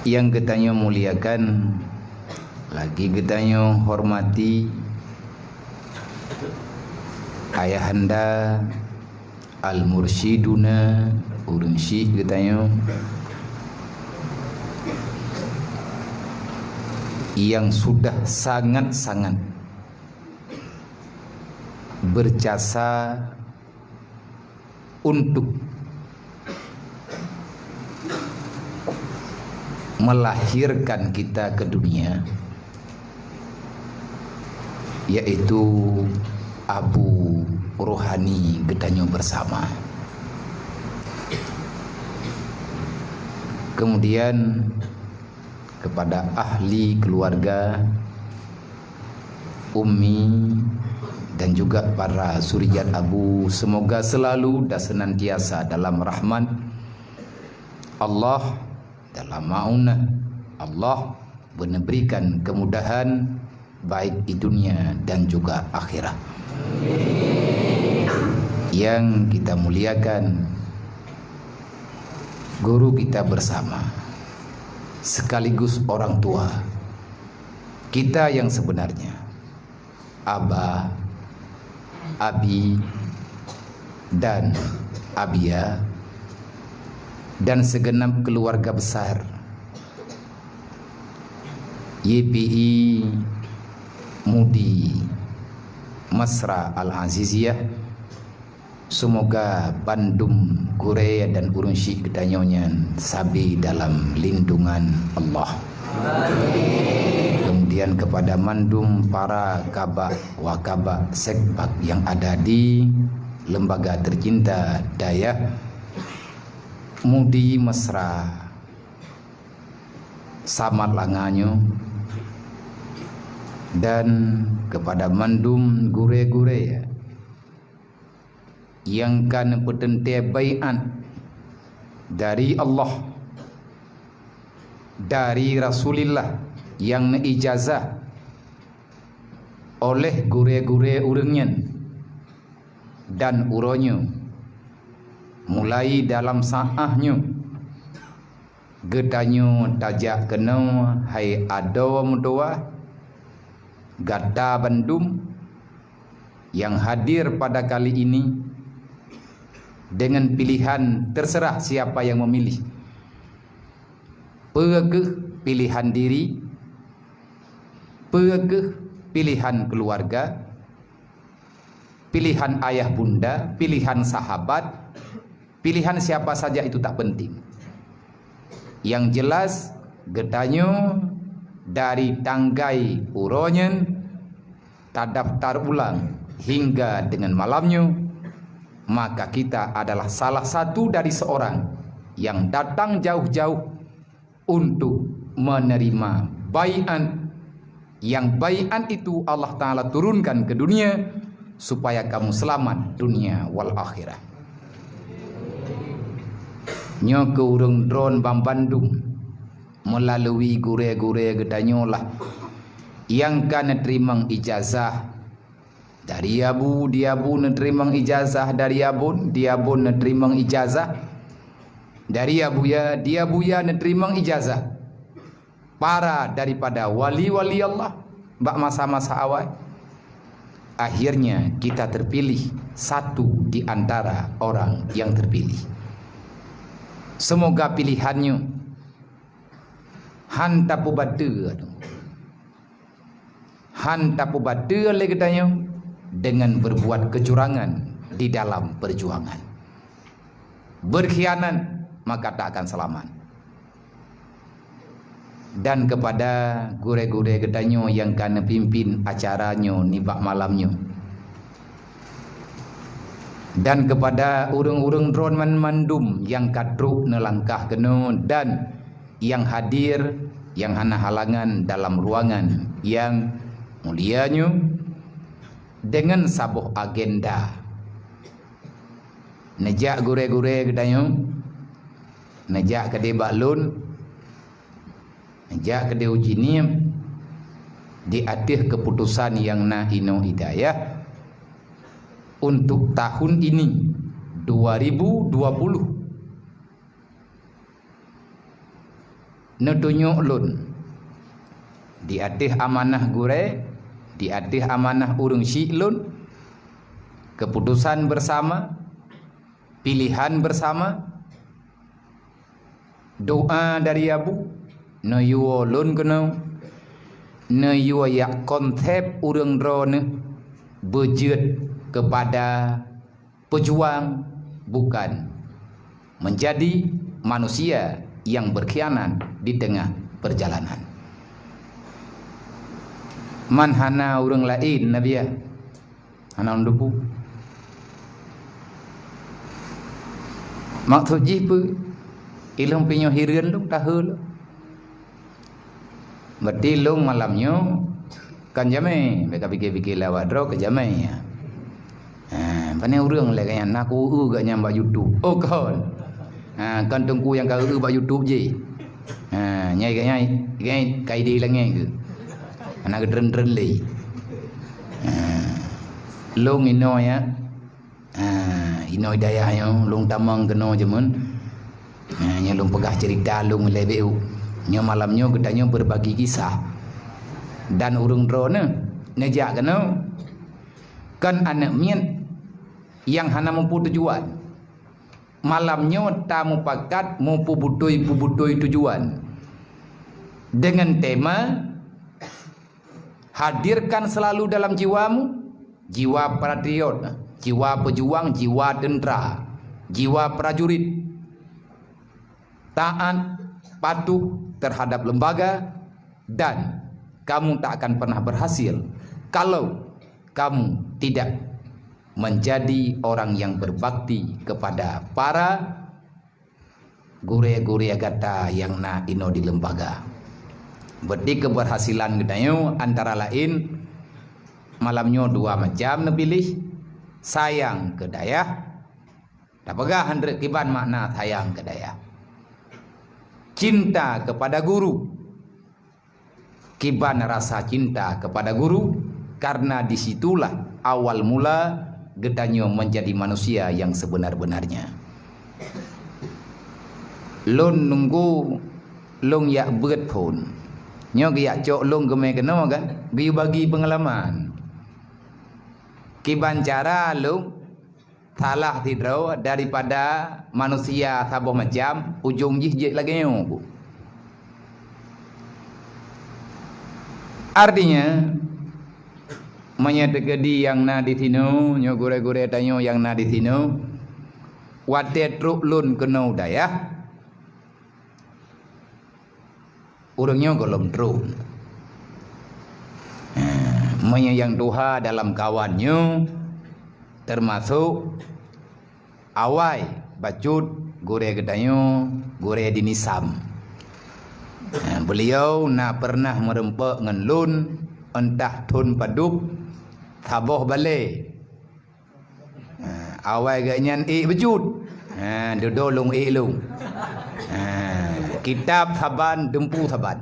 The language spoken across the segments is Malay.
yang getanyo muliakan, lagi getanyo hormati ayahanda al-mursyiduna urun syekh getanyo yang sudah sangat-sangat berjasa untuk melahirkan kita ke dunia, yaitu Abu Rohani Gedanyo Bersama. Kemudian kepada ahli keluarga, Ummi dan juga para suriat Abu, semoga selalu dan senantiasa dalam rahmat Allah, dalam maunah Allah, memberikan kemudahan baik di dunia dan juga akhirat. Yang kita muliakan, guru kita bersama, sekaligus orang tua kita yang sebenarnya, Abah, Abi, dan Abia, dan segenap keluarga besar YPI Mudi Masra Al-Aziziyah. Semoga Bandung, Korea dan urun syekh Gedanyonyan sabi dalam lindungan Allah. Amin. Kemudian kepada mandum para kabak wakabak sekbak yang ada di lembaga tercinta Dayah Mudi Mesra Samad Langanyo, dan kepada mandum gure-gure yang kan petente bai'at dari Allah, dari Rasulullah, yang ijazah oleh gure-gure urangnya dan uronyo, mulai dalam saahnya gedanyo tajak kena hai ado mudoa gada Bandung yang hadir pada kali ini dengan pilihan terserah siapa yang memilih, pegeh pilihan diri, pegeh pilihan keluarga, pilihan ayah bunda, pilihan sahabat, pilihan siapa saja itu tak penting. Yang jelas gedanyo dari tanggai uronyen terdaftar ulang hingga dengan malamnya, maka kita adalah salah satu dari seorang yang datang jauh-jauh untuk menerima bai'at, yang bai'at itu Allah Ta'ala turunkan ke dunia supaya kamu selamat dunia wal akhirah. Nyo ke urung drone Bang Bandung melalui gure-gure gedanyolah yang kan terima ijazah dari Abu, dia Abu nerima ijazah dari Abun, dia Abun nerima ijazah dari Abuya, dia Abuya nerima ijazah para daripada wali-wali Allah bak masa-masa awal. Akhirnya kita terpilih satu di antara orang yang terpilih. Semoga pilihannya hanta pubade, hanta pubade lagi tanya dengan berbuat kecurangan di dalam perjuangan, berkhianat, maka tak akan selamat. Dan kepada gure-gure gedanyo yang kana pimpin acaranya nibak malamnya, dan kepada urung-urung drone mandum yang kadruk nelangkah kena, dan yang hadir, yang hana halangan dalam ruangan yang mulianya dengan sabuh agenda nejak gure-gure gedanyo, nejak kede baklun, nejak kede ujinim di atas keputusan yang ino hidayah untuk tahun ini 2020 netunjuk lun di atas amanah gure, di atas amanah urang syik lun, keputusan bersama, pilihan bersama, doa dari abu no yuo lun kena no yuo yak konsep urang drone berjut kepada pejuang, bukan menjadi manusia yang berkhianat di tengah perjalanan. Man hana urang lain nabi ya, hana undupu maksud jipu ilung pinyo hirian lu tahul berarti lung malamnya kan jamai mereka fikir-fikir lewat draw ke jamai ya. Pandai urang lah kan nak aku gak nyambak YouTube. Oh kon. Kan tengku yang kau bak YouTube je. Nyai gak nyai kai di lang ke. Anak dren-dren le. Long ino ya. Ino daya yo long tamang keno jemun. Nya long pegah cerita long lebeu. Nya malamnya gedanya berbagi kisah. Dan urung drone nejak keno. Kan anak mien yang hana mampu tujuan. Malamnya tamu pakat mampu budoi tujuan. Dengan tema hadirkan selalu dalam jiwamu jiwa patriot, jiwa pejuang, jiwa tentara, jiwa prajurit, taat, patuh terhadap lembaga, dan kamu tak akan pernah berhasil kalau kamu tidak menjadi orang yang berbakti kepada para gure-gure agata yang na ino di lembaga. Berarti keberhasilan gedayo antara lain malamnya dua macam nepilih, sayang ke daya. Dapatlah 100 kiban makna sayang ke daya. Cinta kepada guru. Kiban rasa cinta kepada guru, karena disitulah awal mula gedanyo menjadi manusia yang sebenar-benarnya. Lon nunggu long yak beut pun. Nyo giyak cok long gemai kena kan, giyu bagi pengalaman. Kiban cara long salah tidrau daripada manusia saboh macam ujung jih lagi nyo. Artinya menyedekedi yang na di sini, nyo gure-gure tanyo yang na di sini, wate truk lun kena daya. Urangnya golong truk. Menyayang Tuhan dalam kawannya, termasuk awai bacut gure gedanyo, gure dinisam. Beliau na pernah merempak ngan lun entah tun padup taboh balik. Awai ganyan bejut. Dodolong lung. Kitab saban dempu saban.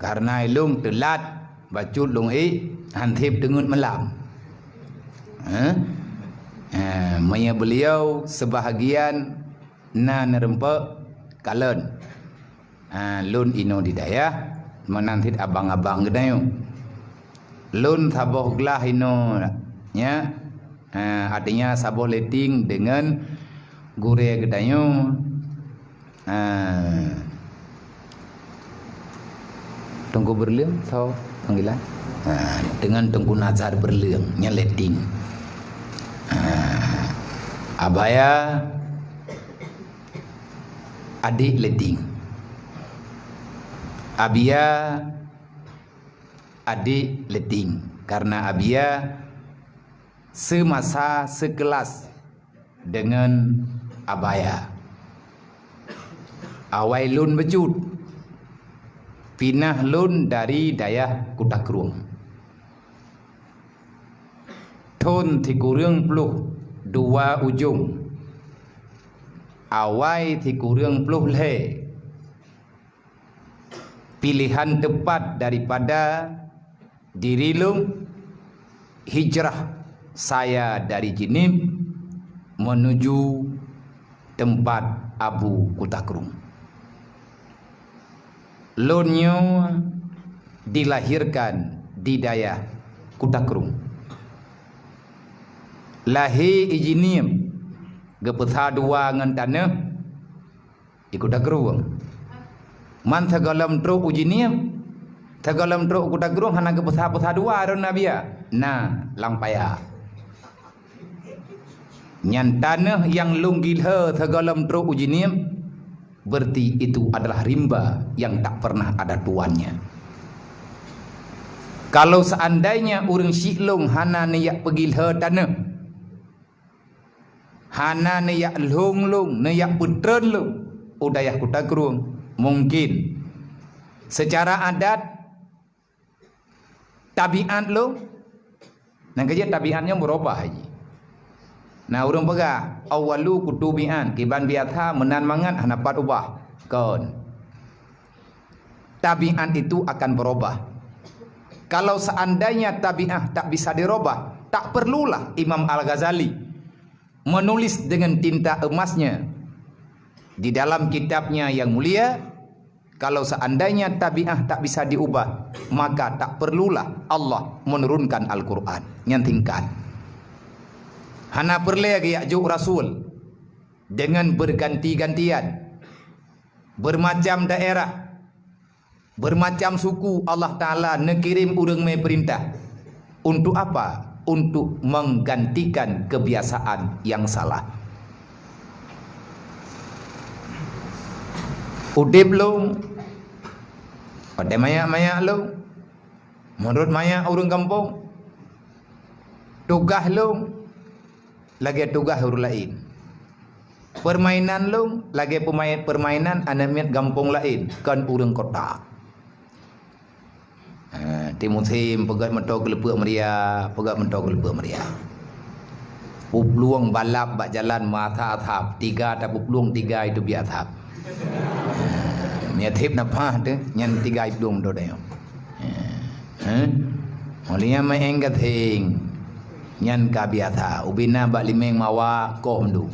Karena lung telat bacut lung hantip dengut malam. Maya beliau sebahagian na nerempak kalen. Lun ino di daya menantit abang-abang gedayo. Lun saboh gelah ino nya, artinya saboh leting dengan gure gedayo. Tunggu berliang so panggilan. Dengan tunggu nazar berliang nya leting. Abaya adik leting. Abia adik leting. Karena Abia semasa sekelas dengan Abaya. Awai lun becut. Pinah lun dari daya Kutakrung. Ton tikurung pluh dua ujung. Awai tikurung pluh le. Pilihan tepat daripada diri lung hijrah saya dari Jinib menuju tempat Abu Kutakrung. Lunyo dilahirkan di daya Kutakrung. Lahir ijinim gepetha dua ngan tanah di Kutakrung. Man thagalam tro ujinim thagalam tro Kutakrung hana gepetha dua ron nabia. Nah, langpaya. Nyan tanah yang lunggilha thagalam tro ujinim berarti itu adalah rimba yang tak pernah ada tuannya. Kalau seandainya orang siklung hana niyak pegilha tanah, hana niyak lung niyak putren lung udayah Kutakrung, mungkin secara adat tabiat lung nah kerja tabiatnya berubah haji. Nah urang pegah awalu kutubian kiban biatha menan mangan hanapat ubah kon. Tabiat itu akan berubah. Kalau seandainya tabiat tak bisa dirubah, tak perlulah Imam Al-Ghazali menulis dengan tinta emasnya di dalam kitabnya yang mulia. Kalau seandainya tabiat tak bisa diubah, maka tak perlulah Allah menurunkan Al-Quran nyantingkan. Hana perlu lagi yakjuk Rasul dengan berganti-gantian, bermacam daerah, bermacam suku Allah Ta'ala nekirim urang me perintah. Untuk apa? Untuk menggantikan kebiasaan yang salah. Udip lu pada mayak-mayak lu menurut mayak urang kampung. Tugas lu lagi tugas huruf lain. Permainan lu lagi permainan anak gampung lain kan urang kota. Timusim pegat mentok kelepuk meria, pegat mentok kelepuk meria. Pupluang balap bak jalan mata athap, tiga tak pupluang tiga itu biar athap. Mia thip napa tu nyan tiga idung do dayo. Mulia mai enggat hing. Nyan ka biasa ubina bak limeng mawa kom du.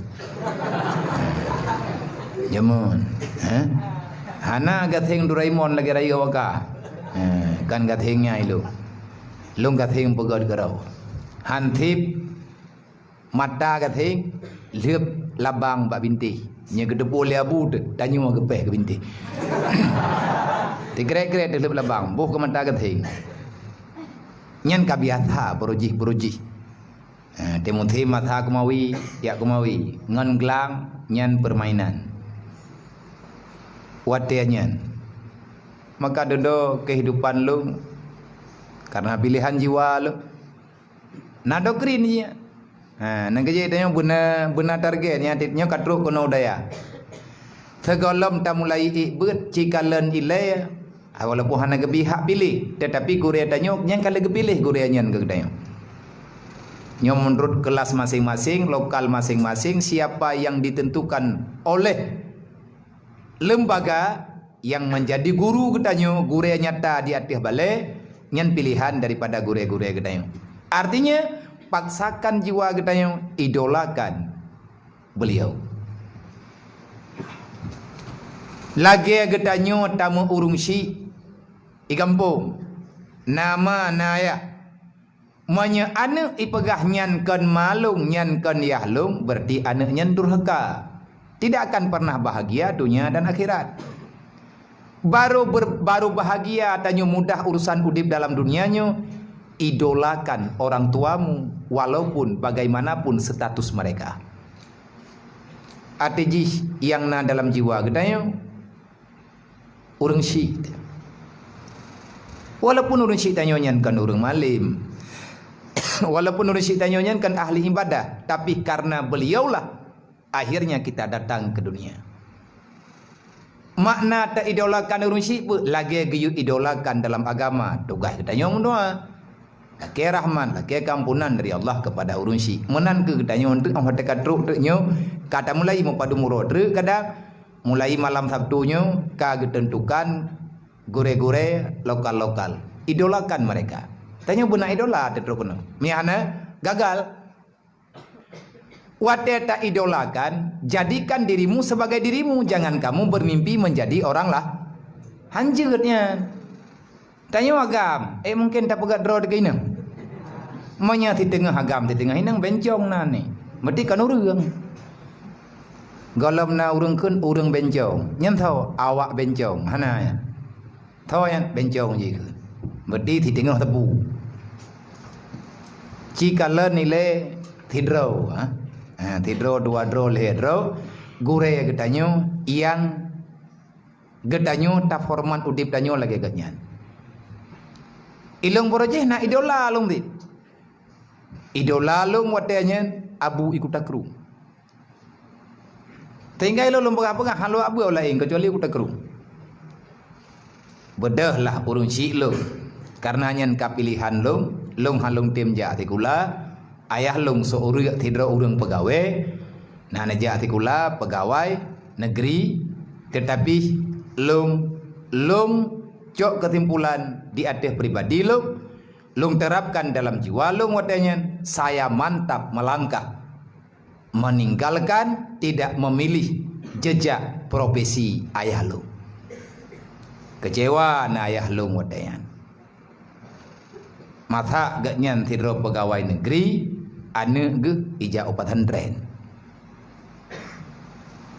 Jamun. Hana gathing Doraemon lagi raya waka. Kan gathingnya itu. Lung gathing pegod garau. Hantip mata gathing liep labang bak binti. Nya gedepo liabu tanyu gepeh ke binti. Tigrek-grek liep labang buh ke mata gathing. Nyan ka biasa berujih. Timuthi matha kumawi ya kumawi ngan glang nyan permainan watianyan. Maka dodo kehidupan lu karena pilihan jiwa lu nado krinnya. Nang kerja tanya buna targetnya titnya katruk kono daya. Segolom ta mulai ibet cikalan ilaya walaupun hana gebihak pilih tetapi gure tanya nyang kala gepilih gure nyan ke tanya. Yang menurut kelas masing-masing, lokal masing-masing, siapa yang ditentukan oleh lembaga yang menjadi guru gedanyo, gure nyata di atas balai, nyan pilihan daripada gure-gure gedanyo. Artinya paksakan jiwa gedanyo, idolakan beliau. Lagi gedanyo tamu urung si di kampung, nama naya. Manya anak ipegah nyan kan malung nyan kan yahlung berarti anak nyan durhaka. Tidak akan pernah bahagia dunia dan akhirat. Baru bahagia tanyo mudah urusan udip dalam dunianya, idolakan orang tuamu walaupun bagaimanapun status mereka. Artinya yang na dalam jiwa gedayo urang si. Walaupun urang si tanyo nyan kan urang malim. Walaupun urang si tanyo nyan kan ahli ibadah, tapi karena beliaulah akhirnya kita datang ke dunia. Makna tak idolakan urang si lagi giyu idolakan dalam agama. Tugas kita nyong doa. Laki rahman, laki kampunan dari Allah kepada urang si. Menan ke kita nyong tu ang dekat truk tu nyo kata mulai mau padu murad kadang mulai malam Sabtunya ka ditentukan gure-gure lokal-lokal. Idolakan mereka. Tanya benar idola tetruk kono. Mihana gagal. Wate tak idolakan, jadikan dirimu sebagai dirimu. Jangan kamu bermimpi menjadi orang Hancurnya. Tanya agam, mungkin tak pegat draw dekat ini. Manya di tengah agam, di tengah inang bencong na ni. Mesti kan urang. Galam na urang kun urang bencong. Nyen tahu awak bencong. Hana ya. Tahu yang bencong je ke. Mesti di tengah tebu. Jika le nilai tidro, tidro dua draw le draw. Gure getanyo yang getanyo tak format udip danyo lagi ganyan. Ilung borojeh na idola lung di. Idola lung watanya abu ikut takru. Tinggal lo lung berapa ngah halu abu lain kecuali ikut takru. Bedahlah urung cik lo. Karena nyen kapilihan lung halung tim jatikula, ayah lung seorang tidak urang pegawai, nah jatikula pegawai negeri, tetapi lung cok kesimpulan di atas pribadi lung terapkan dalam jiwa lung watanya saya mantap melangkah meninggalkan tidak memilih jejak profesi ayah lung. Kecewa na ayah lung watanya. Mata gaknyan tidro pegawai negeri ane ge ija 400.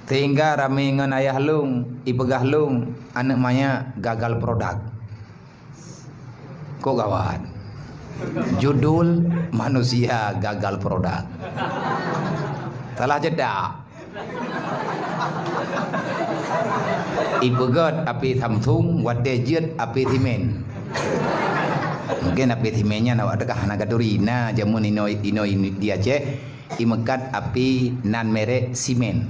Sehingga ramai ngan ayah lung, ipegah lung, anak maya gagal produk. Kok kawan? Judul manusia gagal produk. Salah jeda. Ipegat api Samsung, wadejet api Timen. Mungkin api Timennya nak adakah anak Kadurina jamun ino dia cek imekat api nan merek simen.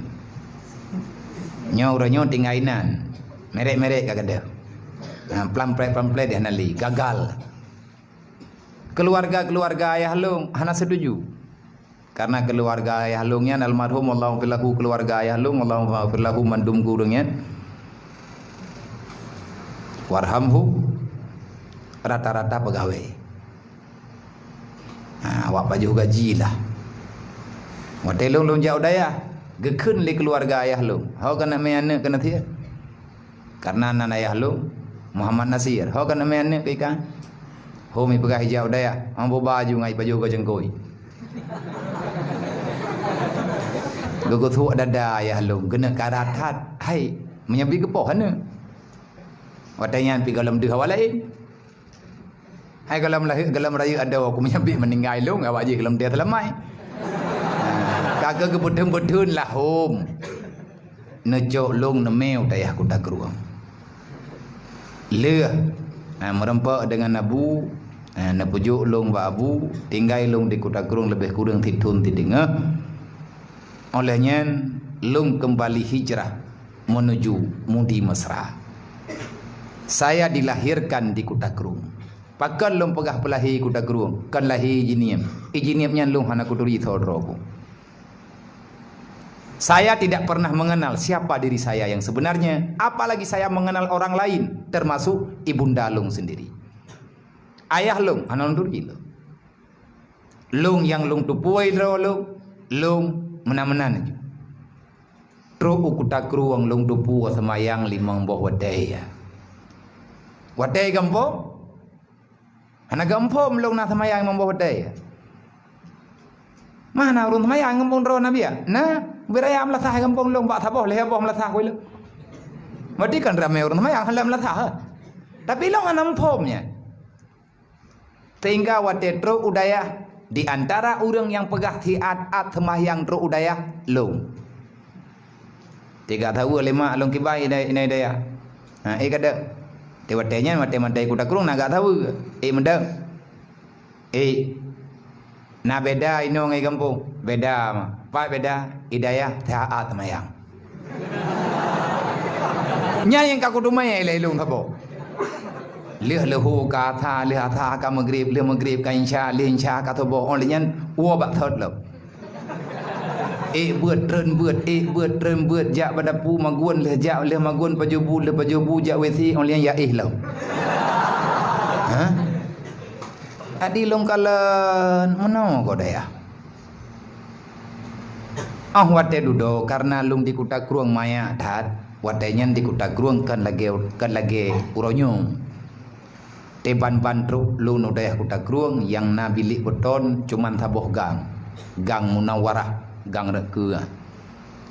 Nyo tingainan merek kagak ada. Plamplek dia nali gagal. Keluarga ayah lung hana setuju. Karena keluarga ayah lungnya almarhum Allahu filahu keluarga ayah lung Allahu filahu mandum gurungnya. Warhamhu rata-rata pegawai. Awak baju gaji lah. Watelung lung jauh daya. Gekun li keluarga ayah lu. Hau kena meana kena dia. Karena anak ayah lu Muhammad Nasir. Hau kena meana ke ikan. Hau mi pegah hijau daya. Ambo baju ngai baju go jengkoi. Gogo thu dada ayah lu kena karatat. Hai menyabi ke pohana. Watanya pi galam deh awalai. Hai galam raya ada aku menyabi meninggal lu ngawak je galam dia telamai. Kagak kebudun lah hom. Nejok long nemeu dayah kuda keruang. Le merempak dengan abu, napujuk long ba abu, tinggal long di kuda keruang lebih kurang titun tidengah. Olehnya long kembali hijrah menuju Mudi Mesra. Saya dilahirkan di kuda keruang. Pakan long pegah pelahi kuda keruang, kan lahi jiniem. Ijiniemnya long hana kuduri thodroku. Saya tidak pernah mengenal siapa diri saya yang sebenarnya, apalagi saya mengenal orang lain, termasuk ibunda lung sendiri. Ayah lung, anak duri lung yang lung tupuai lung menamenan aja. Tro ukuta kruang lung tupu semayang limang boh wadai ya. Wadai gampo? Anak gampo lung na semayang limang boh wadai ya. Mana urun semayang gampong ro nabi ya? Nah. Berayam lah sah kampung long bak thaboh leh boh lah sah kuil. Mesti kan ramai orang yang halam lah sah. Tapi long anam pomnya. Sehingga watetro udaya di antara orang yang pegah tiat semayang tro udaya long. Tiga tahu lima long kibai ini daya. Kada. Tewatenya mate kuda kurung naga tahu. Mendang. Na beda ino ngai kampung. Beda mah. Pak beda hidayah taat mayang. Nya yang kaku dumaya ilai lung thabo. Leh lehu ka tha ka magrib ka insya ka thabo only nyan wo bak thot lo. Buat tren buat jak badapu magun leh jak leh magun pajubu jak wesi only ya lo. Adi long kalan mana kau daya? Wate dudo karena lung di kuta kruang maya dat Watenyan di kuta gruang kan lagi uronyo. Teban truk lu nudayah kuta gruang yang na bilik beton cuman taboh gang Munawarah, gang reke.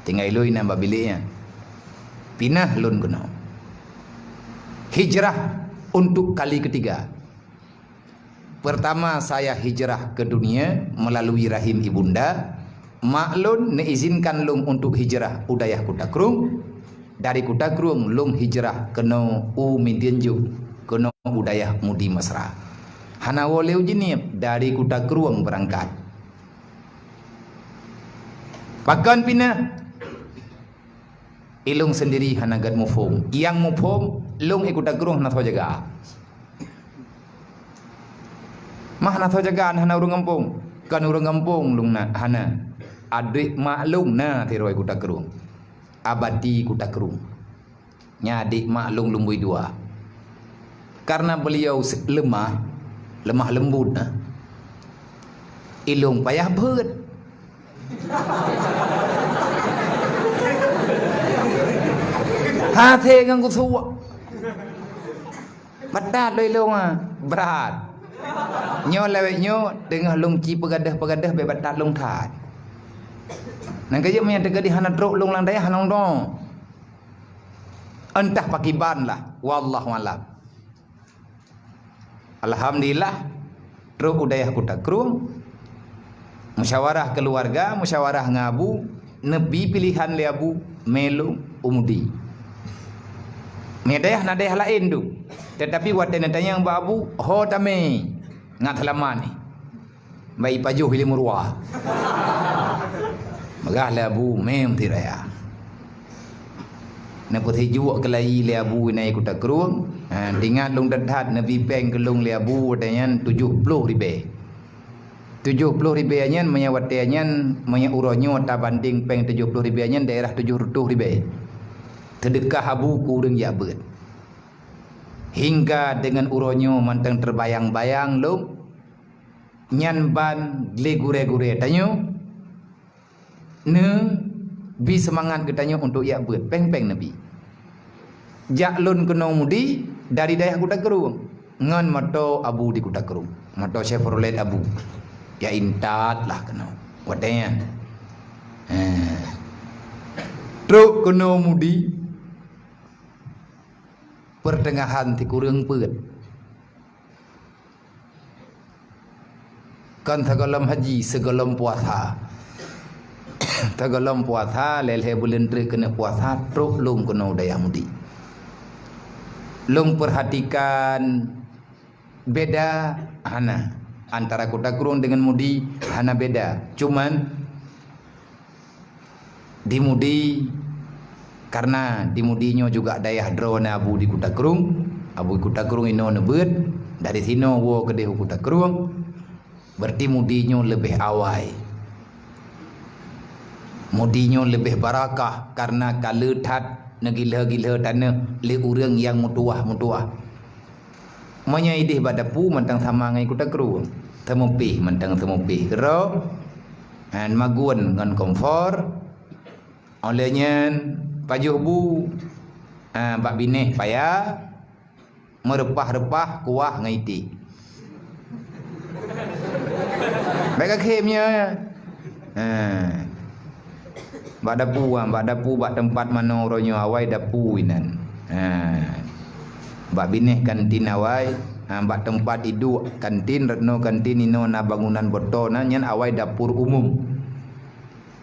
Tinggal lu nambah biliknya. Pinah lun kuno. Hijrah untuk kali ketiga. Pertama saya hijrah ke dunia melalui rahim ibunda. Mak lun neizinkan lung untuk hijrah udayah kuta gruang. Dari kuta gruang lung hijrah kena Midianju, kena udayah Mudi Mesra. Hana woleu jinip dari kuta gruang berangkat. Pakan pinah ilung sendiri hanagat mufum. Yang mufum lung ikuta gruang na jaga. Mah na jagaan hana urang kampung. Kan urang kampung lung na hana. Adik maklum na tiro ikuta gruang. Abadi kuta gruang. Nyadik maklum lumbui dua. Karena beliau lemah lembut na. Ilung payah beut. Hati nganggo suwa. Batat doi lung berat. Nyo lewek nyo tengah lung ci pegadah be batat lung tat. Nang kaya punya tegadi hana truk lung lang daya hanong dong. Entah pakiban lah. Wallahu alam. Alhamdulillah truk udayah kuta gruang. Musyawarah keluarga, musyawarah ngabu, nebi pilihan liabu melu umudi. Medayah nadayah lain tu. Tetapi waten tanya yang babu ho tame ngat lamani. Bai pajuh ili murwah. Magah labu mem tiraya. Na putih juak kelai liabu nai kuta gruang. Dingat lung dadat nabi peng kelung liabu watenyan 70 ribe. 70 ribe anyan menya watenyan menya uronyo ta banding peng 70 ribe anyan daerah 70 ribe. Sedekah habu kurang ya beut. Hingga dengan uronyo mantang terbayang-bayang lung nyan ban legure-gure tanyo ne bi semangat getanyo untuk ya beut peng-peng nabi. Jak lun kena mudi dari dayah kuta gruang ngan moto abu di kuta gruang. Moto Chevrolet abu. Ya intat lah kena. Wadanya. Truk kena mudi pertengahan ti kurang peut. Kan tagalam haji segalam puasa. Tagalam puasa lelhe bulan tri kena puasa truk lung kena udayah mudi. Lung perhatikan beda hana antara kuta gruang dengan mudi hana beda. Cuman di mudi karena di mudinya juga dayah drone abu di kuta gruang. Abu kuta gruang ino nebeut dari sino wo ke dehu kuta gruang. Berarti mudinya lebih awai. Mudinya lebih barakah karena kaletat negila-gila tanah le urang yang mutuah. Monya idih badapu mantang sama ngai kuta gruang. Temupih mantang temupih kero. Han magun ngan komfor. Olehnya pajuh bu bak bineh payah merepah-repah kuah ngaiti. Baik akhirnya bak dapu bak tempat mana oronyo awai dapu inan. Bak bineh kantin awai, bak tempat idu kantin retno kantin ino na bangunan botona nyan awai dapur umum.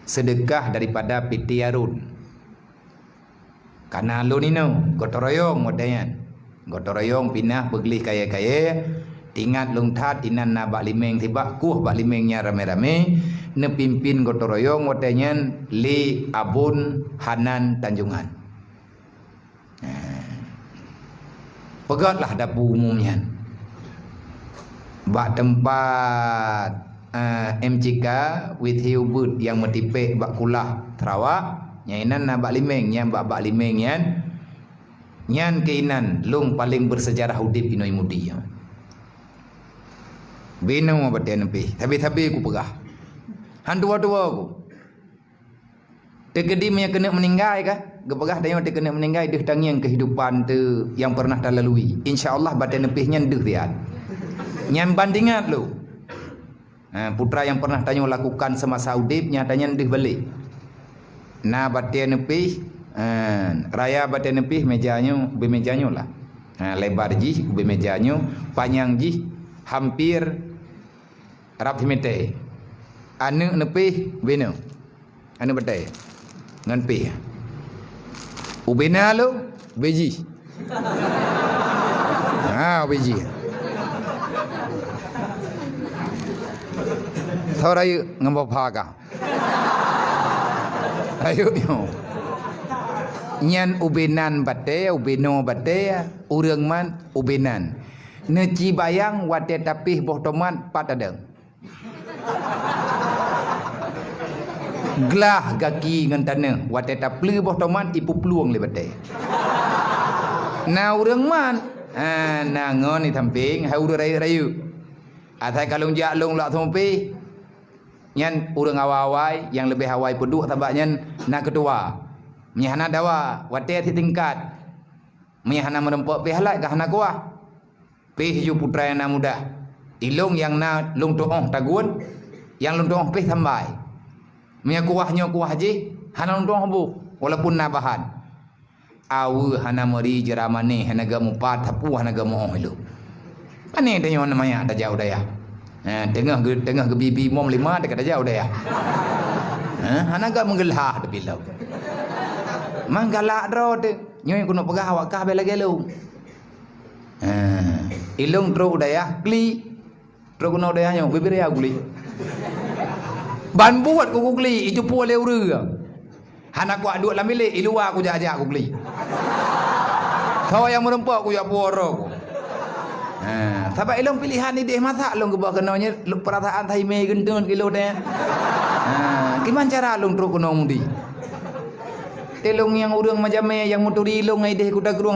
Sedekah daripada PT Arun. Karena lu nino gotoroyong modayan. Gotoroyong pinah beglih kaya-kaya. Tingat lung tat inan na bak limeng tiba kuh bak limengnya rame-rame. Ne pimpin gotoroyong modayan li Abun Hanan Tanjungan. Pegatlah dapur umumnya. Bak tempat MCK with Hubud yang metipek bak kulah Sarawak. Nyainan na bak limeng yang bak limeng nyan keinan lung paling bersejarah udip inoi mudi. Bino mo baten pe. Tapi ku pegah. Han dua-dua ku. Tegedi punya kena meninggal kah? gepegah dayo dia kena meninggal deh tangiang kehidupan tu yang pernah dah lalui. Insya-Allah badan nepihnya deh dia. Nyan bandingat lu. Putra yang pernah tanyo lakukan semasa udip nyatanya deh balik. Nah badan nepih raya badan nepih mejanya bemejanyo lah. Lebar ji bemejanyo, panjang ji hampir rapi meter. Anu nepih beno. Anu betai. Ngan pih. Ubena lu beji. Beji. Thorai ngamba phaga. Ayo yo. Nyan ubenan bate, ubeno bate, urang man ubenan. Neci bayang wate tapih boh toman patadeng. Gelah gaki ngan tanah wate taple boh toman ipu peluang le bate. Na urang man na ngon ni tamping hai urang rayu. Atai kalung jak long lak thompe. Nyan urang awai yang lebih awai peduk tabaknya na kedua. Menyahana dawa wate ti tingkat. Menyahana merempok pihlat gahana kuah. Pih ju putra yang na muda. Ilung yang na lung toong tagun, yang lung toong pih tambai. Mia kuahnya kuah je, hana lung toong bu, walaupun na bahan. Awu hana meri jeramane, hana gamu pat tapu hana gamu ong hilu. Pane danyo namanya ada jauh daya. Tengah ke bibi mom lima dekat ada jauh daya. Hana gak menggelah de bilau. Manggalak dro de, nyoy kuno pegah awak kah bela gelu. Ilung tro daya kli. Tro kuno daya nyo bibir ya guli. Ban buat ku guli itu pu le uru. Hana ku aduk lam bilik ilua aku jak aku guli. Kau yang merempok ku jak puoro ku. Sebab ilung pilihan ni deh masak long ke bawah kenanya perasaan thai me gendun kilo deh. Gimana cara long tro kuno mudi? Ilung yang urang macam yang muturi ilung ai deh kuda kurung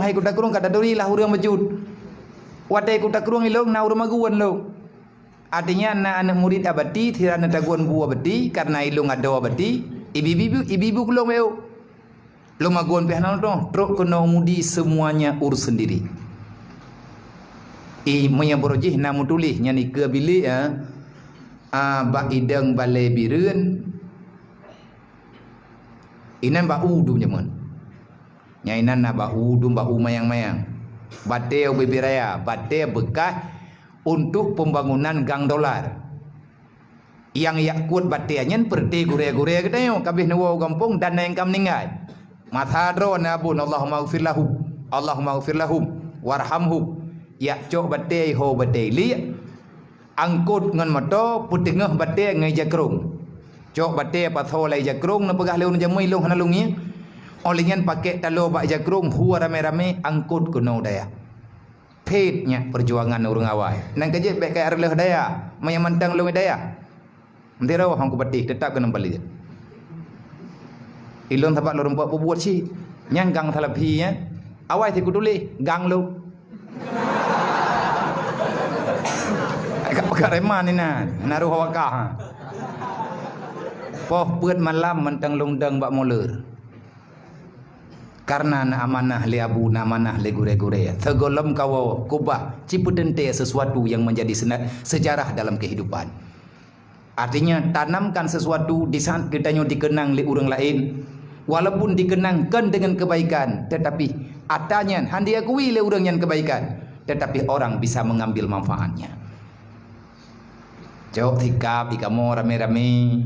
kata duri lah urang majud. Wadai kuda kurung ilung na urang maguan lo. Artinya anak murid abadi tirana taguan buah abadi karena ilung ada abadi ibu belum eu. Lo maguan pihana to truk kena mudi semuanya urus sendiri. Moya borojih na mutulih nyani ke bilik ba idang balai bireun inan ba udum jaman nyainan na ba udum ba mayang-mayang bate bebiraya bate bekas untuk pembangunan gang dolar yang yakut bate nyen perti gure-gure katayo kabeh nawo kampung dan yang kam meninggal mathadro nabun Allahumma ighfir lahum warhamhum ya cok bate ho bate li angkut ngan moto putengah bate ngai jakrung cok bate patho lai jakrung na pegah leun jamui long hana lungi olinyan pakai talo bak jakrung huwa rame-rame angkut kuno daya petnya perjuangan urang awai nang kaje baik kai arleh daya maya mantang lungi daya mendira hang ku bati tetap kena balik ilon tapak lorong buat buat si nyanggang thalapi ya awai ti kuduli gang lu agak reman ni naruh hawakah poh puat malam mentang lungdang bak molur karena na amanah le abu na amanah le gure-gure tegolom kawo kubah ciputente sesuatu yang menjadi sejarah dalam kehidupan artinya tanamkan sesuatu di saat kitanya dikenang le orang lain walaupun dikenangkan dengan kebaikan tetapi adanya handi akui le orang yang kebaikan tetapi orang bisa mengambil manfaatnya. Jauh tikap ikamu rame-rame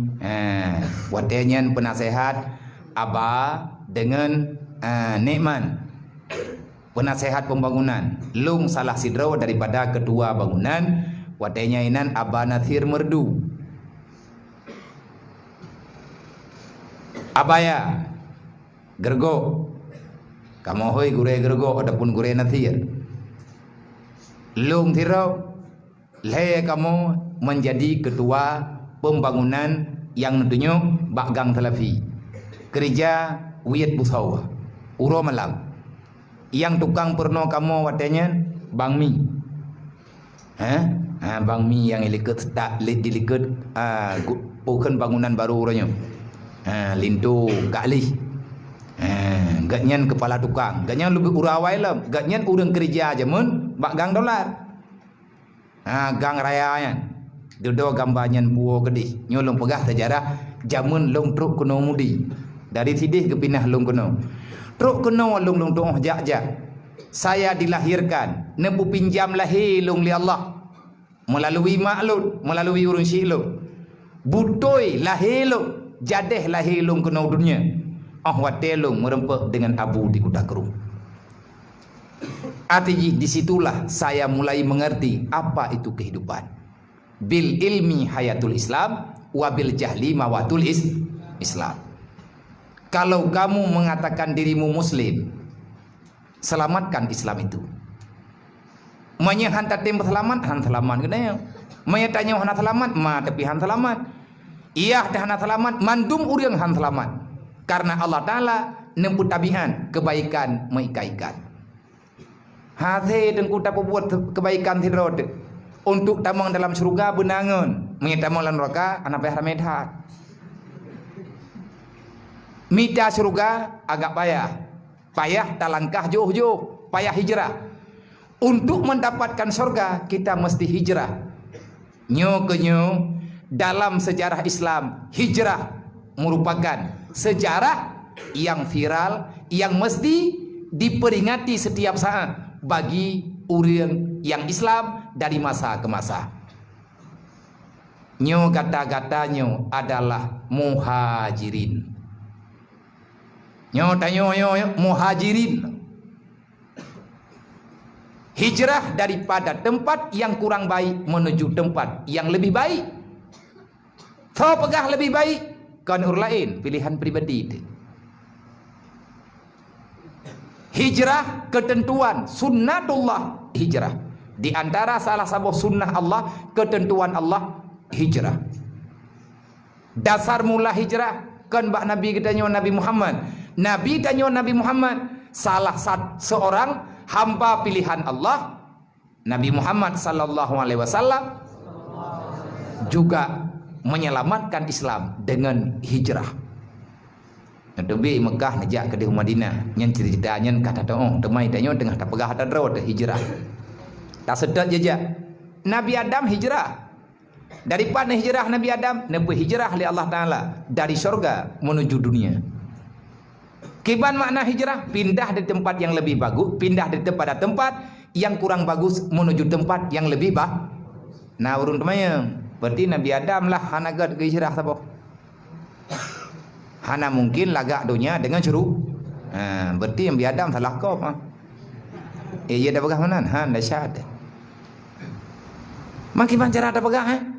watenyan penasehat Aba dengan Nikman penasehat pembangunan lung salah sidro daripada ketua bangunan watenya inan Aba Nathir Merdu Abaya Gergo kamu hoi gure Gergo adapun gure Nathir lung tirau le kamu menjadi ketua pembangunan yang tentunya Bakgang Telafi gereja Wiyat Busawa Uro Malang yang tukang perno kamu watenya Bang Mi Bang Mi yang iliket tak diliket bukan bangunan baru uranya Lindu Kak Li Gatnyan kepala tukang, gatnyan lebih urawai lam, gatnyan urang kerja aja mun bak gang dolar. Gang raya yan. Dodo gambarnya buo gede. Nyolong pegah sejarah jamun long truk kuno mudi. Dari sidih ke pinah long kuno. Truk kuno long toh jak. Saya dilahirkan nebu pinjam lahir long li Allah. Melalui maklud, melalui urun syiluk. Butoi lahir long, jadeh lahir long kuno dunia. Watelong merempek dengan abu di kuda kerung. Artinya disitulah saya mulai mengerti apa itu kehidupan. Bil ilmi hayatul Islam, wabil jahli mawatul Islam. Kalau kamu mengatakan dirimu Muslim, selamatkan Islam itu. Manya hantar tim selamat, han selamat guna. Manya tanya han selamat, ma tapi han selamat. Iya dah han selamat, mandum urang han selamat. Karena Allah Taala nemput tabihan kebaikan mengikaikan. Hati dan kuda buat kebaikan tidak untuk tamang dalam surga benangan menyetamang dalam neraka anak payah ramedat. Mita surga agak payah talangkah jauh-jauh, payah hijrah. Untuk mendapatkan surga kita mesti hijrah. Nyo dalam sejarah Islam hijrah merupakan sejarah yang viral yang mesti diperingati setiap saat bagi orang yang Islam dari masa ke masa. Nyo kata-katanya adalah muhajirin. Nyo muhajirin. Hijrah daripada tempat yang kurang baik menuju tempat yang lebih baik. Kau pegah lebih baik, kan orang lain pilihan pribadi itu. Hijrah ketentuan sunnatullah hijrah. Di antara salah satu sunnah Allah, ketentuan Allah hijrah. Dasar mula hijrah kan bak Nabi kita nyo Nabi Muhammad. Nabi tanya Nabi Muhammad, salah seorang hamba pilihan Allah, Nabi Muhammad sallallahu alaihi wasallam juga menyelamatkan Islam dengan hijrah. Nabi Mekah najak ke Madinah, nyen cerita nyen kata doong, temai tanyo tengah tak pegah ada draw hijrah. Tak sedot jejak. Nabi Adam hijrah. Daripada hijrah Nabi Adam, Nabi hijrah oleh Allah Taala dari surga menuju dunia. Kiban makna hijrah? Pindah dari tempat yang lebih bagus, pindah daripada tempat yang kurang bagus menuju tempat yang lebih bagus. Nah, urun temanya. Berarti Nabi Adam lah hanagat ke hijrah sapa? Hana mungkin lagak dunia dengan curug. Berarti Nabi Adam salah kau. Ia dah pegah mana? Dah syahad. Makin cara ada pegah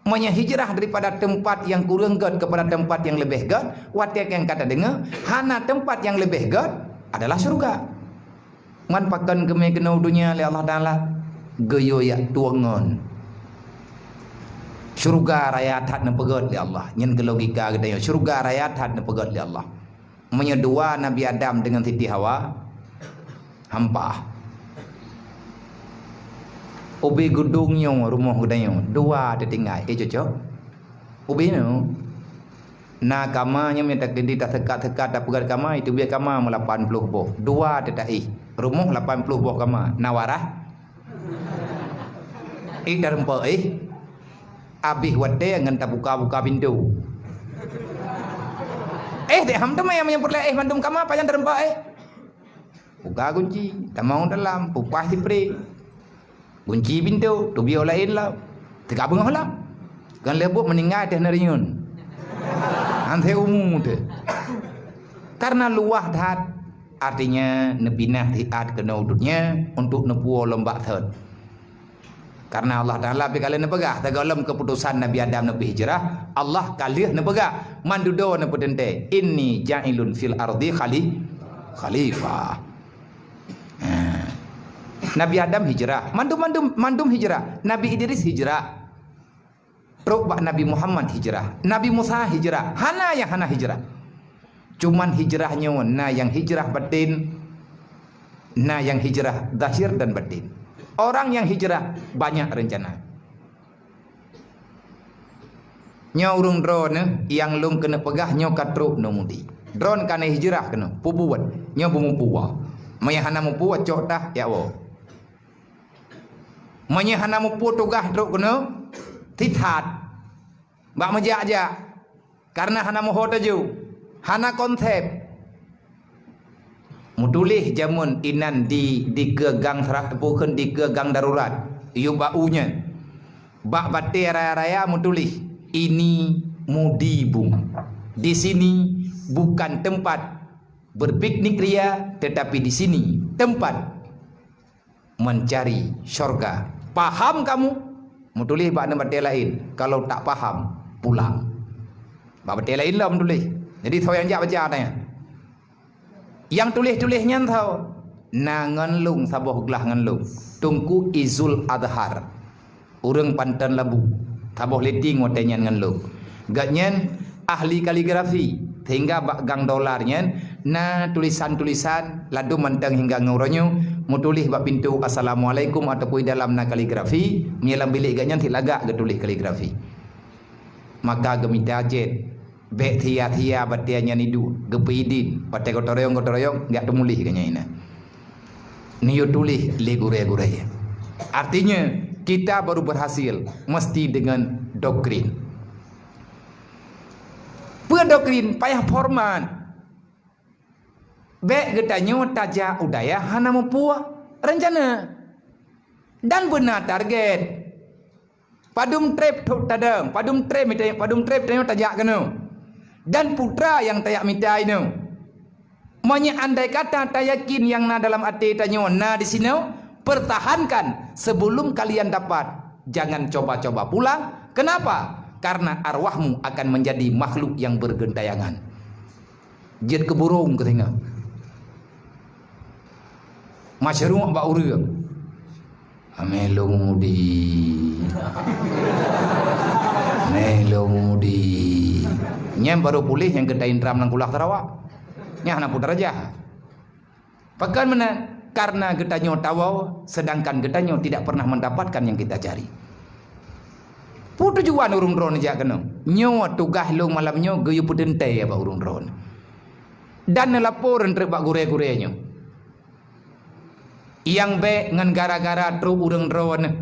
Manya hijrah daripada tempat yang kurang god kepada tempat yang lebih god. Watiak yang kata dengar, hana tempat yang lebih god adalah surga. Man pakan kemai kenau dunia oleh Allah Taala geyo ya tuangon. Surga raya tat na pegot oleh Allah. Nyen ke logika kita yo surga raya tat na pegot oleh Allah. Manya dua Nabi Adam dengan Siti Hawa hampa. Ubi gedungnya rumah gedanya dua tertinggal. Cocok. Ubi no. Na kamanya minta kendi tak sekat tak pegat kama itu biar kama 80 boh. Dua tetai. Rumah 80 boh kama. Nawarah. Darempa abih wate ngan tak buka pintu. Dek ham temai yang perle mandum kama apa yang darempa buka kunci, tak mau dalam, pupah dipre. Kunci pintu, tu biar lain lah. Tegak bengah lah. Kan lebuk meninggal dah nariun. Antai umum tu. Karena luah dah artinya nebinah hiat kena udutnya untuk nepuo lembak third. Karena Allah Taala bi kalian nepegah tagalam keputusan Nabi Adam nabi hijrah, Allah kalih nepegah mandudo nepedente inni ja'ilun fil ardi khalifah. Nabi Adam hijrah, mandum hijrah, Nabi Idris hijrah, Rukbah Nabi Muhammad hijrah, Nabi Musa hijrah, hana hijrah. Cuman hijrahnya na yang hijrah batin, na yang hijrah zahir dan batin. Orang yang hijrah banyak rencana. Nyaurung drone yang lung kena pegah nyo katruk no mudi. Drone kan hijrah kena. Pubuat. Nya bumupua. Maya hana mupua cok dah ya wo. Maya hana mupua tugah drok kena. Tithat. Bak majak-jak. Karena hana mohot aju. Hana konsep. Mutulih jamun inan di ke gang serak tepukan di ke gang darurat. Iu baunya. Bak bate raya-raya mutulih. Ini mudibung. Di sini bukan tempat berpiknik ria, tetapi di sini tempat mencari syurga. Paham kamu? Mutulih bak bate lain. Kalau tak paham, pulang. Bak bate lain lah mutulih. Jadi tahu yang jak baca tanya. Yang tulis-tulisnya tahu. Nangan lung saboh gelah ngan lung. Tungku izul adhar. Urang pantan labu. Saboh leting ngotenya ngan lung. Gatnyen ahli kaligrafi. Hingga bak gang dolarnya. Na tulisan-tulisan. Ladu mantang hingga nguronyo. Mutulih bak pintu assalamualaikum. Ataupun dalam na kaligrafi. Menyelam bilik gatnyen tilagak getulis kaligrafi. Maka gemita jet. Bek thia-thia batianya nidu gepidin patai gotoroyong enggak temulih kanya ina. Niyo tulis le gure-gure. Artinya kita baru berhasil mesti dengan doktrin. Doktrin payah forman. Bek getanyo taja udaya hana mupua rencana. Dan benar target. Padum trip tok tadang, padum trip tanyo tajak kena. Dan putra yang tayak minta ini. Maknanya andai kata tayakin yang na dalam hati tanyo na di sini, pertahankan sebelum kalian dapat. Jangan coba-coba pulang. Kenapa? Karena arwahmu akan menjadi makhluk yang bergentayangan. Jet ke burung ketinggal. Masyarakat bak urang. Melodi. Melodi. Nyem baru pulih yang gedain ram nang kulak Sarawak. Nya anak putar aja. Pakan mana? Karena gedanyo tawau, sedangkan gedanyo tidak pernah mendapatkan yang kita cari. Putu juan urung drone aja kena. Nyo tugah long malamnyo geyu pudente ya ba urung drone. Dan laporan terbak gure-gurenya. Yang be ngan gara-gara tru urung drone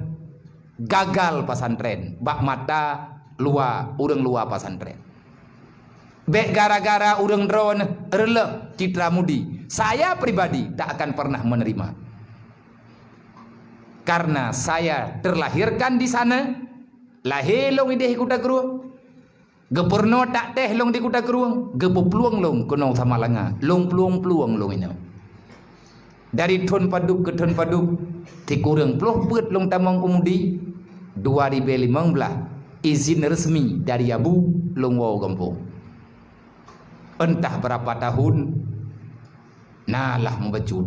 gagal pesantren, bak mata luar urung luar pesantren. Bek gara-gara urang drone relek Citra Mudi. Saya pribadi tak akan pernah menerima. Karena saya terlahirkan di sana. Lahir long ideh kuda keruang. Gepurno tak teh long di kuda keruang. Gepu peluang long kono sama langa. Long peluang long ini. Dari Tun Paduk ke Tun Paduk. Tikurang peluh put long tamang umudi. 2015. Izin resmi dari Abu long wow kampung. Entah berapa tahun nalah membecut.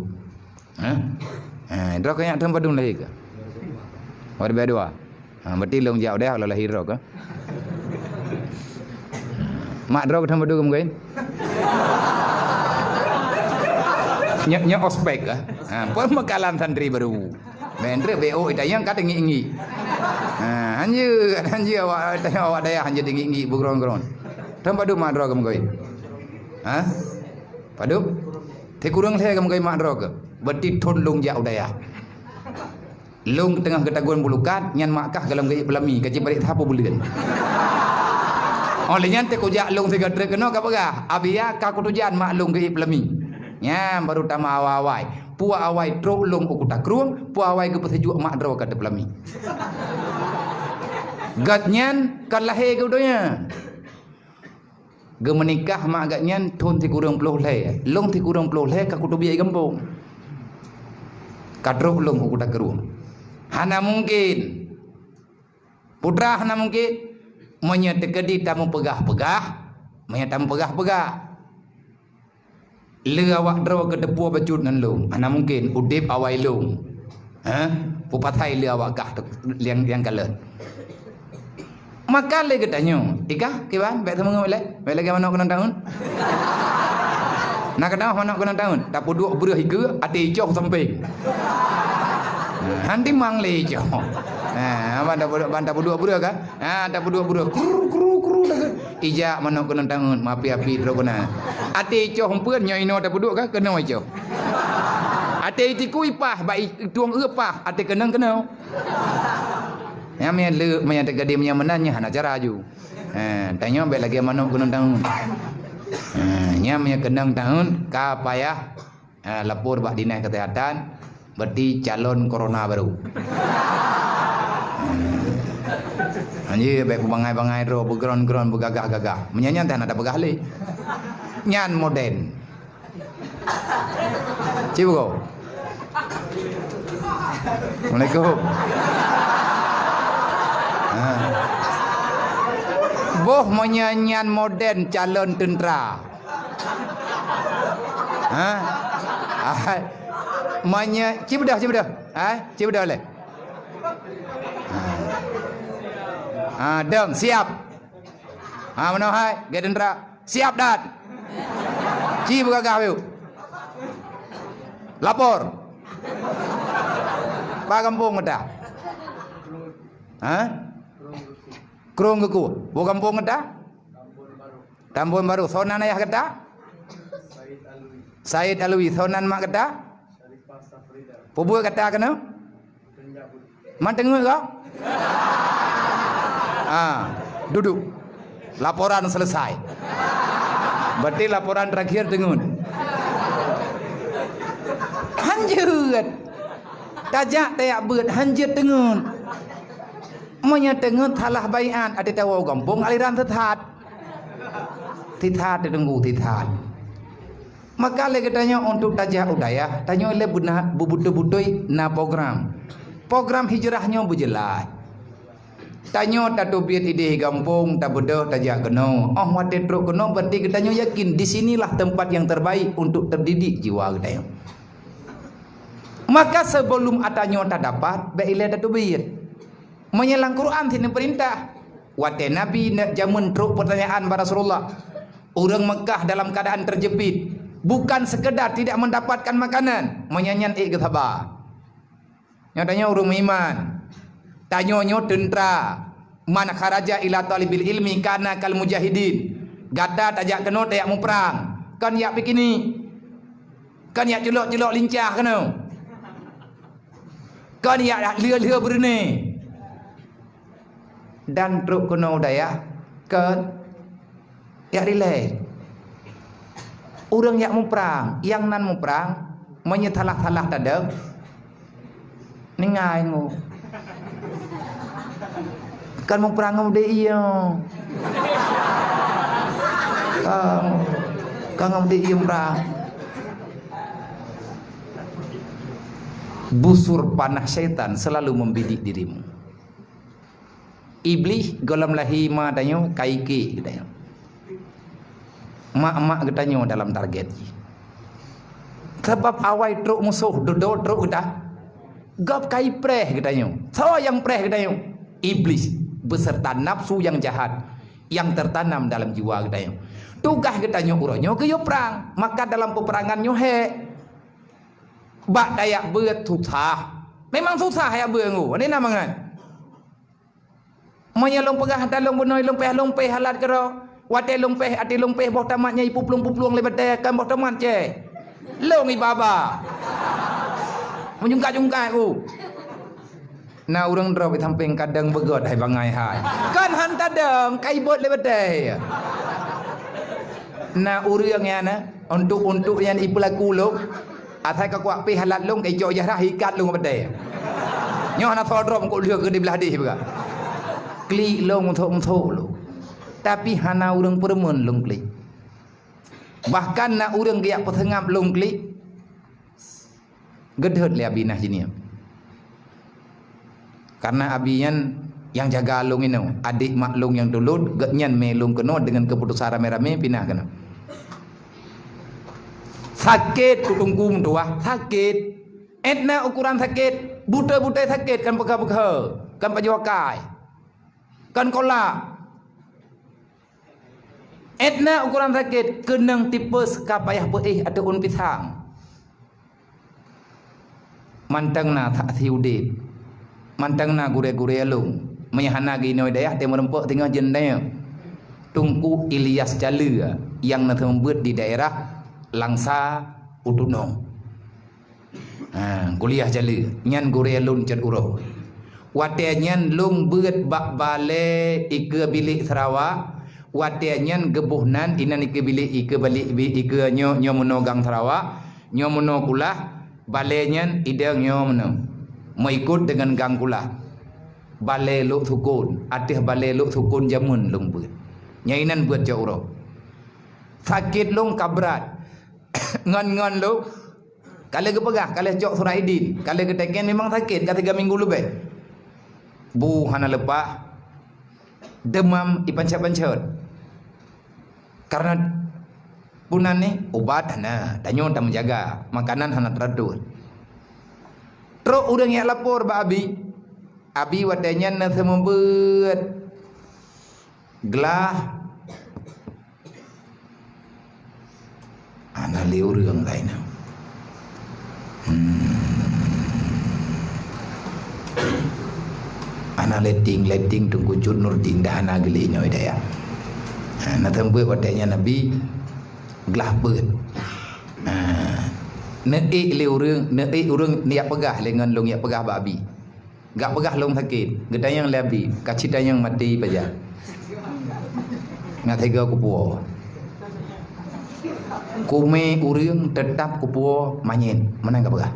Dro kayak Tun Paduk lagi ke? Ada berdua. Berarti long jauh dah kalau lahir ke? Mak dro ke Tun Paduk mungkin? Nya ospek ke? Pemekalan santri baru. Menteri BO itu yang kata ngi-ngi. Hanya awak daya hanya ngi-ngi bugrong-grong. Tun Paduk mak dro ke mungkin? Paduk? Te kurang saya kamu kai mak dro ke? Berarti Tun long jauh daya. Long tengah ketaguan bulukat nyan makkah dalam gaya pelami kaji balik apa bulian. Oleh nyan te kujak long tiga trek kena ka pegah. Abia ka kutujan mak long gaya pelami. Nya baru tama awai. Puak awai truk long ku tak kruang, puak awai ke pesejuk mak dro ka te pelami. Gat nyan kan lahir ke udonya. Ge menikah mak agak nyan Tun ti kurang puluh le. Long ti kurang puluh le ka kutu biai kampung. Kadruk long ku tak kruang. Hana mungkin putra hana mungkin menyetekedi tamu pegah-pegah menyatamu pegah-pegah le awak draw ke depu bacut ngan long hana mungkin udip awai long pupatai le awak gah yang kalet maka le getanyo ika kiban baik temu le ke mana kena tahun nak kena mana kena tahun tak puduk buruh higa ati jauh samping nanti mang lejo. Banta berdua kan? Tak berdua kru ijak manok kena tangan, mapi api drogona. Ate icoh humpeun nya ino tak duduk ka kena icoh. Ate tiku ipah bai tuang eupah ate kenang kena. Ya me le me ate gede nya menanya hana cara ju. Tanya baik lagi mana kenang tahun. Nya me kenang tahun ka payah lapor bak dinas kesehatan berarti calon corona baru. Anjir baik bangai-bangai ro bergeron-geron bergagah-gagah. Menyanyi tak ada begah le. Nyan moden. Cibu kau. Assalamualaikum. Boh menyanyian moden calon tentera. Cibu dah. Cibu dah le. Deng siap. Mana hai Gedendra siap dat. Ci bergagah yuk. Lapor. Pak kampung ada. Krung geku. Bu kampung ada? Tambun baru. Sonan ayah kata? Said Alwi. Sonan mak kata? Pubu kata kena? Mantengu kau? Duduk. Laporan selesai. Berarti laporan terakhir dengun. Hanjut. Tajak tayak beut hanjut dengun. Monya dengun talah bayan ada tahu kampung aliran tethat. Tethat dengu tethat. Maka le katanya untuk tajak udaya, tanya le bubutu-butui na program. Program hijrahnya berjelas. Tanya tak biat ide kampung tak bedah tajak kena. Wate truk kena berarti katanya yakin di sinilah tempat yang terbaik untuk terdidik jiwa katanya. Maka sebelum atanya tak dapat, baiklah tak biat. Menyelang Quran sini perintah. Wate Nabi nak jamun truk pertanyaan pada Rasulullah. Orang Mekah dalam keadaan terjepit, bukan sekedar tidak mendapatkan makanan, menyanyian sabar. Nyatanya orang iman. Tanyonyo tentera man kharaja ila talibil ilmi kana kal mujahidin. Gata tajak kena tayak mu perang. Kan yak begini. Kan yak celok-celok lincah kena. Kan yak lừa berni. Dan truk kena daya ke yak relax. Orang yak mu perang, yang nan mu perang menyetalah-talah tadang. Ningai mu. Kan mau perang ngam de iya. Kan ngam de iya perang. Busur panah syaitan selalu membidik dirimu. Iblis golam lahima danyo kaiki katanya. Mak-mak katanya dalam target. Sebab awai truk musuh dodol truk kita. Gap kai preh katanya. So yang preh katanya. Iblis beserta nafsu yang jahat yang tertanam dalam jiwa katanya. Tugas katanya uronyo ke yo perang. Maka dalam peperangannya bak dayak beut susah. Memang susah ya beungu. Ini namangan. Monya pegah dalong benoi lompeh halat kero. Wate lompeh ati lompeh boh tamatnya ipuplung-puplung lebete kan boh tamat je. Long ibaba. Menjungka-jungka ku. Nah urang drop samping kadang begot hai bangai hai. Kan hanta deng kai bot lebete. Nah urang ya na untuk yang ipulaku lo. Atai ka kuak pi halat long kai jo jarah ikat long lebete. Nyoh na thodrop ku leu ke di belah di juga. Klik long untuk lo. Tapi hana urang permen long klik. Bahkan na urang giak petengap long klik. Gedhet le abinah jinia. Karena abian yang jaga long ini, adik mak long yang dulu, genyan melung kena dengan keputusan rame-rame pindah kena. Sakit kutungkum tua, sakit. Etna ukuran sakit, buta-buta sakit kan peka-peka, kan pajawakai, kan kolak. Etna ukuran sakit, kenang tipes kapayah peih atau pisang. Mantang na tak siudit. Mantang na gure-gure alung. Menyahana gino dayah te merempok tengah jendaya. Tungku Ilyas Jala yang nanti membuat di daerah Langsa Utunong. Kuliah Jala nyan gure lun ced uro. Wate nyan lung buat bak bale ike bilik Sarawak. Wate nyan gebuhnan inan ike bilik ike balik ike nyo menogang Sarawak. Nyo meno kulah bale nyan ideng nyo meno. Mengikut dengan gang kulah. Bale luk thukun, atih bale luk thukun jamun lung buat. Nyainan buat jauh uro. Sakit lung kabrat. Ngon lu. Kalau ke pegah, kalau jok Suraidin, kalau ke teken memang sakit, kata 3 minggu lebih. Bu hana lepas demam ipancet-pancet. Karena punan ni obat hana, tanyo tak menjaga, makanan hana teratur. Terus udang yang lapor ba abi. Abi wadanya na semembet gelah ana liu reung lain. Ana letting tunggu jut nur ting dah ana geli nyoi daya. Na thembet wadanya nabi gelah beut. Neik liu reung, neik urang niat pegah lengan long niat pegah ba abi. Gak pegah long sakit, gedang yang lebi, kacita yang mati paja. Ngat tega kupuo. Kume urang tetap kupuo manyin, menang gak pegah.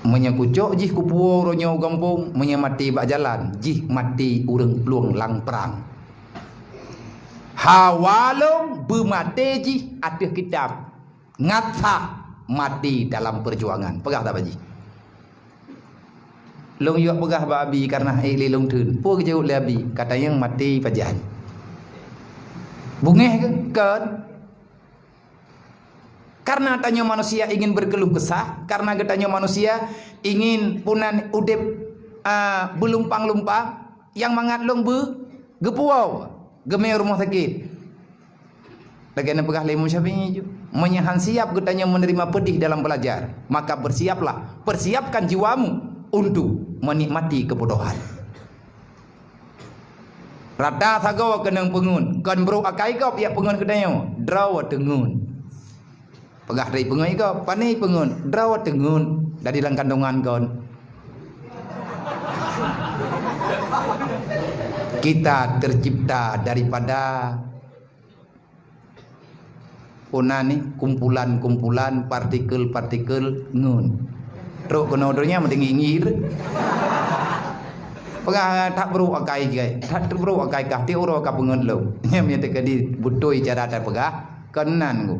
Menyakucok jih kupuo ronyo gampung, menyamati bak jalan, jih mati urang peluang lang perang. Hawalong bermati jih atih kitab. Ngatah mati dalam perjuangan. Pegah tak baji? Long yuak pegah ba abi karena ili long thun. Po ke jauh le abi, kata yang mati pajan. Bungeh ke? Kan? Karena tanya manusia ingin berkeluh kesah, karena katanya manusia ingin punan udip belumpang-lumpang, yang mangat long gepuau, gemeh rumah sakit. Lagi nak pegah Imam Syafi'i ju. Menyahan siap katanya menerima pedih dalam belajar, maka bersiaplah, persiapkan jiwamu untuk menikmati kebodohan. Rada sagawa kenang pengun, kan bro akai kau ya pengun kedayo, draw tengun. Pegah dari pengun kau, panai pengun, draw tengun dari dalam kandungan kon. Kita tercipta daripada punani kumpulan-kumpulan partikel-partikel ngun. Teruk kenodonya mentinggi-ingir. Pegah tak perlu akai gai. Tak perlu akai kah ti uro ka pengen lo. Nya me te kadi butoi cara tak pegah kenan ku.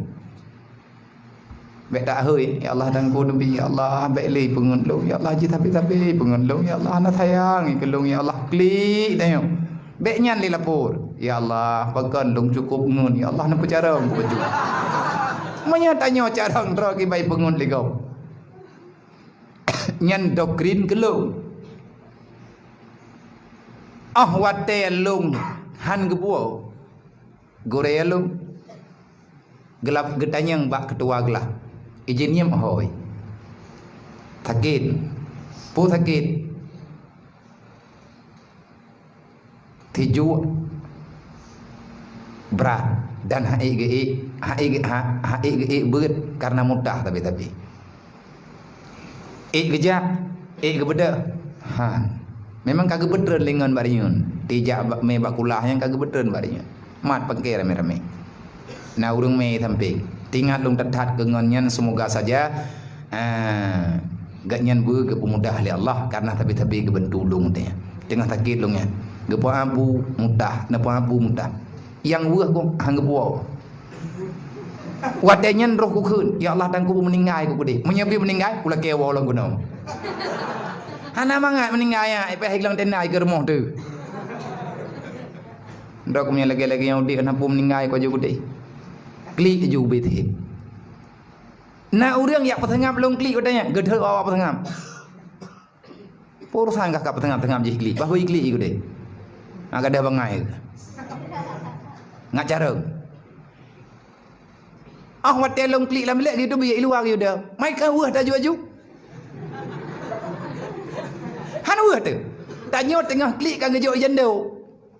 Bek tak hoi ya Allah dan ku nabi ya Allah bek le pengen lo ya Allah ji tapi pengen lo ya Allah anak sayang kelong ya Allah klik tanya. Bek nyan li lapor. Ya Allah pakan long cukup ngun ya Allah napa cara ku baju. Menyatanya cara ndro ki bai pengen le kau. Nyan doktrin kelung. Wate lung han gebuo. Gore lung. Gelap getanyang bak ketua gelah. Izin nyem hoi. Sakit. Pu sakit. Tiju berat dan HIGI berat karena mudah tapi. Gejak, gebeda. Memang kagak beteran lengan bariun. Tijak me bakulah yang kagak beteran bariun. Mat pengke rame-rame. Nah urung me samping. Tingat lung tetat kengonyan semoga saja gak nyan bu ke pemudah oleh Allah karena tapi kebentu lung teh. Tengah sakit lungnya. Gepo abu mudah, napa abu mudah. Yang buah ku hang gepo. Wadanya roh ku kun, ya Allah dan ku meninggal ku gede. Menyebi meninggal, kula kewa lang guna. Hana mangat meninggal ya, ipe hilang tenai ke rumah tu. Ndak ku lagi yang di kenapa meninggal ku aja gede. Klik ju bete. Na urang yak petengam long klik katanya, gedhe awak petengam. Urusan kak petengam-tengam je klik, bahu klik gede. Agak ada bangai. Ngak careng. Wate long klik lam lek dia tu biar luar dia dah. Mai ka wah dah ju. Han wah tu. Tanya tengah klik kan ngejok jendau.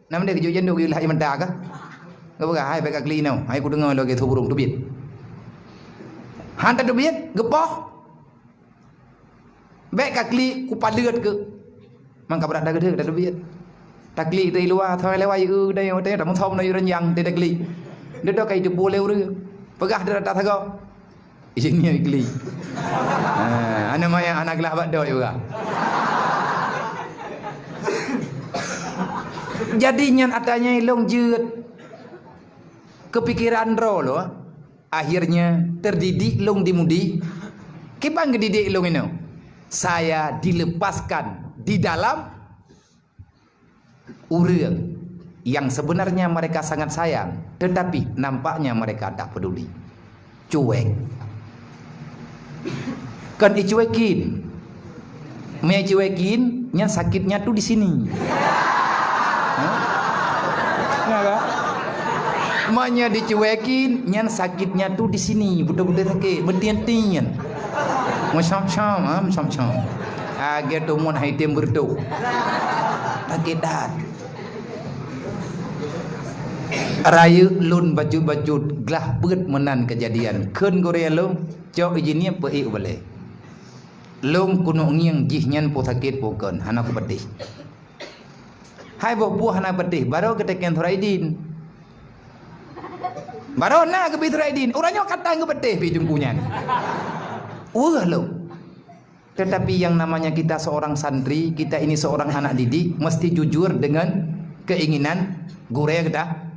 Nama dia kejujuran duk ilah iman dah ke? Kau berkah hai baik kali nau. Hai ku dengar lagi tu burung tu biat. Hantar tu biat, gepoh. Baik kali ku padat ke. Mangka berat dah gede dah tu biat. Takli tu luar thoi lewai dah yang tak mau thom noi renyang dia takli. Dia dah kai tu boleh ur. Pegah dia tak thagau. Ini kli. Ana maya anak gelah bak doi juga. Jadinya adanya ilong jeut kepikiran ro lo. Akhirnya terdidik long dimudi. Kipang ngedidik long ini? Saya dilepaskan di dalam urang yang sebenarnya mereka sangat sayang, tetapi nampaknya mereka tak peduli. Cuek. Kan dicuekin. Maya cuekin, nya sakitnya tuh di sini. Enggak? Manya dicuekin, nya sakitnya tuh di sini. Betul-betul sakit, bertian-tian. Macam-macam. Agak tu mun hai tem bertu. Sakit dah. Raya lun bajut-bajut gelah beut menan kejadian. Keun Korea long, cok ijinia peik boleh. Long kuno ngiang jihnya po sakit po keun, hana ku pedih. Hai buah hana pedih, baru keteken Thuraidin. Baru na ke Thuraidin, orangnya kata nge pedih pi jungkunya. Wah lo. Tetapi yang namanya kita seorang santri, kita ini seorang anak didik, mesti jujur dengan keinginan gure kita.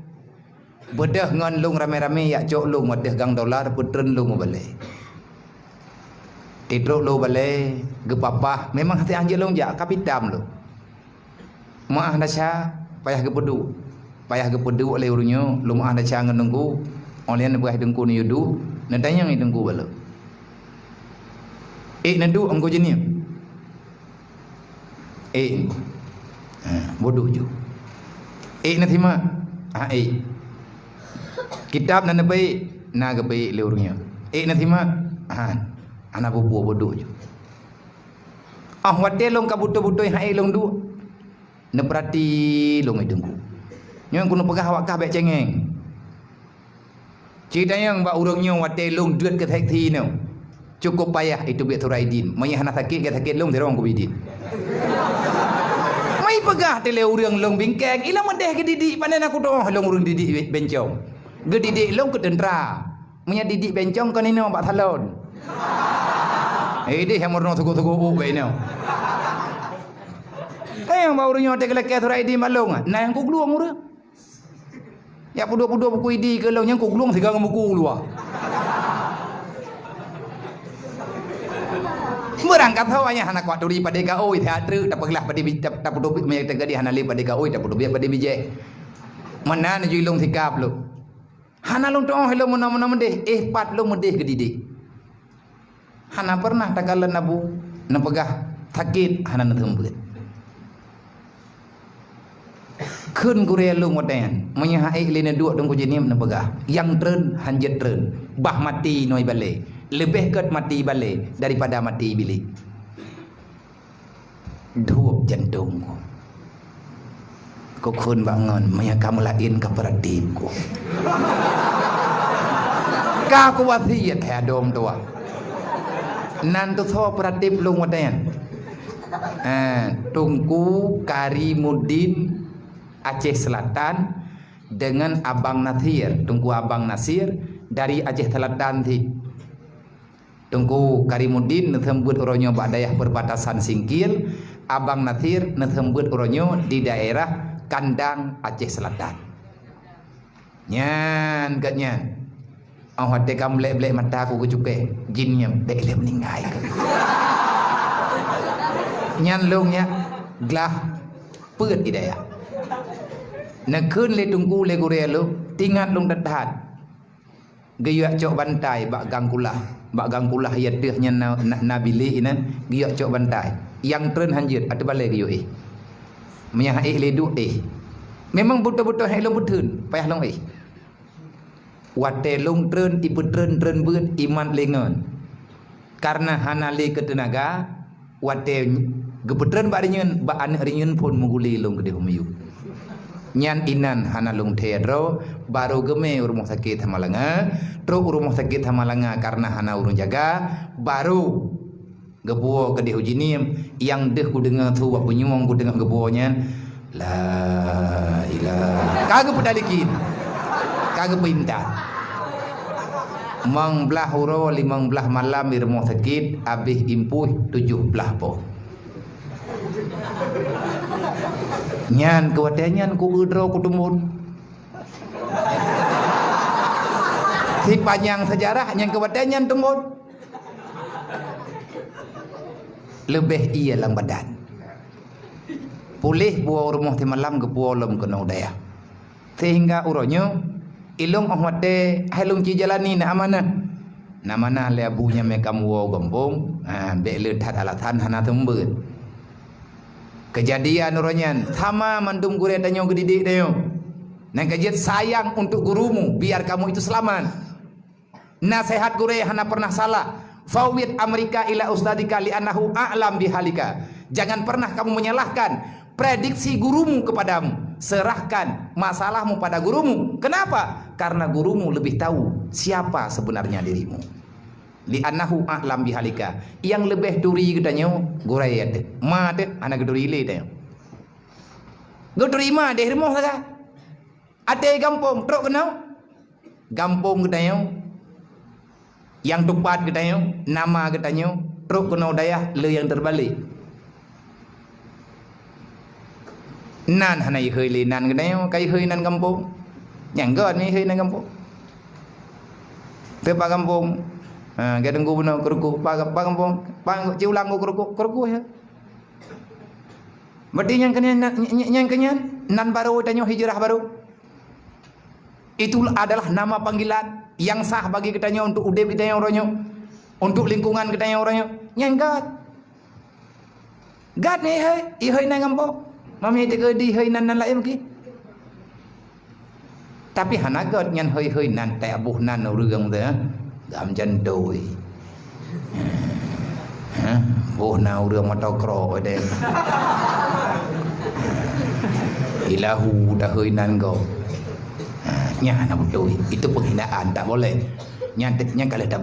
Bedah ngan lung rame-rame yak cok lung wadah gang dolar putren lung balik. Tidruk lu balik, gepapah, memang hati anjir lung jak kapitam lu. Maah dasya payah gepedu. Payah gepedu oleh urunyo, lu maah dasya ngenungku, olian buah dengku ni yudu, nadanya ngi dengku balik. Nadu anggo jenis. Bodoh ju. Nathima. Kitab nan baik, na ke baik le urungnya. Nathima. Ana bodoh ju. Wate long ka buto-buto hai long du. Ne perhati long idengku. Nyong kuno pegah awak kah baik cengeng. Cerita yang ba urungnya wate long duit ke thek thi no. Cukup payah itu biar Thuraidin. Maya hana sakit ke sakit long terong ku bidin. Mai pegah tele urang long bingkeng, ilang medeh ke didik panen aku doh long urang didik bencong. Ge didik long ke tentera. Maya didik bencong kan ini bak talon. Dia yang morno tugu-tugu be ini. Yang bau urang te ke Thuraidin malong. Nah yang ku gluang urang. Ya pudu-pudu buku idi ke long yang ku gluang tiga buku luar. Berangkat hawanya anak kuat duri pada kau teater tak pergilah pada tak perlu banyak terjadi hana li pada kau tak perlu biar pada bije mana nak julung sikap lu hana lu tu hello mana mendeh pat lu mendeh ke didik hana pernah takalan nabu napegah sakit hana nathembut keun gure lu moden menyahai lena dua dong ku jenim napegah yang tren hanjet tren bah mati noi balik lebih ket mati balik daripada mati bilik. Duop jantungku. Kau kun bangun, maya kamu lain ke peradipku. Kau wasiat ya dom tua. Nanti so peradip lu moden. Tungku Karimuddin Aceh Selatan dengan Abang Nasir, Tungku Abang Nasir dari Aceh Selatan ti. Tunggu Karimuddin nethembut uronyo badayah perbatasan Singkil, Abang Nasir nethembut uronyo di daerah Kandang Aceh Selatan. Nyan kat nyan. Hati kamu blek-blek mata aku kecuke, jinnya blek-blek meninggal. Nyan longnya glah peut di daya. Nekun le tunggu le gure lu, tingat long dadat. Gaya cok bantai bak gangkulah. Bak gangkulah ya tehnya nabili ina giyak cok bantai. Yang tren hanjut ada balai giyo Menyah ledu Memang betul-betul hai long betul, payah long Wate long tren ipu tren beut iman lengan. Karena hana le ke tenaga wate gepetren bak rinyen bak anak rinyen pun menguli long gede humiyu. Nyan inan hanalung tedro baru geme rumah sakit Hamalanga, truk rumah sakit Hamalanga karena hana urung jaga, baru gebuo ke dihujinim yang deh ku dengar tu wak penyuang ku dengar gebuonya la ilaha kagak pedalikin kagak pinta mang belah huro 15 malam di rumah sakit habis impuh 17 po nyan kewatanyan ku udro ku tumun si panjang sejarah nyan kewatanyan tumun lebih iya lang badan pulih buah rumah ti malam ke buah lom kena udaya sehingga uronyo ilung ahmate halung ci jalani na mana le abunya me kamu wo gombong be le that alatan hana tembut kejadian uronyan sama mandum gure tanyo gedidik dayo nang kajian sayang untuk gurumu biar kamu itu selamat nasihat gure hana pernah salah fawid Amerika ila ustadika li annahu a'lam bihalika. Jangan pernah kamu menyalahkan prediksi gurumu kepadamu. Serahkan masalahmu pada gurumu. Kenapa? Karena gurumu lebih tahu siapa sebenarnya dirimu. Li annahu a'lam bihalika. Yang lebih duri katanya gurayat. Ma det anak duri le tanya. Goduri ma deh rumah saja. Ate gampong truk kenau. Gampong katanya. Yang tepat katanya, nama katanya, truk kena daya le yang terbalik. Nan hanai hơi le nan katanya, kai hơi nan kampung. Yang god ni hơi nan kampung. Tepa kampung. Gadang ku benar keruku, pa kampung, pa ciulang ku keruku ya. Berarti yang kenyan nan baru tanya hijrah baru. Itu adalah nama panggilan yang sah bagi kitanya untuk udep kitanya orangnya, untuk lingkungan kitanya orangnya. Nyangkat. Gad ni hai, ihai nang ampo. Mami tege di hai nan lain ki. Tapi hanagat nyan hai nan tai abuh nan urang tu gam jan doi. Boh na urang mata kro de. Ilahu dah hai nan go. Nya anak bodoi itu penghinaan tak boleh nyantiknya kalau dah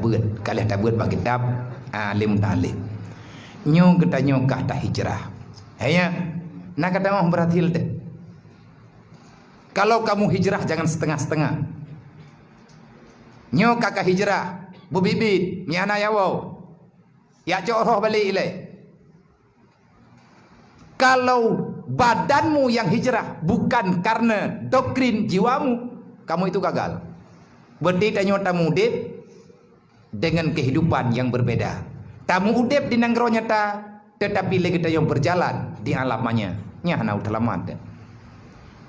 buat bagi kitab alim talim nyo katanya kata hijrah hanya nak kata mau berhasil deh kalau kamu hijrah jangan setengah-setengah nyo kakak hijrah bubibit nyana yawo ya coroh balik ile kalau badanmu yang hijrah bukan karena doktrin jiwamu, kamu itu gagal. Berarti tamu udip dengan kehidupan yang berbeda. Tamu udip di nanggro nyata, tetapi lagi yang berjalan di alamnya. Nya hana utalamat.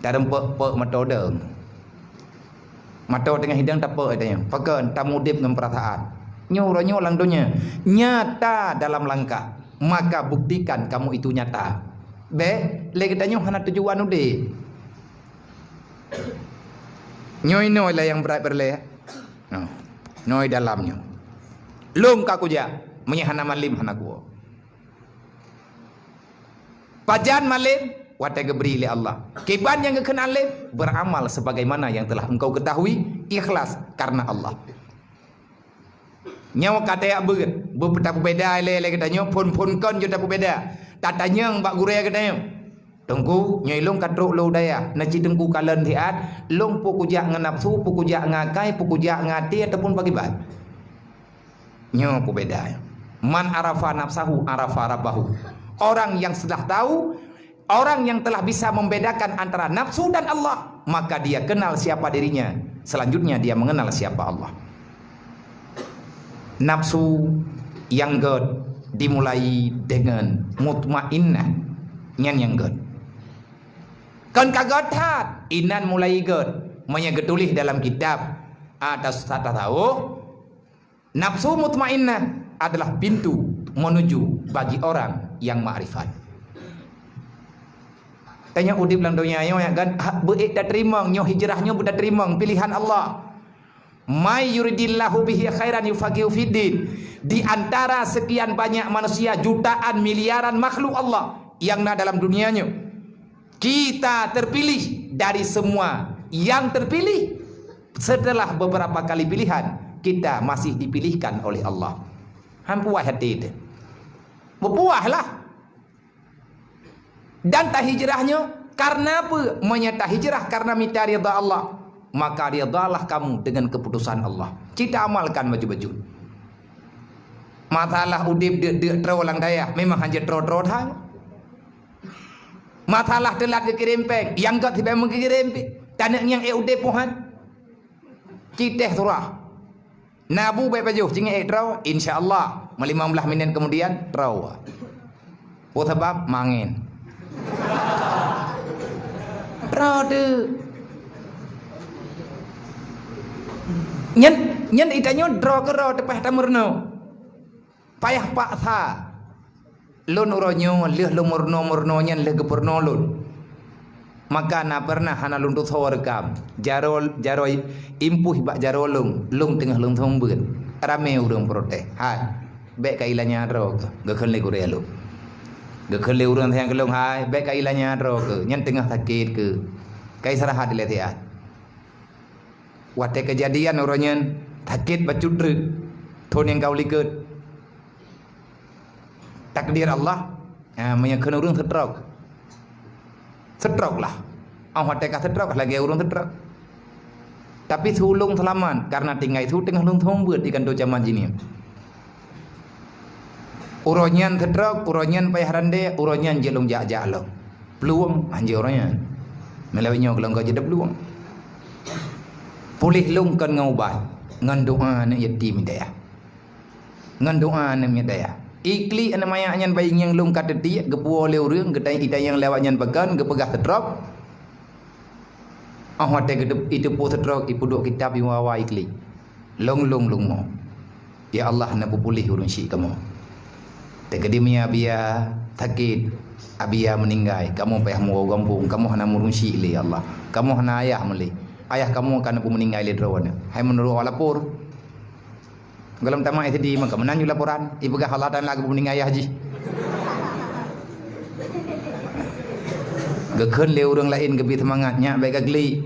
Dalam pe metode. Mata dengan hidang tak pe adanya. Pakan tamu udip dengan perasaan. Nyo lang dunia nyata dalam langkah. Maka buktikan kamu itu nyata. Be, lagi tanya hana tujuan ude. Nyoi noi lah yang berat berle. Noi dalamnya. Lum kaku ja, menyahana malim hana kuo. Pajan malim, wate geberi li Allah. Kiban yang kekenal beramal sebagaimana yang telah engkau ketahui, ikhlas karena Allah. Nyawa kata ya berpetapu beda le katanya pun kon juta beda. Tatanya mbak gure katanya. Tengku nyilung katruk lu daya. Naci tengku kalen tiat, long pukujak nganapsu, pukujak ngakai, pukujak ngati ataupun bagi bat. Nyo pu beda. Man arafa nafsahu arafa rabbahu. Orang yang sudah tahu, orang yang telah bisa membedakan antara nafsu dan Allah, maka dia kenal siapa dirinya. Selanjutnya dia mengenal siapa Allah. Nafsu yang god dimulai dengan mutmainnah nyan yang god. Kan kagad hat inan mulai god menyegedulih dalam kitab atas tata tahu nafsu mutmainnah adalah pintu menuju bagi orang yang ma'rifat. Tanya udip lang dunia yo ya kan beik dah terima nyo hijrahnya budak terima pilihan Allah. May yuridillahu bihi khairan yufaqihu fiddin. Di antara sekian banyak manusia, jutaan miliaran makhluk Allah yang ada dalam dunianya, kita terpilih dari semua yang terpilih, setelah beberapa kali pilihan, kita masih dipilihkan oleh Allah. Hampuah hati itu. Berpuahlah. Dan tak hijrahnya karena apa? Menyata hijrah karena minta ridha Allah. Maka ridhalah kamu dengan keputusan Allah. Kita amalkan baju-baju. Masalah udip de terulang daya memang hanya tro-tro hang. Masalah telat ke kirempeng, yang kat tiba mengkirempeng. Tanah yang udip puhan. Citeh surah. Nabu baik baju cingit tro, insya-Allah 15 minit kemudian tro. Oh sebab mangin. Tro tu. Nyen itanya draw ke ro tepah tamurno. Payah paksa. Lun uronyo leh lumurno nyen leh gepurno lun. Maka na pernah hana lun tu rekam. Jaroi impuh bak jarolung tengah lung thombeun. Rame urang protes. Hai. Bek kailanya ro ke. Gekhen le gure lu. Gekhen le urang yang kelung hai. Bek kailanya ro ke. Nyen tengah sakit ke. Kai sarahat le tiat. Wate kejadian orangnya sakit bacudruk. Thon yang kau liket. Takdir Allah menyakkan urang stroke. Stroke lah. Awak teka stroke lagi urang stroke. Tapi sulung selamat karena tinggal itu tengah lung thombeut di kantor zaman jini. Uronyan stroke, uronyan payah rande, uronyan jelung jak-jak lo. Peluang anjir uronyan. Melawinyo kelong kau jadi peluang. Pulih lung kan ngaubat. Ngan doa nak yatim daya. Ngan doa nak daya. Ikli ana maya nyan bayi yang lung kata dia gepu oleh urang gedai ida yang lewat nyan bagan gepegah setrok. Hote gedep itu po setrok ipuduk kitab iwawa ikli. Long mo. Ya Allah nak pulih urang syik kamu. Tegedimia biya sakit abia meninggal kamu payah mau gampung kamu hana murung syik li Allah. Kamu hana ayah meli. Ayah kamu akan meninggal li drawana. Hai menurut walapur. Galam tamak itu di maka menanyu laporan ibu gah halatan lagu meninggal ayah haji. Gekhen le urang lain gebi semangatnya baik gagli.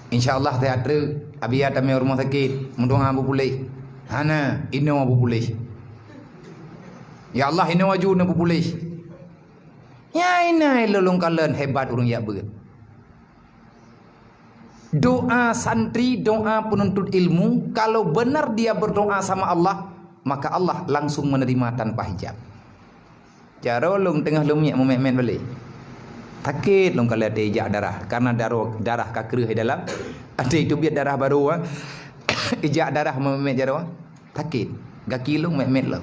Insyaallah teatre abia tame rumah sakit mundung abu pulih. Hana ino abu pulih. Ya Allah ino waju na abu pulih. Ya ina lolong kalen hebat urang ya beut. Doa santri, doa penuntut ilmu, kalau benar dia berdoa sama Allah, maka Allah langsung menerima tanpa hijab. Jaro lung tengah lumnya memen balik. Sakit lung kalau ada ijak darah, karena darah kakrih di dalam. Ada itu biar darah baru, ijak darah memen jaro. Sakit, gaki lung memen lo.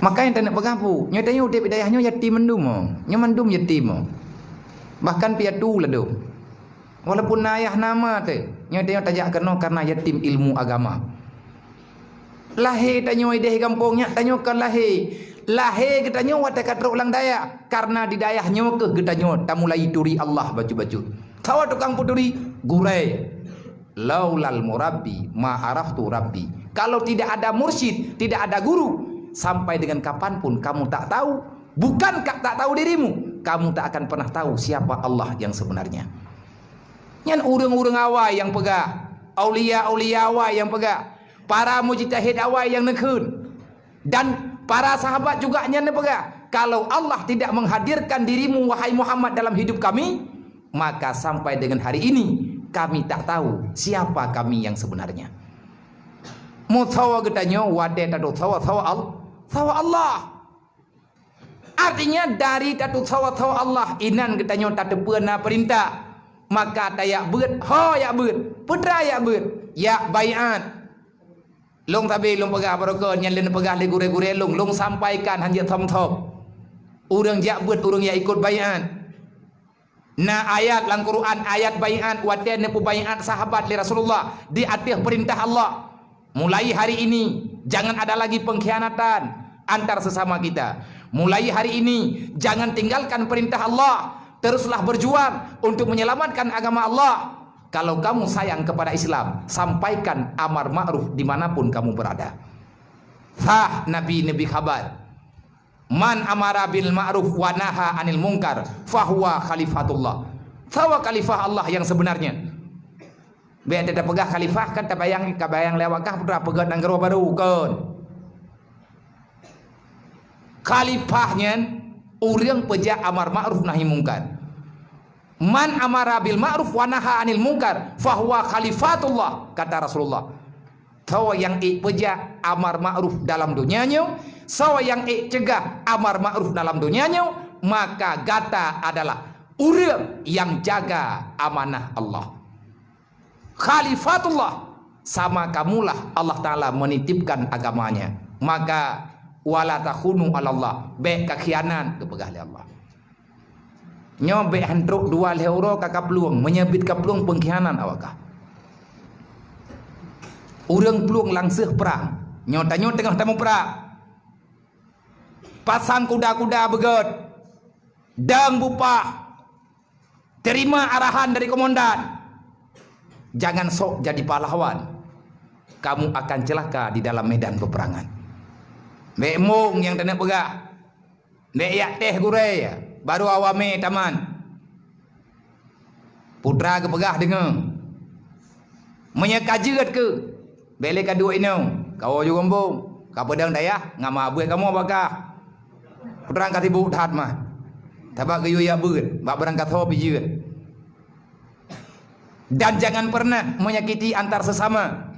Maka yang tak nak bergapu, nyatanya udah bidayahnya yatim mendum, nyamandum yatim. Bahkan piatu lah dum. Walaupun ayah nama tu, nyatanya tajak kena karena yatim ilmu agama. Lahir tanyo ideh kampungnya, tanyo kan lahir. Lahir ketanyo wata katra ulang daya. Karena di dayahnya ke ketanyo tamulai turi Allah baju-baju. Tawa tukang puturi gurai. Laulal murabbi ma araftu rabbi. Kalau tidak ada mursyid, tidak ada guru, sampai dengan kapanpun kamu tak tahu, bukan tak tahu dirimu, kamu tak akan pernah tahu siapa Allah yang sebenarnya. Yang urang-urang awai yang pegah, aulia-aulia awai yang pegah, para mujtahid awai yang nekun, dan para sahabat juga yang pegah. Kalau Allah tidak menghadirkan dirimu wahai Muhammad dalam hidup kami, maka sampai dengan hari ini kami tak tahu siapa kami yang sebenarnya. Mutawa getanyo wade tadu sawa Allah. Artinya dari tadu sawa Allah inan getanyo tadu beuna perintah. Maka tayak beut, ho ya beut, putra ya beut, ya baiat. Long tabe long pegah barokah nyan len pegah le gure-gure long sampaikan hanya thom-thom. Urang jak beut, urang ya ikut baiat. Na ayat lang Quran ayat baiat waten ne baiat sahabat li Rasulullah di atas perintah Allah. Mulai hari ini jangan ada lagi pengkhianatan antar sesama kita. Mulai hari ini jangan tinggalkan perintah Allah. Teruslah berjuang untuk menyelamatkan agama Allah. Kalau kamu sayang kepada Islam, sampaikan amar ma'ruf dimanapun kamu berada. Nabi kabar. Man amara bil ma'ruf wa naha anil munkar fahuwa khalifatullah. Tahu khalifah Allah yang sebenarnya. Biar tidak pegah khalifah kan kabayang lewakah putra pegat nang gero baru kan. Khalifahnya urang peja amar ma'ruf nahi munkar. Man amara bil ma'ruf wa naha anil munkar fahuwa khalifatullah, kata Rasulullah. Sawa yang peja amar ma'ruf dalam dunianya, sawa yang cegah amar ma'ruf dalam dunianya, maka gata adalah urang yang jaga amanah Allah. Khalifatullah, sama kamulah Allah Ta'ala menitipkan agamanya. Maka wala takhunu Allah, be kakhianan kepegah Allah. Nyo be handruk 2 euro kakak peluang menyebit ka peluang pengkhianan awakah. Urang peluang langsung perang. Nyo tanyo tengah tamu perang. Pasang kuda-kuda beget. Dang bupah. Terima arahan dari komandan. Jangan sok jadi pahlawan. Kamu akan celaka di dalam medan peperangan. Be mung yang tenek pegah. Be yak teh gurei ya. Baru awame taman. Putra ke pegah dengar. Menyekajeut ke. Bele ka dua ino. Kau juga gombong. Ka pedang dayah ngama abuh kamu apakah? Putra ka tibu dhat mah. Tabak ke ya beut, bak berangkat ho pijeut. Dan jangan pernah menyakiti antar sesama.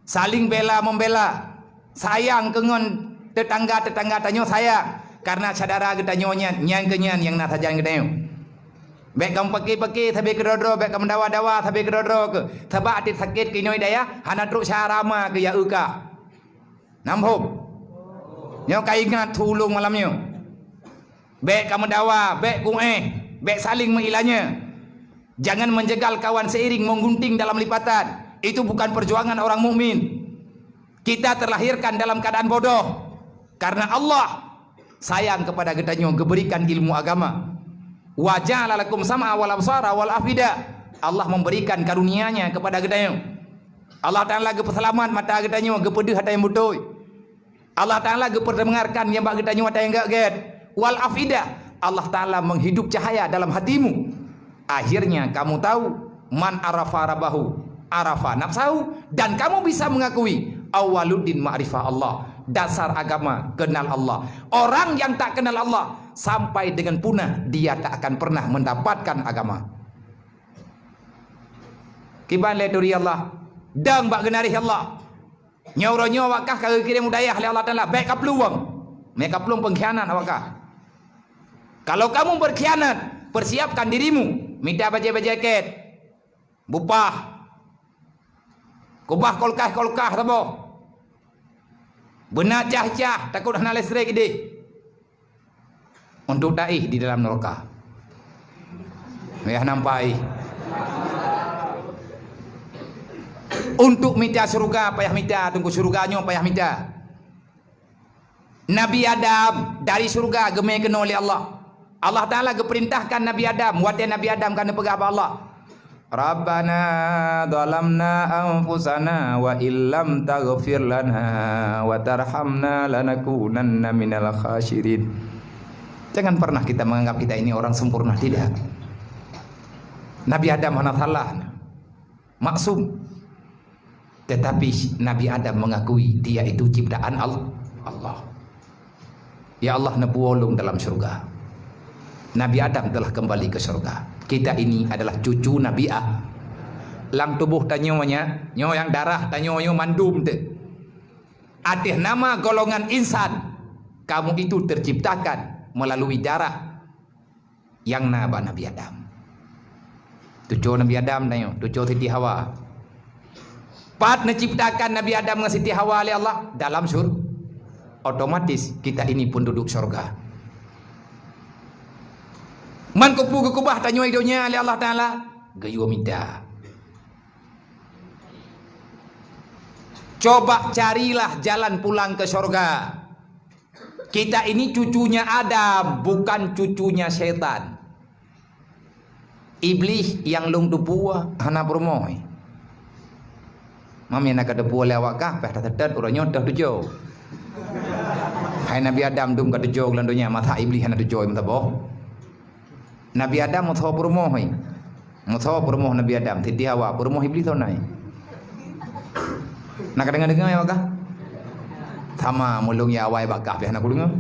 Saling bela membela. Sayang kengon tetangga-tetangga tanyo sayang. Karena saudara kita nyonya nyang kenyan yang nak sajan kita nyo. Baik kamu pakai tapi kedodro, baik kamu dawa tapi kedodro ke. Sebab atit sakit kinoi daya, hana truk syarama ke ya uka. Namhum. Nyo kai ingat tulung malamnya. Baik kamu dawa, baik baik saling mengilanya. Jangan menjegal kawan seiring menggunting dalam lipatan. Itu bukan perjuangan orang mukmin. Kita terlahirkan dalam keadaan bodoh. Karena Allah sayang kepada gedanyo, berikan ilmu agama. Wa ja'ala lakum sam'a wal absara wal afida. Allah memberikan karunia-Nya kepada gedanyo. Allah Ta'ala peselamat mata gedanyo, gepedeh hata yang butuh. Allah Ta'ala geperdengarkan yang bak gedanyo hata yang gak get. Wal afida, Allah Ta'ala menghidup cahaya dalam hatimu. Akhirnya kamu tahu man arafa rabahu arafa nafsahu, dan kamu bisa mengakui awaluddin ma'rifah Allah. Dasar agama kenal Allah. Orang yang tak kenal Allah sampai dengan punah, dia tak akan pernah mendapatkan agama. Kiban le duri Allah dang bak genari Allah. Nyauro wakah kagak kirim udayah le Allah Taala baik kapluang. Mereka peluang pengkhianat awakah. Kalau kamu berkhianat, persiapkan dirimu. Minta bajet-bajet. Bupah. Kubah kolkah tabo. Benar cah-cah takut hana listrik gede. Untuk taih di dalam neraka. Ya nampai. Untuk minta surga payah minta, tunggu surganya payah minta. Nabi Adam dari surga gemeken oleh Allah. Allah Ta'ala geperintahkan Nabi Adam, wate Nabi Adam kana pegah Allah. Rabbana dhalamna anfusana wa illam taghfir lana wa tarhamna lanakunanna minal khasirin. Jangan pernah kita menganggap kita ini orang sempurna, tidak. Nabi Adam mana salah, maksum. Tetapi Nabi Adam mengakui dia itu ciptaan Allah. Ya Allah nebuolung dalam surga. Nabi Adam telah kembali ke surga. Kita ini adalah cucu Nabi A. Lang tubuh tanyonya, nyo yang darah tanyonya mandum te. Atih nama golongan insan. Kamu itu terciptakan melalui darah yang naba Nabi Adam. Cucu Nabi Adam tanyo, cucu Siti Hawa. Pat menciptakan Nabi Adam dengan Siti Hawa oleh Allah dalam surga. Otomatis kita ini penduduk surga. Man kupu kubah tanyo idonya oleh Allah Ta'ala gayu minta. Coba carilah jalan pulang ke surga. Kita ini cucunya Adam, bukan cucunya setan. Iblis yang lung dupua hana bermoy. Mami nak ada pula awak kah? Dah tetet orangnya dah tujuh. Hai Nabi Adam dum ka dejo lan dunya matha iblis hana dejo mata boh. Nabi Adam motho permoh hai. Motho permoh Nabi Adam ti Hawa permoh iblis tau nai. Nak dengar-dengar ya bakah? Sama mulung ya awai bakah bihan aku dengar.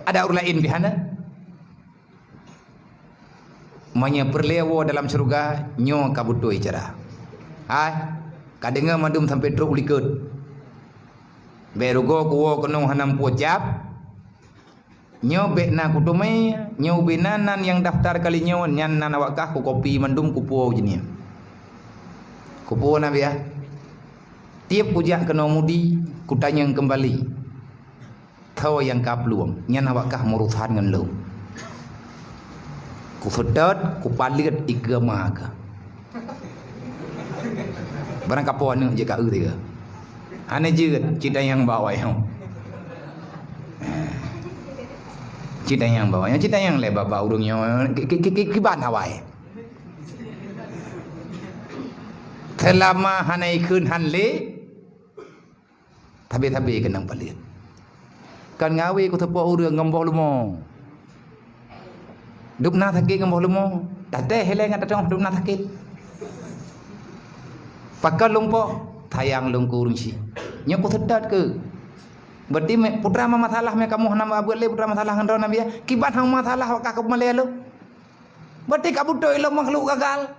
Ada urus lain bihan. Manya perlewo dalam surga nyo kabutoi cara. Hai, kadenga madum sampai truk likut. Berugo kuwo kenung hanam pocap. Nyo bekna kutumai, nyo benanan yang daftar kali nyo nyan nan awakah ku kopi mandum kupo jenis. Kupo nabi ya. Tiap pujak kena mudi kutanya kembali. Tahu yang kapluang nyan awakah murusan ngan lo. Ku sedot, ku palit igama ka. Barang kapo anu je ka tiga. Ane je cita yang bawa yang. Cita yang bawa yang cita yang lebar bau urungnya kiban hawai. Selama hanai kun hanle tabi-tabi kenang palit. Kan ngawe ku tepo urang ngomboh lumo. Dupna sakit ngomboh lumo. Tade heleng atong dupna sakit. Pakal lumpo tayang lungku urungsi. Nya ku sedat ke. Berarti putra ma masalah me kamu hanam abu le putra masalah ngan nabi ya. Kiban hang masalah ka kemale lo. Berarti kabu doi lo makhluk gagal.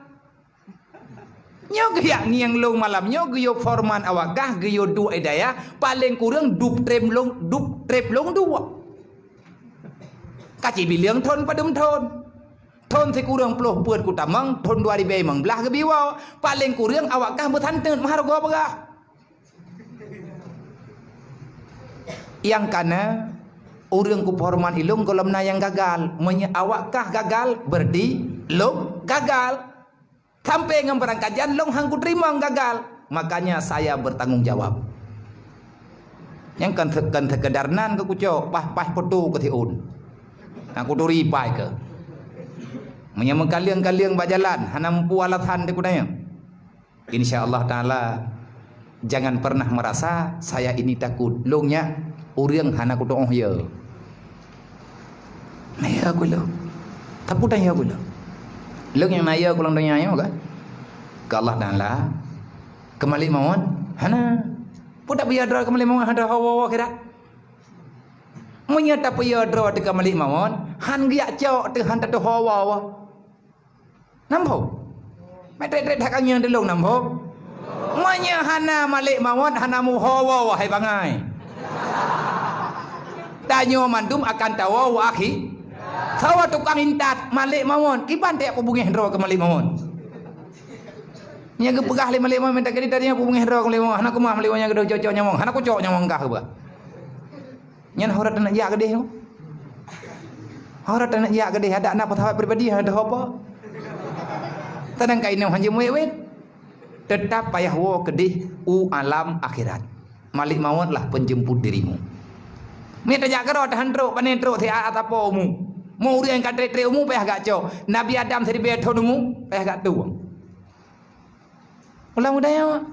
Nyo gaya ngiang long malam nyo gyo forman awakah gyo du edaya paling kurang dup trep long dua. Kaci bilang thon padum thon. Thon si kurang puluh puat ku tamang thon 2019 ke biwa paling kurang awakah bertanten maharga bagah. Yang kana orang ku forman ilung kolamna yang gagal, awakah gagal berarti long gagal. Sampai ngam berangkajan long hang ku terima gagal. Makanya saya bertanggung jawab. Yang kan sekedarnan ke kucok pas foto ke tiun. Aku turi pai ke. Menyamang kaliang bajalan hanam pu alatan de kudanya. Insyaallah taala jangan pernah merasa saya ini takut. Longnya urang hana ku doong ya. Naya aku lo. Taputan ya aku lo. Long yang naya ku lang donya yo ka. Ka Allah taala kembali mawon hana. Pudak biar dra kembali mawon hada hawa kira. Munya tak payah dra de kembali mawon han giak cok te han ta hawa. Nampo. Metre dak kanya de long nampo. Munya hana malik mawon hana mu hawa wahai bangai. Danyo mandum akan tawa wa akhi. Sawa tukang intat malik mawon. Kiban te aku bungih dra ke malik mawon. Nya ge pegah le malik mawon minta kedi tadinya aku bungih dra ke malik mawon. Hana ku mah malik mawon ge cocok nyamong. Hana ku cocok nyamong kah ba. Nyan horat nak ya gede yo. Horat nak ya gede ada anak petawat pribadi ada apa? Tadang kainam hanji muwet. Tetap payah wo kedih alam akhirat. Malik mawon lah penjemput dirimu. Ni tajak karo tahan tro panetro ti atapo mu. Mau uri yang katre mu payah gak co. Nabi Adam tadi beto mu payah gak tu. Ulang udaya.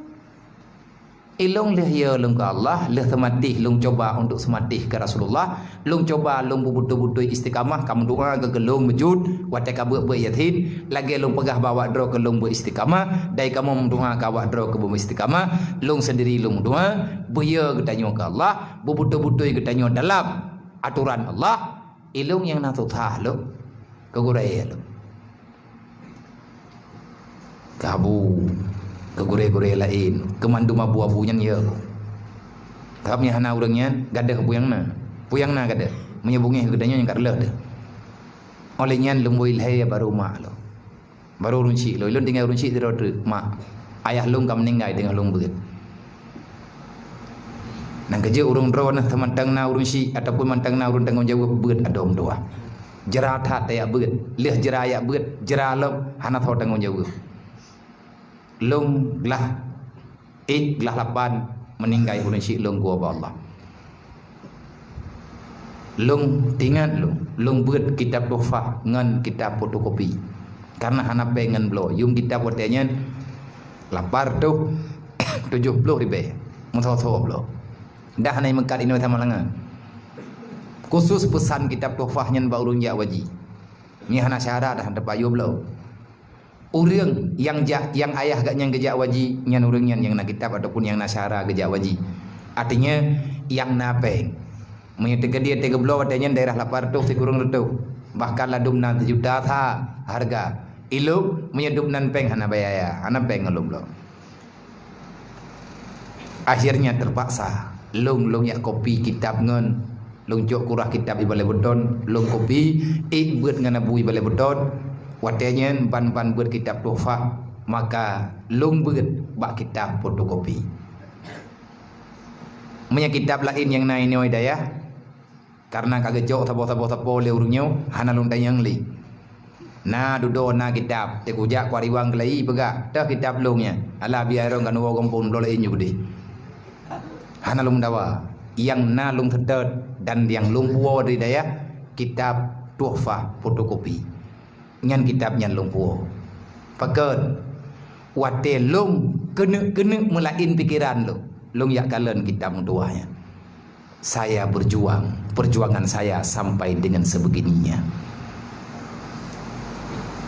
Ilung leh ya lung ke Allah, leh sematih lung coba untuk sematih ke Rasulullah, lung coba lung bubutu-butu istiqamah kamu doa ke gelung bejud, watak kabut yatin, lagi lung pegah bawa dro ke lung beristiqamah, dai kamu mendoa ke awak dro ke beristiqamah, lung sendiri lung doa, buya ketanyo ke Allah, bubutu-butu ketanyo dalam aturan Allah, ilung yang natutah lo, kegurai lo, kabu. Kegure-gure lain kemandu mabu-abunya ya kami hana urangnya gadah puyangna gadah menyebungi gedanya yang karlah dah olehnya lembui ilhaya baru mak lo baru runci lo ilun tinggal runci tidak ada mak ayah lung kam meninggal dengan lung begitu nang kerja urung draw nah temantang na urunci ataupun mantang na urung tanggung jawab begitu adom doa jerah tak ya begitu leh jerah ya begitu jerah lo hana tahu tanggung jawab lung lah lah lapan meninggal bulan syik lung gua Allah lung tingat lung buat kitab dofa ngan kitab fotokopi karena anak pengen blo yung kitab watenya lapar tu 70 ribu musuh blo Dah naik mekat ini sama langa. Khusus pesan kitab tuhfah nyan ba urang jak waji. Ni hana syarat dah tempat yo belau. Urang yang ayah gak nyang gejak waji nyan urang nyan yang nak kitab ataupun yang nak syara gejak waji. Artinya yang napeng. Menyatakan dia 3 belau adanya daerah 800 kurang letup. Bahkan ladum nan juta tha harga. Ilu menyedup nan peng hana bayaya, hana peng ngelum lo. Akhirnya terpaksa lung ya kopi kitab ngon, lung jok kurah kitab i balai bedon, lung kopi buat ngana bui balai bedon. Watenya ban buat kitab tuhfah, maka lung buat bak kitab fotokopi. Punya kitab lain yang naik ni daya, karena kagak jauh tabo le urunyo hana lung dayang li. Na dudo na kitab te kujak kwariwang kelai pega dah kitab lungnya. Ala biar orang kan wo kampung dole inyu gede. Hana lung dawa yang na lung tedet dan yang lung puo di daya kitab tuhfah fotokopi. Ngan kitab nyan lung puo. Paket wate lung kena melain pikiran lu. Lung yak kalen kitab tuanya. Saya berjuang, perjuangan saya sampai dengan sebegininya.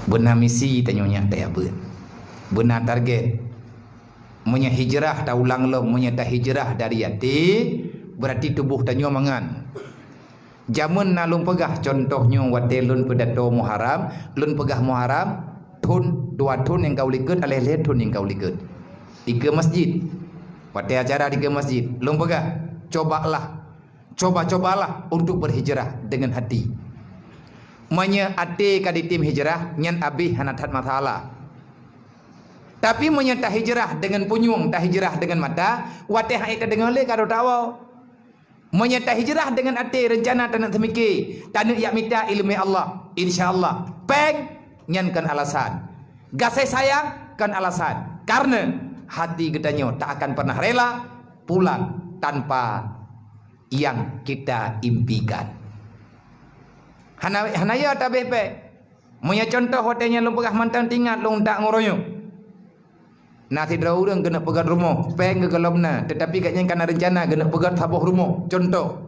Benar misi tanyonya tak apa. Benar target. Munya hijrah tak ulang lo, munya tak hijrah dari hati, berarti tubuh tanyo mangan. Jamun nalung pegah contohnya wate lun pedato Muharram, lun pegah Muharram, tun 2 tun yang kau liket, aleh tun yang kau liket. 3 masjid. Wate acara 3 masjid, lun pegah. Cobalah untuk berhijrah dengan hati. Manya ate kadi tim hijrah nyan abih hanatat matala. Tapi manya tak hijrah dengan punyung, tak hijrah dengan mata, wate hai ka dengan le karo tawo. Manya tak hijrah dengan ate rencana tanak temiki, tanak yak minta ilmu Allah, insyaallah. Peng nyan kan alasan. Gasai sayang kan alasan. Karena hati gedanyo tak akan pernah rela pulang tanpa yang kita impikan. Hanaya tak bepe. Punya contoh hotelnya lu pegah mantan tinggal lu tak ngoroyo. Nasi dra urang kena pegat rumah, peng ke kelomna, tetapi katnya kan rencana kena pegat sabuh rumah. Contoh.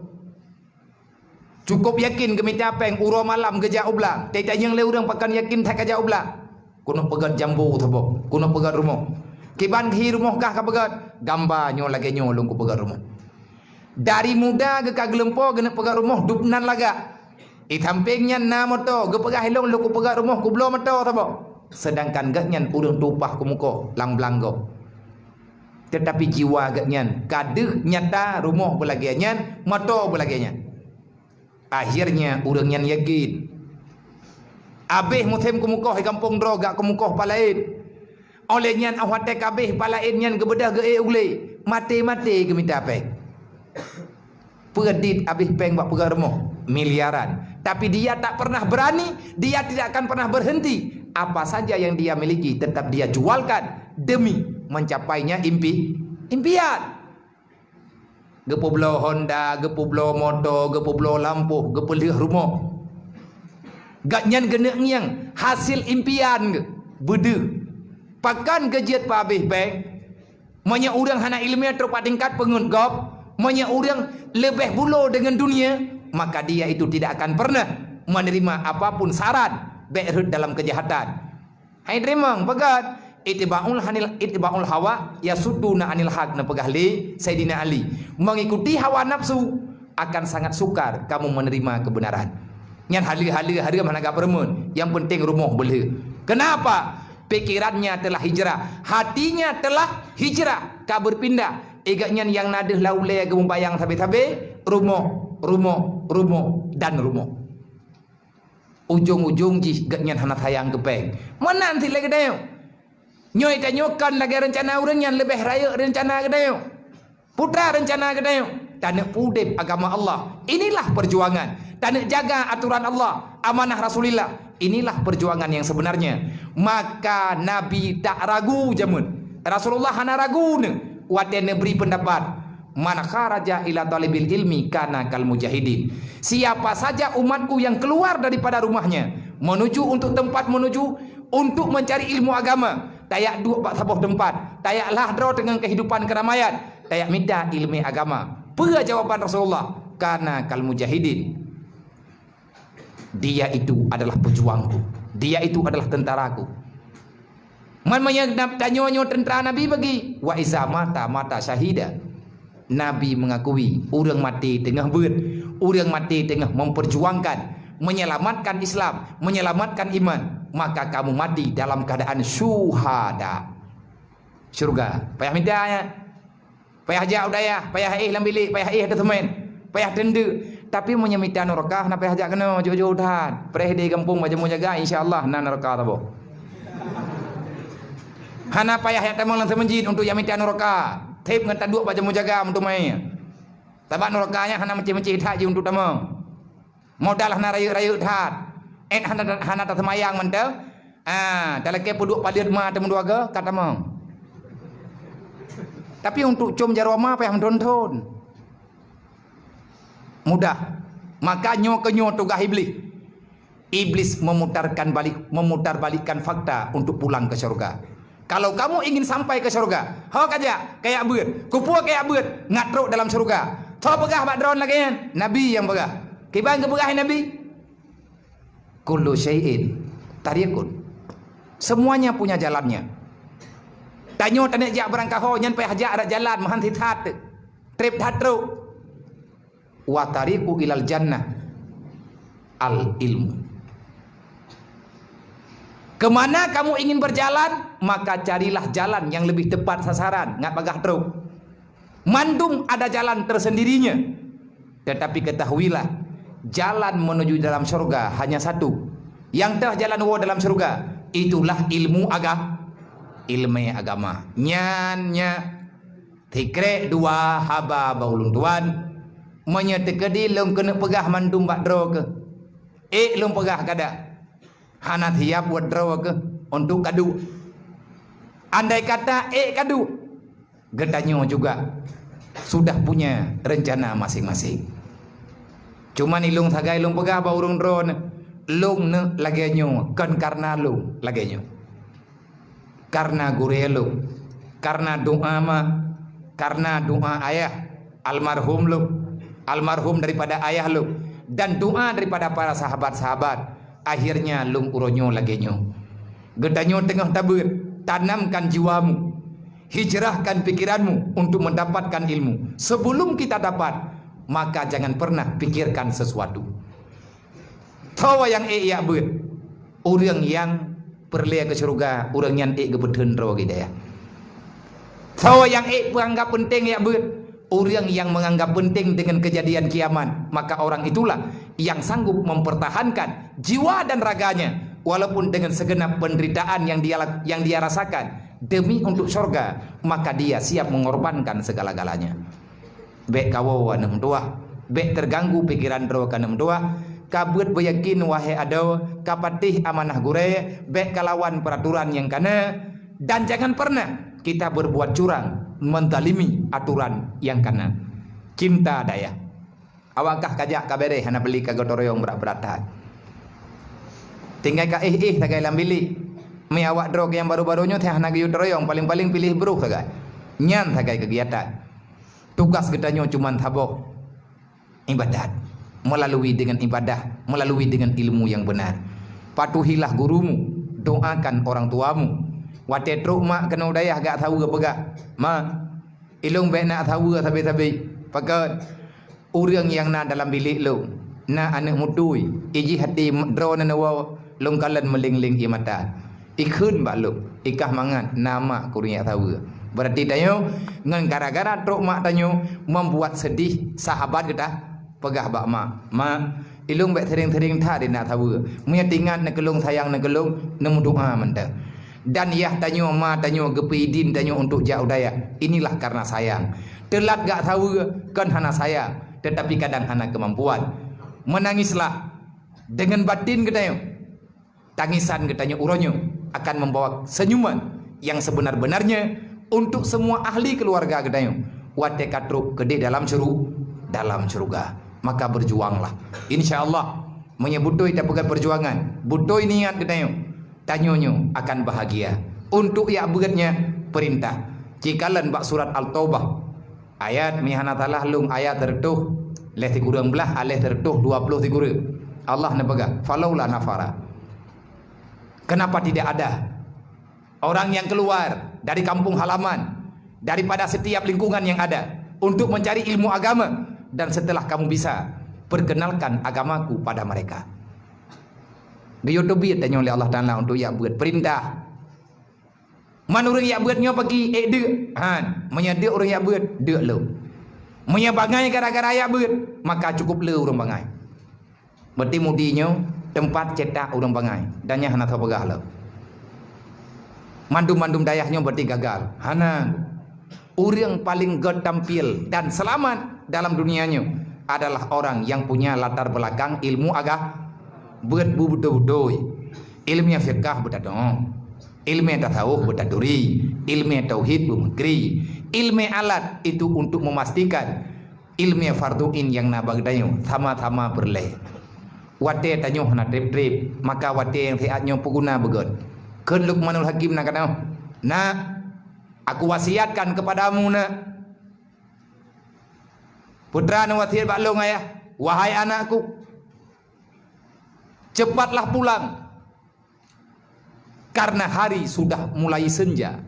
Cukup yakin ke minta peng uro malam ke jak ublang. Tak yang le urang pakan yakin tak ke jak ublang. Kuno pegat jambu sabuh, kuno pegat rumah. Kiban ke rumah kah ka pegat? Gambar nyo lagi nyo lu ku pegat rumah. Dari muda ke kagelempo kena pegat rumah dupnan laga. Sampingnya na moto ge pegah hilong lu ku pegah rumah ku belum moto tabo. Sedangkan gatnyan urang tupah ku muka lang blanggo. Tetapi jiwa gatnyan kadeh nyata rumah belagianyan moto belagianyan. Akhirnya urang nyan yakin. Abih musim ku muka kampung droga ku muka palaid. Oleh nyan awate kabeh palaid nyan gebedah ge ule. Mati-mati ge minta peng. Pedit abih peng bak pegah rumah miliaran. Tapi dia tak pernah berani, dia tidak akan pernah berhenti. Apa saja yang dia miliki tetap dia jualkan demi mencapainya impian. Gepublo Honda, gepublo motor, gepublo lampu, gepelih rumah. Gatnyan genek yang hasil impian ge bede. Pakan kejiat pa abih peng. Monya urang hana ilmiah terpa tingkat pengun gop, monya urang lebih bulo dengan dunia, maka dia itu tidak akan pernah menerima apapun syarat be'rud dalam kejahatan. Hai terima pegat itiba'ul hawa yasudduna anil haq na pegahli Sayyidina Ali. Mengikuti hawa nafsu akan sangat sukar kamu menerima kebenaran. Nyan harga mana gak permun. Yang penting rumah boleh. Kenapa? Pikirannya telah hijrah, hatinya telah hijrah, kau berpindah. Egatnya yang nadah laulai gembayang tabe-tabe, rumah dan rumah. Ujung-ujung jih gatnya hanat hayang kepeng. Mana nanti lagi dayo? Nyoy tanyokan lagi rencana urang yang lebih raya rencana ke dayo. Putra rencana ke dayo. Tanak pudip agama Allah. Inilah perjuangan. Tanak jaga aturan Allah, amanah Rasulullah. Inilah perjuangan yang sebenarnya. Maka Nabi tak ragu jamun. Rasulullah hana ragu ne. Wate beri pendapat. Man kharaja ila talibil ilmi kana kal mujahidin. Siapa saja umatku yang keluar daripada rumahnya menuju untuk tempat menuju untuk mencari ilmu agama. Tayak dua pak sabuh tempat. Tayaklah draw dengan kehidupan keramaian. Tayak minta ilmu agama. Apa jawaban Rasulullah? Karena kal mujahidin. Dia itu adalah pejuangku. Dia itu adalah tentaraku. Man tanyonyo tentara Nabi bagi wa iza mata syahida. Nabi mengakui orang mati tengah ber, orang mati tengah memperjuangkan, menyelamatkan Islam, menyelamatkan iman, maka kamu mati dalam keadaan syuhada. Surga. Payah minta ya. Payah ajak udaya, payah lam bilik, payah ada teman, payah tenda. Tapi menyemita neraka, nak payah ajak kena jauh-jauh dah. Pereh di kampung macam jaga, insya-Allah nan neraka tabo. Hana payah yang temang lan semenjin untuk yang minta neraka. Tip ngan taduk macam jaga untuk main. Tabak nerakanya hana mencih-mencih dah je untuk tamang. Modal hana rayu-rayu dah. Hana tak semayang mentel. Dalam ke puduk padir ma temu dua kata mong. Tapi untuk cum jaroma payah mentonton. Mudah. Maka nyo tugas iblis. Iblis memutarbalikkan fakta untuk pulang ke syurga. Kalau kamu ingin sampai ke syurga, hok aja kayak beut, kupua kayak beut, ngatruk dalam syurga. Tho pegah bak drone lagi kan? Nabi yang pegah. Kibang ke pegah Nabi? Kullu syai'in tariqun. Semuanya punya jalannya. Tanyo tanek jak berangkah ho nyan payah jak ada jalan mahan tithat. Trip thatru. Wa tariqu ilal jannah al ilmu. Kemana kamu ingin berjalan, maka carilah jalan yang lebih tepat sasaran. Ngat pagah truk. Mandum ada jalan tersendirinya. Tetapi ketahuilah, jalan menuju dalam surga hanya satu. Yang telah jalan dalam surga, itulah ilmu agama. Nyannya tikre dua haba baulun tuan. Menyetekedi lung kena pegah mandum bak dro ke. Lung pegah kada. Hana tiap buat draw ke untuk kadu. Andai kata kadu, gedanyo juga sudah punya rencana masing-masing. Cuman ilung sagai lung pegah ba urung drone, lung ne lagenyo kan karena lung lagenyo. Karena gurelu, karena doa karena doa ayah almarhum lu, almarhum daripada ayah lu, dan doa daripada para sahabat-sahabat. Akhirnya lung uronyo lagenyo. Gedanyo tengah tabur, tanamkan jiwamu, hijrahkan pikiranmu untuk mendapatkan ilmu. Sebelum kita dapat, maka jangan pernah pikirkan sesuatu. Tawa yang ya ber, orang yang perlea ke surga, orang yang gebeten rawa gidaya. Tawa yang menganggap penting ya ber, orang yang menganggap penting dengan kejadian kiamat, maka orang itulah yang sanggup mempertahankan jiwa dan raganya walaupun dengan segenap penderitaan yang dia rasakan demi untuk surga, maka dia siap mengorbankan segala-galanya. Bek kawo anem doa, bek terganggu pikiran ro kanem doa, kabut beyakin wahai ado, kapatih amanah gure, bek kalawan peraturan yang kana, dan jangan pernah kita berbuat curang, mentalimi aturan yang kana. Cinta daya. Awakah kajak kabere hana beli kagotoroyong berat-beratan. Tinggal ka tagai lambili. Mi awak drog yang baru-barunya teh hana gayut royong paling-paling pilih bro tagai. Nyan tagai kegiatan. Tugas gedanyo cuman tabok ibadat. Melalui dengan ibadah, melalui dengan ilmu yang benar. Patuhilah gurumu, doakan orang tuamu. Wate truk mak kena udayah gak tahu ke pegak. Ma ilung be nak tahu tabi-tabi. Pakat orang yang na dalam bilik lu, na anak mutui, iji hati drone na waw, lung kalan meling-ling i mata. Ikun ba lu, ikah mangan nama kurnia tahu. Berarti tayo ngan gara-gara truk mak tanyo membuat sedih sahabat kita pegah bak mak. Ma ilung be tering-tering ta di nak tahu. Munya tingat na kelung sayang na kelung nemu doa menda. Dan yah tanyo ma tanyo gepidin tanyo untuk jauh daya. Inilah karena sayang. Telat gak tahu kan hana sayang. Tetapi kadang hana kemampuan. Menangislah dengan batin gedanyo. Tangisan gedanyo uronyo akan membawa senyuman yang sebenar-benarnya untuk semua ahli keluarga gedanyo. Wate katruk gede dalam surga. Maka berjuanglah. InsyaAllah menyebutoi dapat perjuangan. Butoi niat gedanyo. Tanyonyo akan bahagia. Untuk ya beratnya perintah. Jikalan bak surat Al-Taubah Ayat mihana talah lung ayat tertuh leh tikurang belah aleh tertuh 20 tikura. Allah nebaga falaula nafara. Kenapa tidak ada orang yang keluar dari kampung halaman, daripada setiap lingkungan yang ada untuk mencari ilmu agama, dan setelah kamu bisa perkenalkan agamaku pada mereka. Dia tobit tanya oleh Allah Taala untuk ia buat perintah. Man orang yang buatnya pergi dek han, menyedek orang yang buat dek lo. Menya bangai gara-gara ya buat, maka cukup le orang bangai. Berarti mudinya tempat cetak orang bangai dan nya hana pegah lo. Mandum-mandum dayahnya berarti gagal. Hana orang paling god tampil dan selamat dalam dunianya adalah orang yang punya latar belakang ilmu agama. Buat budoi ilmu fiqh betadong, ilmu tasawuf betaduri, ilmu tauhid bumkri, ilmu alat itu untuk memastikan ilmu farduin yang nabagdayo sama-sama berleh. Wate tanyo na trip maka wate yang siatnya pengguna begot. Keun Luqmanul Hakim nak kata, "Nak, aku wasiatkan kepadamu nak. Putra nu wasiat baklong ayah, wahai anakku, cepatlah pulang karena hari sudah mulai senja.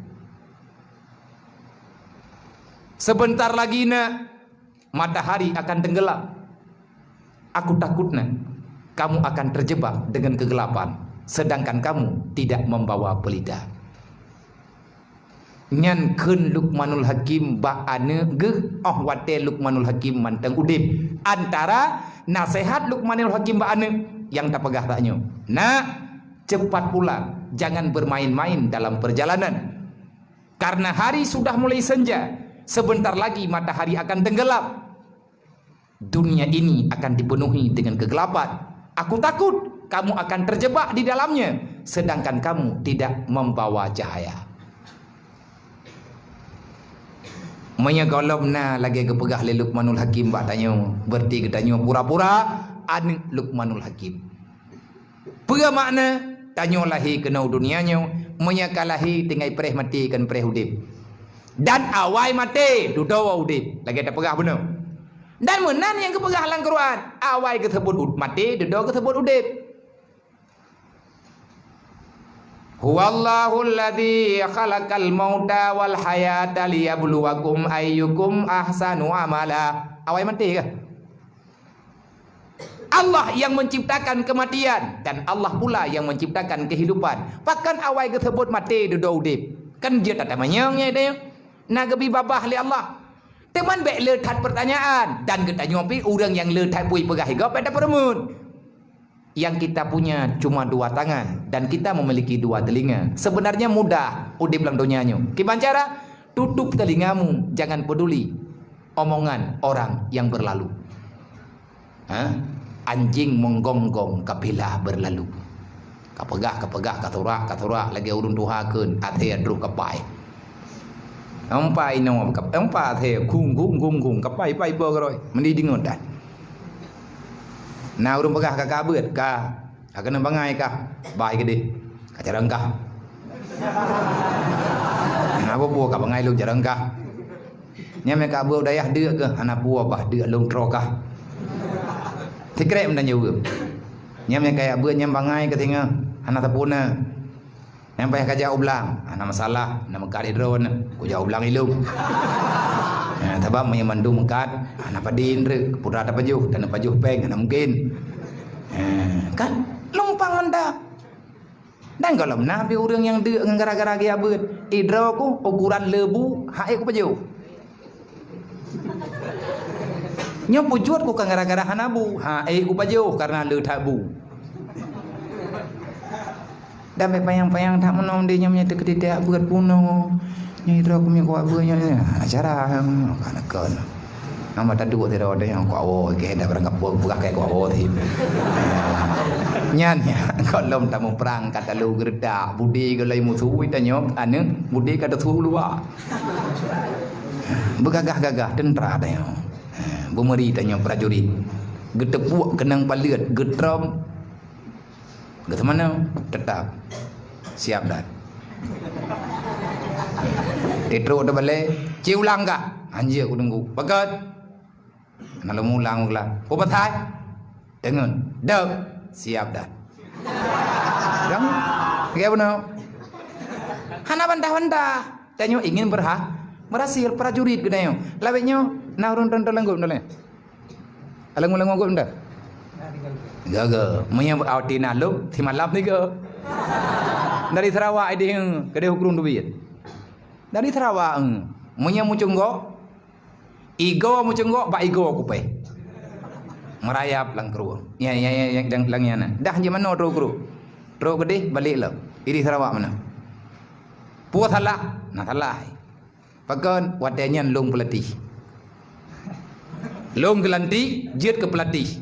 Sebentar lagi nak matahari akan tenggelam. Aku takut nak kamu akan terjebak dengan kegelapan sedangkan kamu tidak membawa pelita." Nyan keun Luqmanul Hakim ba ane geh wate Luqmanul Hakim manteng udip antara nasihat Luqmanul Hakim ba ane yang tak pegah taknya. Nak, cepat pulang, jangan bermain-main dalam perjalanan. Karena hari sudah mulai senja, sebentar lagi matahari akan tenggelam. Dunia ini akan dipenuhi dengan kegelapan. Aku takut kamu akan terjebak di dalamnya, sedangkan kamu tidak membawa cahaya. Menyagolomna lagi kepegah le Luqmanul Hakim ba tanya, berarti katanya pura-pura ane Luqmanul Hakim. Pura makna tanyo lahi kenau dunianya, menyakalahi tinggai preh mati kan preh udip. Dan awai mati dudawa udip. Lagi ada pegah benar. Dan menan yang kepegah lang Quran, awai kesebut mati, dudawa kesebut udip. Huwallahu alladzi khalaqal mauta wal hayata liyabluwakum ayyukum ahsanu amala. Awai mati ke? Allah yang menciptakan kematian dan Allah pula yang menciptakan kehidupan. Pakan awai tersebut mati duduk udip. Kan dia tak manyangnya dia. Nagabi babah li Allah. Teman baik letak pertanyaan dan kita nyopi orang yang letak pui pegah hidup pada permun. Yang kita punya cuma 2 tangan dan kita memiliki 2 telinga. Sebenarnya mudah udip dalam dunianya. Gimana cara? Tutup telingamu, jangan peduli omongan orang yang berlalu. Anjing menggonggong kapila berlalu. Kapegah katurak lagi urun tuhakeun ate adru kapai. Empai no empa the kung kapai pai beroi mendi dingodan. Nah urun pegah kakak beut ka akan bangai ka bai gede ka jarang ka. Nah buah ka bangai lu jarang ka. Nya me ka buah dayah deuk ke anak buah bah deuk long tro ka. Tikrek menanya juga. Nyam yang kayak buat nyam bangai ketinggal anak tepuna. Yang payah kajak ulang, anak masalah, nama kali drone, ku jauh ulang ilung. Tabam menyemandu mengkat, anak padin re, putra ada pajuh dan pajuh peng, anak mungkin. Kan lumpang anda. Dan kalau nabi orang yang dek gara-gara dia buat, idra ku ukuran lebu, haik ku pajuh. Nya pujut ku gara-gara hanabu, ku pajuh karena le tabu. Dan payang-payang tak menom dia nyamnya tidak buat puno. Nya idra ku mi ku abunya acara kana kan. Nama tadu tidak ada yang ku awo ke dah berangkat buka kayak ku awo ti. Nya kalau tamu perang kata lu gerda budi galai musuh itanya anu budi kata tu luar. Begagah-gagah tentera tanya. Bumeri tanya prajurit. Getepuk kenang paliat getram. Get mana? Tetap. Siap dah. Tetro dah balik. Ciulang kah? anjir aku tunggu. Bagat. Nak mulang pula. Kau batai. Dengan. Dek. Siap dah. Dang. Kayak benar. Hana bantah-bantah. Tanya ingin berhasil prajurit gedanya. Lawetnya naurun tonton langgut dah. Alang-alang langgut dah. Gaga. Menyambut awti naluk di malam ni ke. Dari Sarawak dia kedai hukum duit. Dari Sarawak menyambut cunggok. Igo mu cunggok ba igo aku pe. Merayap lang kru. Ya yang langnya. Dah je mana ro kru. Ro gede balik lah. Iri Sarawak mana? Puas salah, nah salah. Pakan wadanya long pelatih. Long gelanti, jet ke pelatih.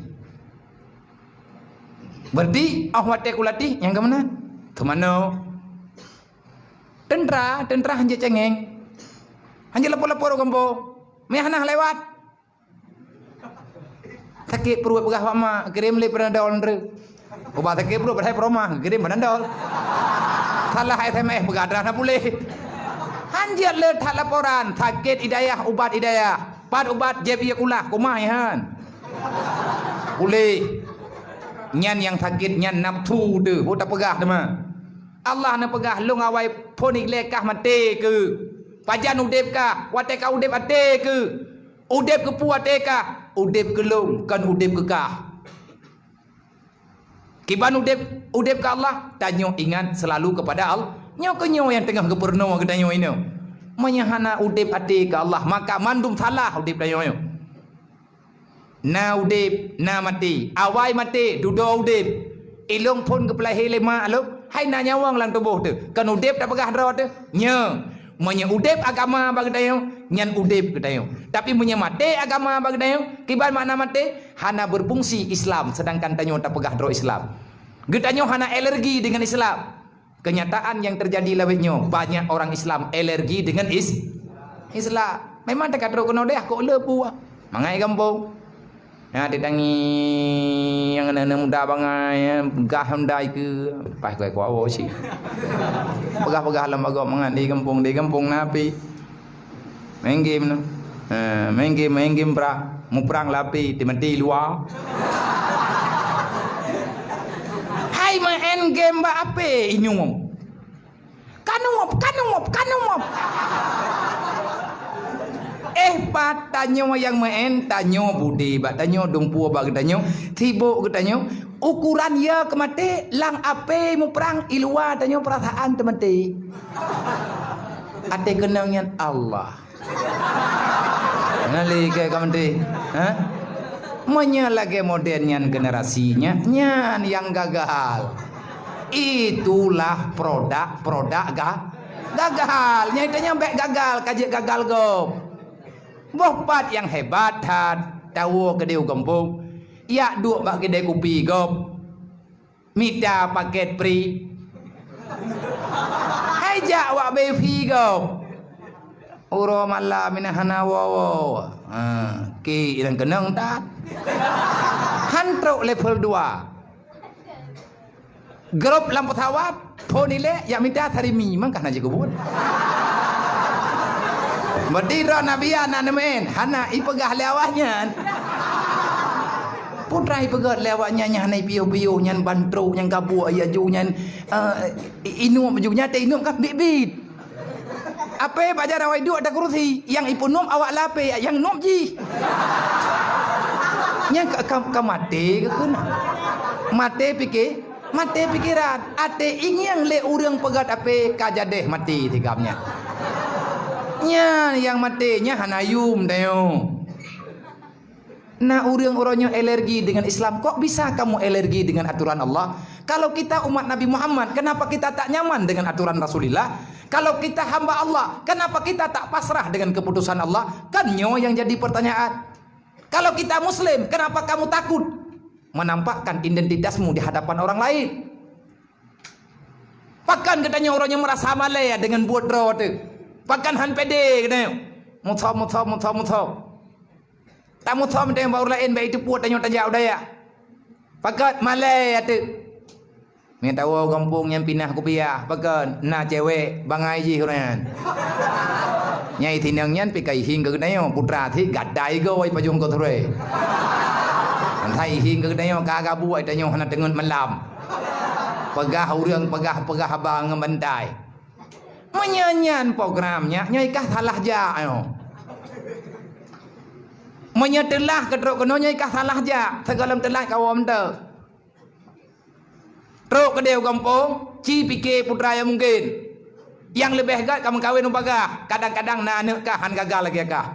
Berarti wate kulatih yang ke mana? Ke mana? Tentera hanya cengeng. Hanya lapor-lapor kampo. Mehanah lewat. Sakit perut pegah mak, kirim le Panadol ndre. Obat sakit perut pada promah, kirim Panadol. Salah SMS begadang nak boleh. Hanjat le tak laporan, sakit hidayah ubat hidayah. Pat ubat JB kulah kumai han. Boleh. Nyan yang sakit nyan nafsu de, ho tak pegah dema. Allah nak pegah long awai ponik lekah mate ke. Pajan udep kah, wate ka udep ate ke. Udep ke pu ate kah, udep ke long kan udep ke kah. Kiban udep ke Allah, tanyo ingat selalu kepada Allah. Nyo ke nyo yang tengah kepurno ke tanyo ini. Menyahana udep ate ke Allah, maka mandum salah udep tanyo. Na udep, na mati, awai mati, dudo udep. Ilong pun ke pelahi lema aluk, hai na nyawang lang tubuh tu. Kan udep tak pegah dro tu. Nyo, menya udep agama bagi tanyo, nyan udep ke tanyo. Tapi menya mati agama bagi tanyo, kiban makna mati, hana berfungsi Islam sedangkan tanyo tak pegah dro Islam. Getanyo hana alergi dengan Islam. Kenyataan yang terjadi lawetnyo, banyak orang Islam alergi dengan Islam. Memang tak kadro kena deh kok lepu. Mangai kampung. Ya ditangi yang anak muda bangai gah handai ke pas kau awo sih. Pegah-pegah lembaga mangan di kampung napi. Main game no. Main game mu perang lapi di mati luar. Hai main game ba ape inyum. Kanumop. Pat tanyo yang main tanyo budi bat tanyo dumpu bag tanyo tibo ke tanyo ukuran ya kemate lang ape mu perang ilua tanyo perasaan temate. Ate kenangnya Allah. Ngali ke kemate. Menyalage modernnya generasinya nyan yang gagal. Itulah produk gagal. Nyatanya baik gagal, kajik gagal go. Bopat yang hebat tahu kedai kampung. Ya duk bak kedai kopi go. Minta paket free. Hai jak wak befi go. Uro malam minahana wo. Ki ilang kenang tak. Hantruk level 2. Grup lampu tawat, ponile yang minta tarimi mangkah naji kubun. Berdira Nabi anak nemen, hana ipegah lewahnya. Putra ipegah lewahnya hana piu-piu nyan bantru nyan gabu ayaju nyan inum junya te inum kan bibit. Apa bajar awak duk ada kursi yang ipunum awak lape yang nom ji. Nya ka mate ke kena. Mate pikiran ate ingin le urang pegat ape kajadeh mati tigamnya. Nya yang matinya hanayum dayo. Nah urang-orangnya alergi dengan Islam. Kok bisa kamu alergi dengan aturan Allah? Kalau kita umat Nabi Muhammad, kenapa kita tak nyaman dengan aturan Rasulullah? Kalau kita hamba Allah, kenapa kita tak pasrah dengan keputusan Allah? Kan nyo yang jadi pertanyaan. Kalau kita Muslim, kenapa kamu takut menampakkan identitasmu di hadapan orang lain? Pakan katanya orangnya merasa malaya dengan buat draw tu. Pakan han pede katanya. Mutsau. Tak mutsau macam baru lain baik itu puat tanya udaya. Pakat malaya tu. Minta tahu kampung yang pindah kopiah. Pakan na cewek bangai ji orang. Nyai tinang nyan pi kai hing ke nayo putra thi gadai go ai pajung ko thre. Thai hing ke nayo ka ga bu ai tanyo hana tengun malam. Pegah urang pegah abang ngebandai. Menyanyian programnya nyai kah salah ja ayo. Menyetelah kedruk keno nyai kah salah ja. Segalam telah kawam te. Truk ke deu kampung, ci pikir putra yang mungkin. Yang lebih hebat kamu kawin umpagah. Kadang-kadang na anak kah han gagal lagi kah.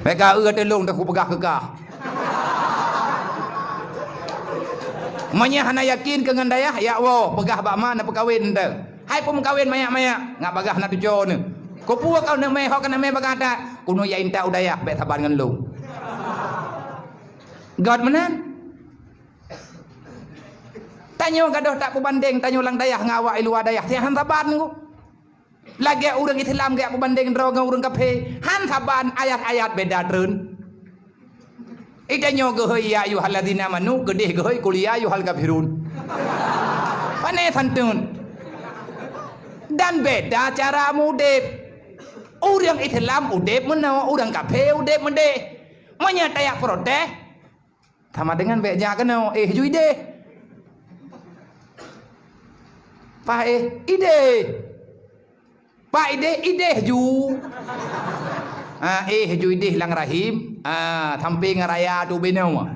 Mereka telung tak pegah kekah. Manya hana yakin ke ngandayah ya wo pegah bak mana perkawin te. Hai pun kawin mayak-mayak ngak bagah nak tujo ni. Ko puak kau nak mai hok nak mai bagah dak. Kuno ya inta udayah bet saban ngan lu. God menan. Tanyo gadoh tak pebanding tanyo lang dayah ngawak luar dayah. Tiang han saban ku. Lagi urang Islam gak pebanding dro ngau urang kafe. Han saban ayat-ayat beda treun. Itanyo gehoi ya ayyuhalladzina amanu gedeh gehoi qul ya ayyuhal kafirun. Pane santun. Dan beda cara mudip. Urang Islam udip menawa urang kafir udip mendeh. Menyatayak protes sama dengan beja kena jui deh. Pak ide. Pak ide ju. Jui deh lang rahim. Sampai ngaraya tu benau.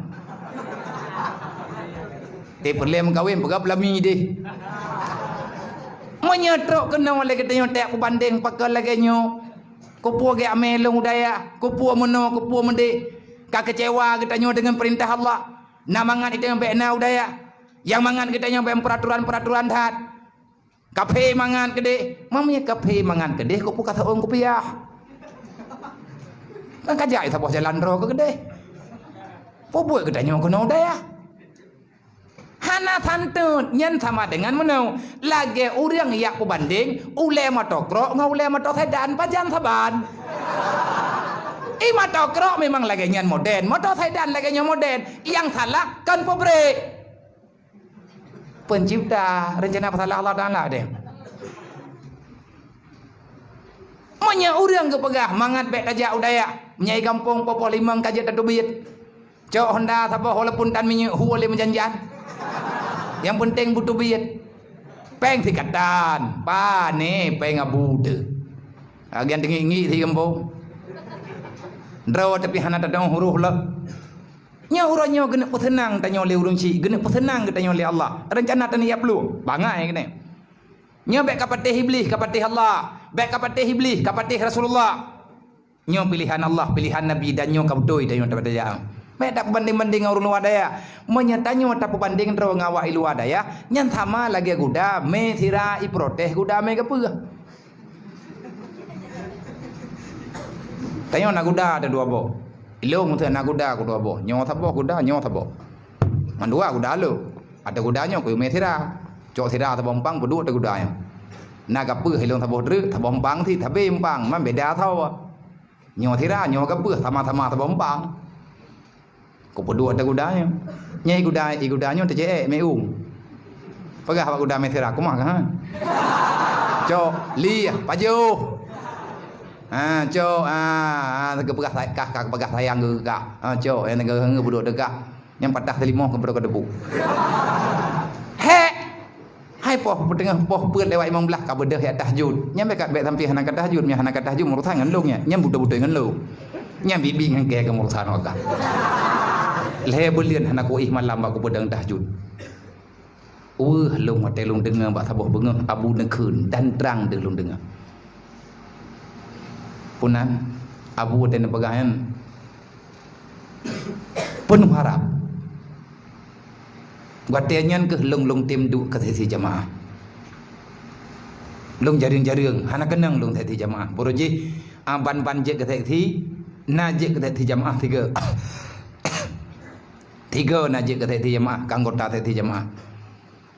Perlem kawin pegap lami deh. Menyetrok kena oleh katanya tak kubanding pakal lagi nyo. Kupu ge amelung daya, kupu meno, kupu mende. Kak kecewa katanya dengan perintah Allah. Namangan itu yang benar daya. Yang mangan katanya peraturan-peraturan dat. Kafe mangan kede, mamanya kafe mangan kede, kupu kata orang kupiah. Kan kajai sabah jalan ro ke gede. Pupuh katanya kena daya. Hana santun nyen sama dengan menau lagi urang yak pebanding ule matokro ngaule matosedan pajan saban. Matokro memang lagi nyen modern, matosedan lagi nyen modern. Yang salah kan pabrik. Pencipta rencana pasalah Allah Taala deh. Manya urang ke pegah mangat bek tajak udaya nyai kampung popo limang kajat tadubit. Cok Honda sabah walaupun tan minyak huole menjanjan. Yang penting butuh biit. Peng tikatan. Pa ni peng abu de. Agian tinggi di kampung. Draw tapi hana tadang huruf lah. Nya urangnya kena pesenang tanya oleh urang si. Kena pesenang tanya oleh Allah. Rencana tani ya perlu. Bangai kena. Nya baik kapatih iblis, kapatih Allah. Baik kapatih iblis, kapatih Rasulullah. Nya pilihan Allah, pilihan Nabi dan nya kabutoi tanya daripada dia. Baik tak banding-banding orang luar daya. Menyatanya tak banding terus ngawak luar daya. Nyan sama lagi guda me sira i protes guda me kepuh. Tanya nak guda ada dua bo. Ilung tu nak guda ku dua bo. Nyo thabo guda nyo thabo. Mandua guda lu. Ada gudanya ku me sira. Cok sira thabo empang berdua ada gudanya. Nak kepuh ilung thabo dru thabo empang thi thabe empang man beda thau. Nyo sira nyo kepuh sama-sama thabo empang. Kau berdua ada gudanya. Nyai gudanya TCE meung. Pegah pak guda mesira aku mah kan. Cok li paju. Cok pegah kak pegah sayang ke kak. Cok yang negara berdua dekat. Yang patah telimah ke berdua debu. Hai poh tengah poh peut lewat imam belah ka bedah ya tahajud. Nyam bekat bet sampai hana kata tahajud, nya hana kata tahajud murusan ngan lu nya. Nyam budak-budak ngan lu. Nyam bibi ngan ke murusan oka. Lebulian hana ko ih malam aku pedang tahajud. Long mate long dengar bak sabuh bengah abu nekeun dan terang de long dengar. Punan abu ten pegahan penuh harap. Guatianyan ke long tim du ke sesi jamaah. Long jaring-jaring hana kenang long sesi jamaah. Boroji ban je ke sesi najik ke sesi jamaah tiga najik ke sesi jamaah, anggota sesi jamaah.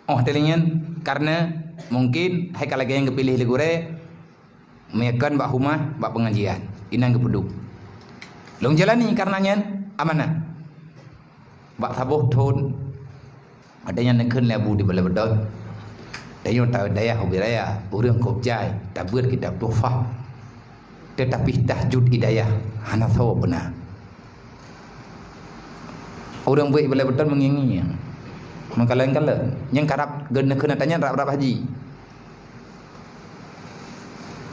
Oh telingan karena mungkin hai kalau yang kepilih legure meyakan bak rumah bak pengajian inang kepedu. Long jalani karenanya amanah. Bak sabuh tun adanya nekeun lebu di bala bedot. Dayo tahu daya hubiraya urang kopjai tabur kita tufah. Tetapi tahajud hidayah hana tahu benar. Orang baik boleh betul mengingi. Mengkalan-kalan yang karap kena tanya rap-rap haji.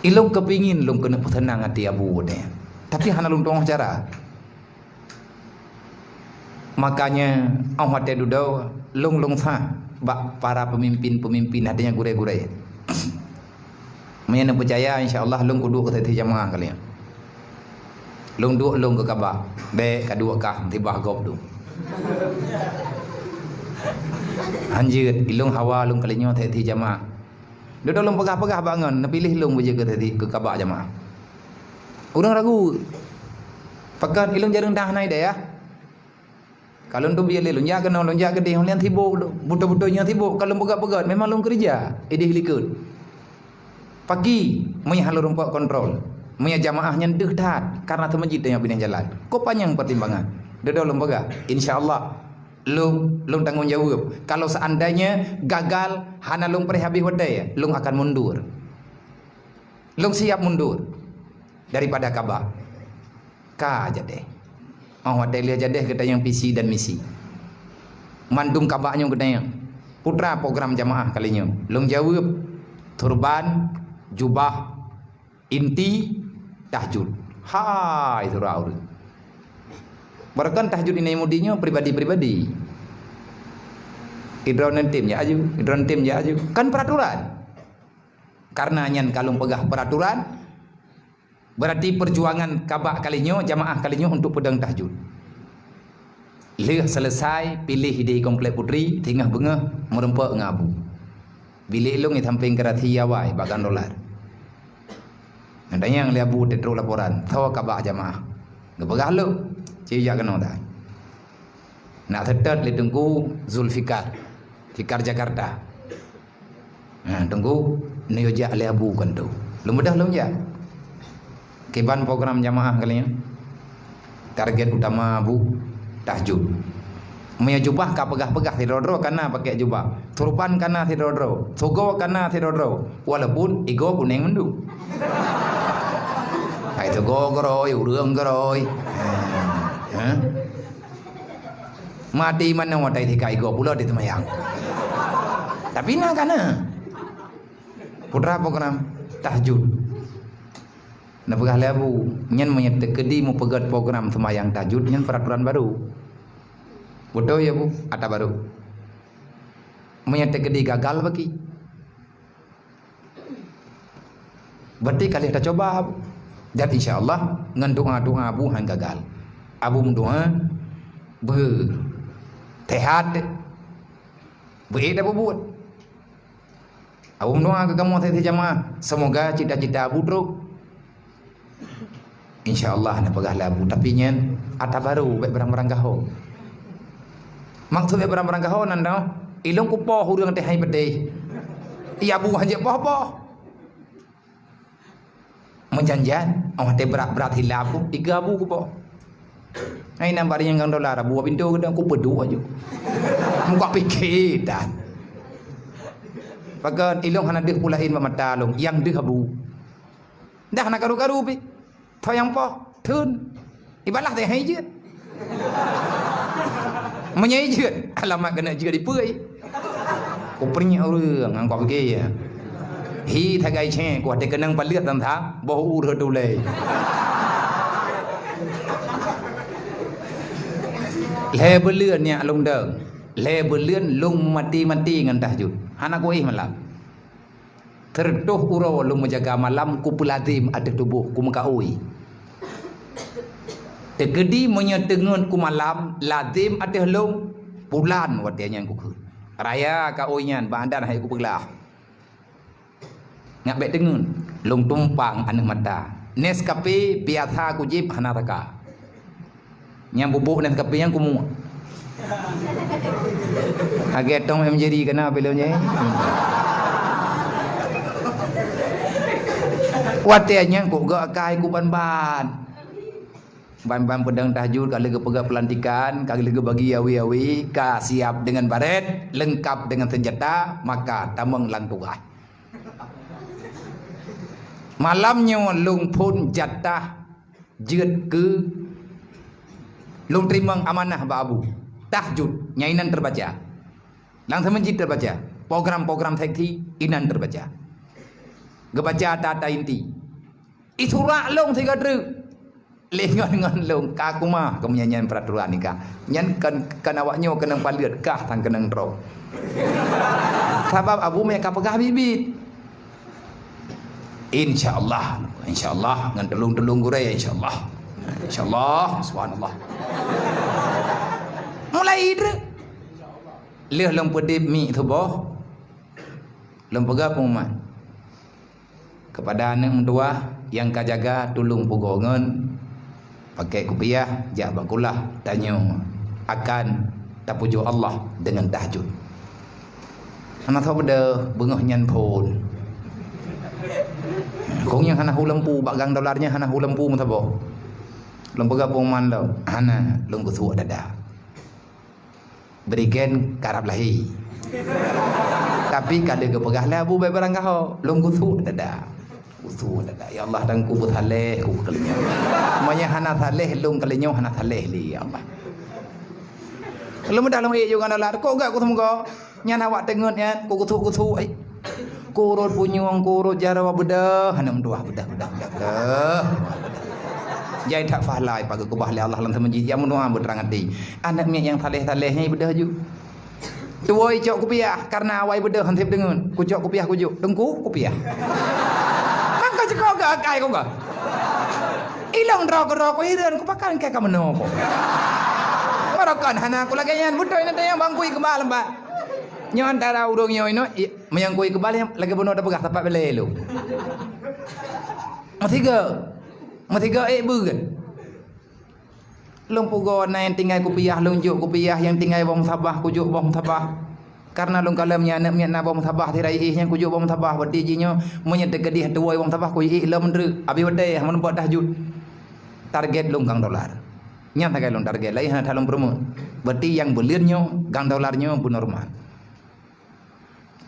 Ilung kepingin lung kena tenang hati abu deh. Tapi hana lung tong cara. Makanya awak teh dudau lung fa bak para pemimpin hatinya gure-gure. Menya percaya insya-Allah lung kudu ke tadi jamaah kalian. Lung duk lung ke Kaabah. Be kadua kah tibah gop tu. Anjir ilung hawa lung kalinya tadi jamaah. Duduk lung pegah-pegah bangun, pilih lung berjaga tadi ke Kaabah jamaah. Orang ragu. Pakat ilung jarang dah naik dah ya. Kalau tu biar lelun jaga nong lung jaga deh, lian tibuk tu, buta-butanya tibuk. Kalau pegat-pegat, memang lung kerja, idih likut. Pagi, punya halur rumput kontrol, punya jamaahnya deh tat, karena tu masjid yang pindah jalan. Kau panjang pertimbangan, duduk lung pegat. InsyaAllah, lung tanggung jawab. Kalau seandainya gagal, hana lung perih habis wadai, lung akan mundur. Lung siap mundur daripada Kaabah. Ka aja deh. Wadai lihat jadi kita yang visi dan misi. Mandum Kaabahnya kita yang putra program jamaah kalinya. Lung jawab turban, jubah, inti, tahajud. Hai itu raul. Bahkan tahajud ini mudinya pribadi-pribadi. Idron tim ya aju. Kan peraturan. Karena nyan kalung pegah peraturan, berarti perjuangan Kaabah kalinya, jamaah kalinya untuk pedang tahajud. Leh selesai, pilih di komplek putri, tinggal bengah, merempak ngabu. Bilik lung ni samping kerati yawai, bagan dolar. Adanya yang liabu tetru laporan, tahu Kaabah jamaah. Ngepegah lu, cia kena dah. Nak tetet li tunggu Zulfikar, Fikar Jakarta. Tunggu niyojak liabu kan tu. Lu mudah lu ya. Keban program jamaah kalian. Target utama bu tahajud. Punya jubah ka pegah-pegah tidrodro karena pakai jubah. Turban karena tidrodro. Sogo karena tidrodro. Walaupun ego kuning mendu. Hai tu go geroi, urang geroi. Mati mana watai tikai ego pula di temayang. Tapi nak kana. Putra program tahajud. Nak pegah lebu, nyen menyet kedi mu pegat program semayang tahajud nyen peraturan baru. Betul ya bu, ada baru. Menyet kedi gagal bagi. Berarti kali kita coba bu. Dan insya-Allah ngan doa-doa bu han gagal. Abu mendoa tehat dah buat. Abu mendoa ke kamu tadi jamaah, semoga cita-cita abu teruk. InsyaAllah nak pegah labu. Tapi nyen ada baru baik barang-barang gaho. Maksudnya barang-barang gaho nanda ilung kupoh hurang teh hai bedeh. Iya bu hanya poh-poh. Menjanjian awak teh berat-berat hilabu 3 kupoh. Hai nampak yang gang dolar abu pintu ke aku pedu aja. Muka pikir dah. Pakai ilung hana deh pulain mata long yang deh abu. Dah nak karu-karu pi. Thôi yang po thun ibalah teh hai je. Menyai je alamat kena je dipui. Ko pernya urang angkau pergi ya. Hi thagai che ko te kenang paliat tam tha bo ur tu le. Le berluen nya lung deng. Le berluen lung mati-mati ngan tahajud. Hana ko malam. Tertuh uro lu menjaga malam ku peladim ada tubuh ku mengkaui. Tegedi menyetengun ku malam lazim ada lu bulan wadianya ku ke. Raya ka oinyan badan hai ku pegelah. Ngak bet tengun lung tumpang anak mata. Nescafe biasa ku jip hanataka. Nyam bubuk Nescafe yang ku mu. Agak tong menjadi kena belanya. Watianya ku gak kai ku ban-ban. ban-ban pedang tahajud, kalau lega pegang pelantikan, kalau lega bagi awi-awi, ka siap dengan baret, lengkap dengan senjata, maka tamang lang tugas. Malamnya lung pun jatah jeut ke lung terima amanah ba abu. Tahajud, nyainan terbaca. Lang masjid terbaca. Program-program sekti inan terbaca. Gebaca tata inti. Isurak long tiga truk. Lengan long kakuma kemenyanyian peraturan nikah. Nyan kan awaknya kena paliat kah tang kena ro. Sebab abu mereka pegah bibit. InsyaAllah ngan telung-telung gurai insyaAllah. InsyaAllah subhanallah. Mulai itu leh long pedip mi tu boh. Long pegah pengumuman kepada anak mentua yang kajaga tulung pugongan pakai kupiah jak bakulah tanya akan tapuju Allah dengan tahajud. Anak tahu pada bengah nyan pun. Kong yang hana hulempu bagang dolarnya hana hulempu mutabo. Lom pegah pengumuman lo. Hana lom kutu dada. Berikan karab lahi. Tapi kada ke pegah lah abu baik barang kau. Lom kutu dada. Usul ada ya Allah dan kubut haleh ku kalinya. Semuanya hana haleh lung kalinya hana haleh li ya Allah. Kalau mudah lung juga dalar kok enggak ku temu nyana awak tengut ya ku kutu ai. Kurut punyung kurut jarawa bedah hana menduah bedah. Jai tak fahlai pagi ku bahli Allah lan temenji ya menua berterang hati. Anak mi yang haleh-halehnya bedah ju. Tuoi cok kupiah karena awai bedah hantip dengan ku cok kupiah ku juk dengku kupiah. Kau gak kai kau gak ilang rok hiran ku pakan kayak kamu nopo marokan hana aku lagi nyan budoy nanti yang bangkui kembali mbak nyon antara urung nyoy no menyangkui kembali lagi bunuh ada pegah tapak belelu matiga bukan lung pugo na yang tinggal kupiah lunjuk kupiah yang tinggal bom sabah kujuk bom sabah. Karena lung kalam nya anak nya bom tabah tirai ih yang kujuk bom tabah badi jinyo munya tegedih tuai bom tabah ku ih la mendru abi wadai mun buat tahajud target lung gang dolar nya tagai lung target lai hana thalung promo berarti yang belirnyo gang dolarnyo bu normal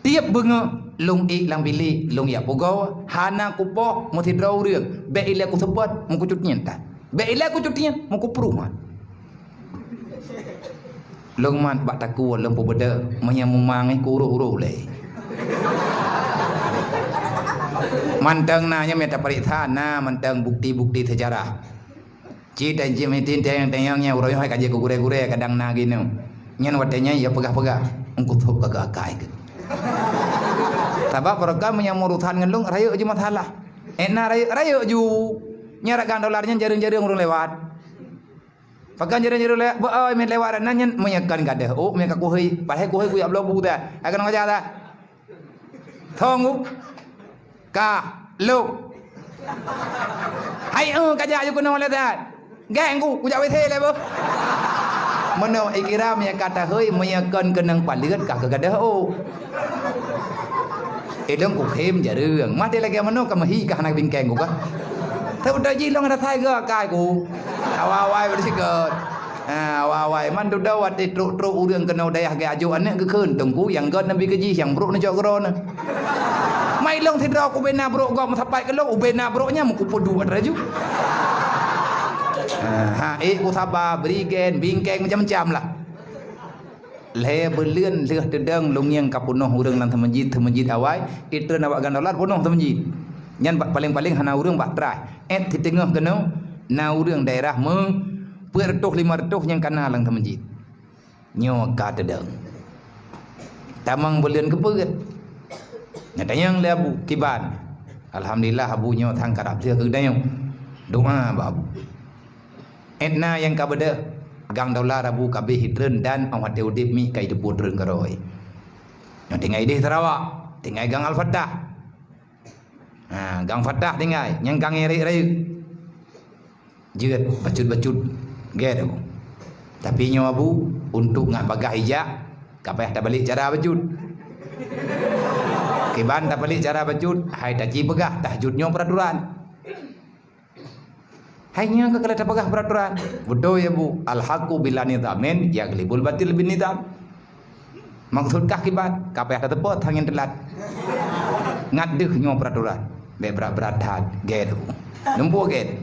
tiap bengo lung ik lang bili lung ya pugo hana kupo muti draw rieng be ile ku sebut mu kucut nyenta be ile ku cutnya mu ku perumahan lung man bak taku lung pobeda menyang mumang ku uru le mantang nanya meta paritana mantang bukti-bukti sejarah ci dan ci metin tayang-tayangnya uroy hai kaje ku gure-gure kadang na gino nyen wadenya ya pegah-pegah engku thup kagak akai ke sabab program menyang murutan ngelung rayo je masalah ena rayo ju nyarakan dolarnya jaring-jaring urung lewat. Pakan jere-jere le boy men lewat nanyen menyekan gadah. Oh mereka kuhei, pahe kuhei ku ya blobu dah. Akan ngaja dah. Thongu. Ka lu. Hai kaja ju kuno le dah. Geng ku jak we the le bo. Mano ikira menyekat hei menyekan kenang paliat ka gadah oh. Edong ku khem jareung. Mah de lagi mano ka mahi ka hanak bingkeng ku ka. Thau dah ji long ada thai ga kai ku. Awai bersikot. Awai man tu dah wat truk urang kena dayah ga aju anak ke keun tunggu yang god nabi keji yang bro na jok gron. Mai long tidra ku bena bro gom sapai ke long ubena bro-nya mu ku podu raju. Ku sabar berigen bingkeng macam-macam lah. Le berlieun leuh tedeng lungiang kapunoh urang lan temenjid awai kita nak buat gandolar punoh temenjid. Nyan paling-paling hana urang bak trai. Di tengah kena na urang daerah pertuh 500 yang kana lang temenjid. Nyo ka tedeng. Tamang berlieun kepeut. Nyatanya le abu kiban. Alhamdulillah abunya thang karap dia ke dayung. Doa babu. Etna yang ka beda gang dolar abu kabeh hitreun dan awat udip mi kai debut reun karoi. Yang tinggal ideh Sarawak, tinggal gang Al-Fatah. Gang Fatah tinggal, yang gang eri-eri. Jeut bacut-bacut gitu. Tapi nyo abu untuk ngak bagah hijak kapeh tak balik cara bacut. Kiban tak balik cara bacut, hai tak ci begah tahajudnya peraturan. Hanya ke kalau pegah peraturan. Betul ya Bu. Al-haqqu bila nizamin yaglibul batil bin nizam. Maksudkah kibat? Kapeh ada tepot hangin telat. Ngaduh nyo peraturan. Berat-beratan get. Numpu get.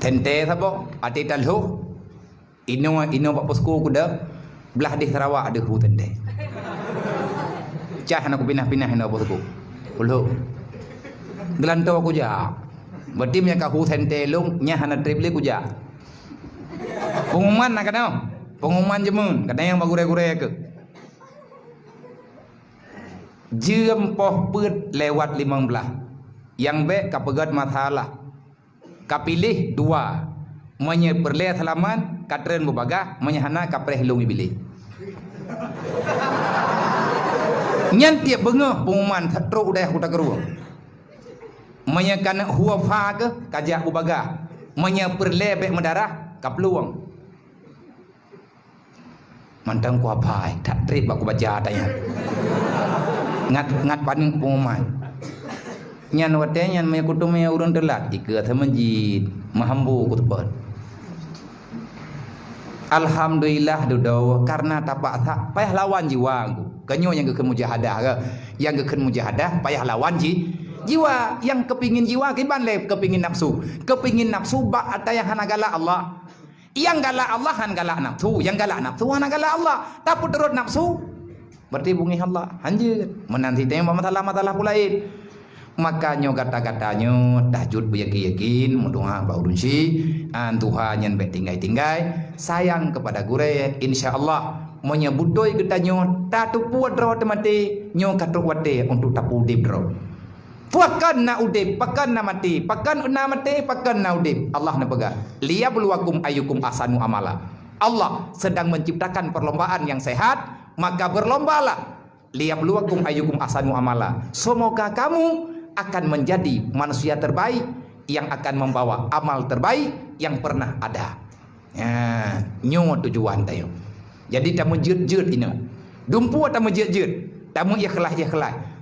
Tente sabo ati talhu. Ino pak posku kuda belah di Sarawak ada hu tente. Cah nak pindah-pindah ino posku. Ulu. Gelanto aku ja. Berarti nya ka hu tente lung nya hana triple ku ja. Pengumuman nak kena. Pengumuman jemun, kadang yang bagure-gure ke. Jiem poh put lewat 15. Yang be kapegat masalah. Kapilih 2. Menye perle halaman, katren bubagah, menyahana kapreh lungi bilih. Nyan tiap bengah pengumuman teruk udah aku tak keruang. Menye kana huwa fa ke kajak bubagah. Menye perle be mendarah kapluang. Mantang ku apa tak trip aku baca tanya. Ngat paning pengumuman. Nyan wate nyan me kutum me urun telat ikut masjid mahambu kutubot. Alhamdulillah dodo karena tapak tak payah lawan jiwa aku. Kenyo yang ke mujahadah ke, yang ke mujahadah payah lawan jiwa yang kepingin jiwa kiban le kepingin nafsu. Kepingin nafsu ba ataya hanagala Allah. Yang galak Allah han galak nafsu, yang galak nafsu han galak Allah. Tapi turut nafsu berarti bungi Allah. Anjir, menanti tengok masalah-masalah pulain. Makanya kata-katanya tahajud beryakin mendoa baurun si Tuhan yang baik tinggai sayang kepada gure insyaallah menyebutoi ketanya tatu puat ro temati nyo katuk wate untuk tapu dibro. Pakan na udib, pakan na mati, pakan na mati, pakan na udib. Allah na pegang. Liyabluwakum ayyukum ahsanu amala. Allah sedang menciptakan perlombaan yang sehat, maka berlombalah. Liyabluwakum ayyukum ahsanu amala. Semoga kamu akan menjadi manusia terbaik yang akan membawa amal terbaik yang pernah ada. Ya, nyo tujuan tayo. Jadi tamu jut-jut ini. Dumpu tamu jut-jut. Tamu ikhlas,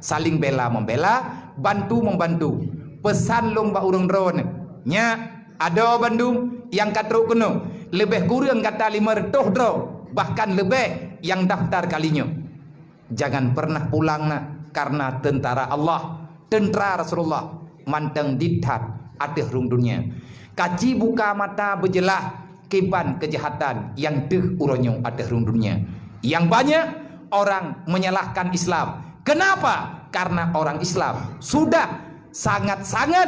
saling bela membela, bantu membantu. Pesan lomba urang drone. Nya ada Bandung yang katruk kuno. Lebih kurang kata 500 draw, bahkan lebih yang daftar kalinya. Jangan pernah pulang nak karena tentara Allah, tentara Rasulullah manteng dithat ateh rung dunia. Kaci buka mata berjelah kiban kejahatan yang deh uronyo ateh rung dunia. Yang banyak orang menyalahkan Islam. Kenapa? Karena orang Islam sudah sangat-sangat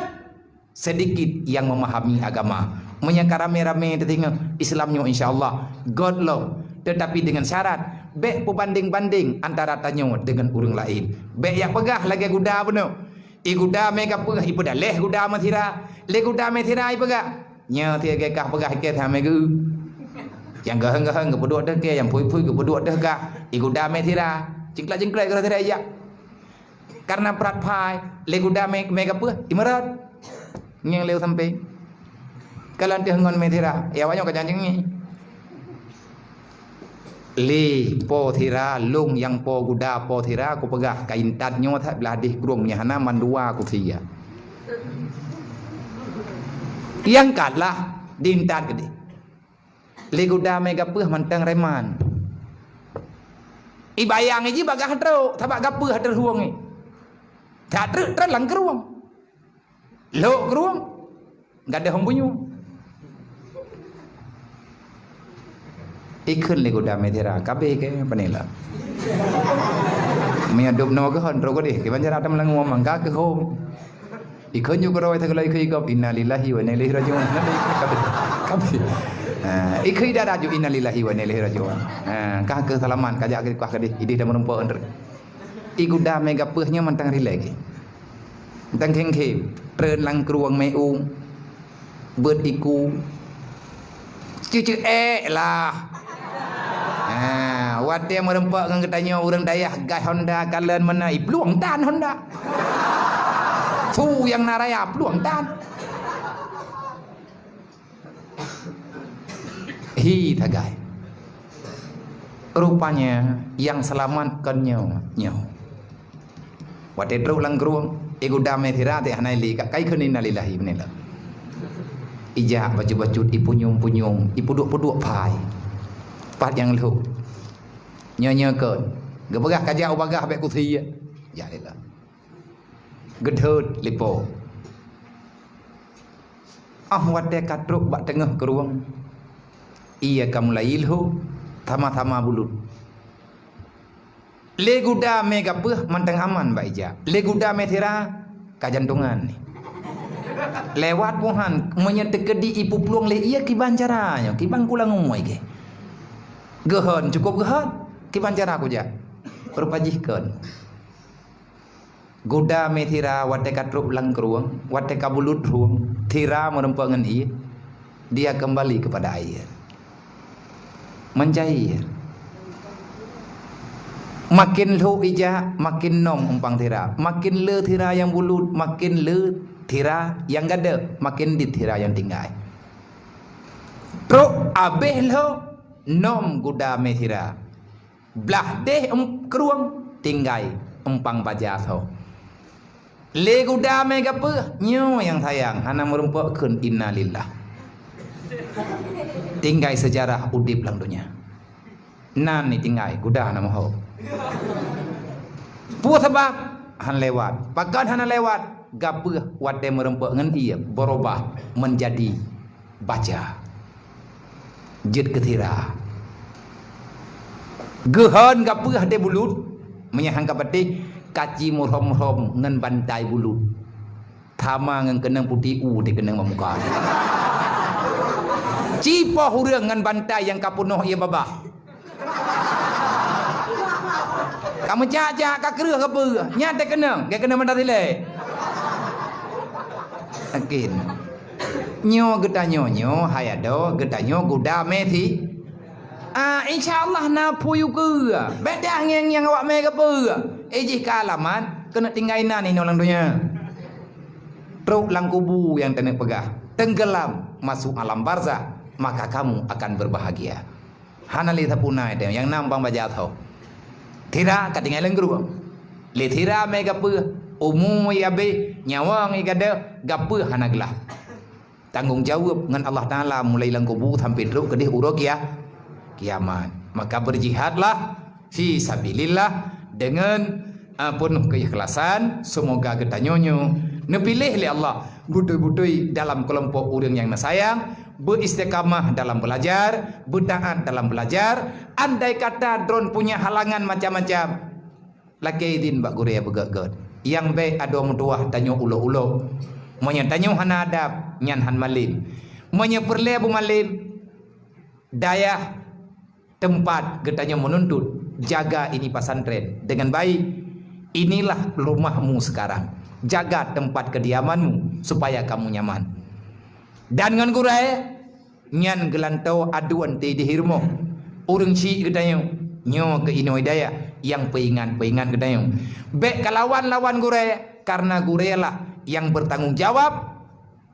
sedikit yang memahami agama. Menyangka rame-rame tertinggal Islamnya insyaAllah God love. Tetapi dengan syarat bek pembanding-banding antara tanyo dengan orang lain. Bek yang pegah lagi guda benar. Guda mega pegah ibu dah leh guda mathira. Leh guda mathira ibu pegah. Nya tiga kah pegah ke thame gu. Yang gaheng-gaheng ke peduk dah ke, yang pui-pui ke peduk dah ka. Guda mathira. Cingklak-cingklak ke thira ya. Karena perat pai, leh guda mega pegah imarat. Yang leu sampai. Kalau dia ngon mathira, ya banyak kejanjing ni. Li po thira lung yang po guda po thira aku pegah kain tatnyo tak beladih kurung nyahana mandua aku sia. Yang kalah dintat gede. Li guda mega peuh mantang reman. I bayang iji bagah tro tabak gapeuh hater huang ni. Tak ter lang keruang. Lo keruang. Enggak ada hembunyu. Ikun le goda medera kabe ke panela me adob no ke hon rogo de ke banjara tam lang ngom mangka ke hom ikun ju koroi thaglai khoi gop innalillahi wa inna ilaihi rajiun kabe ikhoi da raju innalillahi wa inna ilaihi rajiun ka ke salaman kajak ke kuah ke ide da merumpo under iguda mega peuhnya mantang rilek mantang kheng treun lang kruang me ung beut iku cucu lah. Wate merempak dengan katanya orang dayah gas Honda kalian mana peluang tan Honda. Fu yang naraya peluang tan. Hi tagai. Rupanya yang selamatkan nyawa. Wate truk lang gruang ego dame thira te hanai li ka kai khanin lillahi benela. ijak baju-baju ipunyung-punyung ipuduk-puduk pai pat yang lu nyonya ke gebegah kajak ubagah bek kuthi ya lela gedhut lipo wate katruk bak tengah keruang iya kamu lailhu tama-tama bulut leguda mega peuh manteng aman ba ija leguda metira kajantungan nih lewat Tuhan menyetekedi ipu peluang le iya kiban caranya kiban kula ngomoy ge gehon cukup gehon kiban cara aku ja perpajihkeun goda metira wate katruk lang keruang wate kabulut ruang tira merempengan iya dia kembali kepada air mencair makin lu ija makin nom umpang tira makin le tira yang bulut makin le tira yang gada makin di tira yang tinggal pro abeh lo nom guda metira belah deh keruang tinggal umpang baja tho le guda mega pe nyo yang sayang hana merumpakkeun innalillah tinggal sejarah udip lang dunia nan ni tinggal guda nama ho pu sebab han lewat pakan hana lewat gapeuh wate merempek ngan ia berubah menjadi baja jid ketira gehon gapeuh de bulut menyahang kapati kaci murhom-hom ngan bantai bulut thama ngan kenang putih de kenang mamuka cipoh urang ngan bantai yang kapunoh ia babah kamu cak-cak kakreuh ke peu nyate kenang ge kenang manda tile akin nyo getanyo nyo hayado getanyo guda methi insyaallah na puyu ke bedah yang awak me ke pe ejih kalaman kena tinggaina ni nolang dunia truk lang kubu yang tenek pegah tenggelam masuk alam barzah maka kamu akan berbahagia hanali thapuna itu yang nambang baja tho tira katingai lenggru le tira me ke pe umum yabe nyawang igada gapeuh hanaglah tanggung jawab dengan Allah Taala mulai lang kubu sampai truk kedih uruk ya kiamat maka berjihadlah fi sabilillah dengan penuh keikhlasan semoga kita nyonyo nepilih oleh Allah budoi-budoi dalam kelompok orang yang sayang beristiqamah dalam belajar bertaat dalam belajar andai kata drone punya halangan macam-macam lakeidin bak gurea begagat yang baik ada mutuah tanyo ulo-ulo monya tanyo hana adab nyan han malim monya perlebu malim daya tempat getanya menuntut jaga ini pesantren dengan baik inilah rumahmu sekarang jaga tempat kediamanmu supaya kamu nyaman dan ngan gurai nyan gelantau aduan te dihirmo urang si getanya nyo ke ino hidayah yang peingan getanya be kalawan-lawan gurai karena gurelah yang bertanggung jawab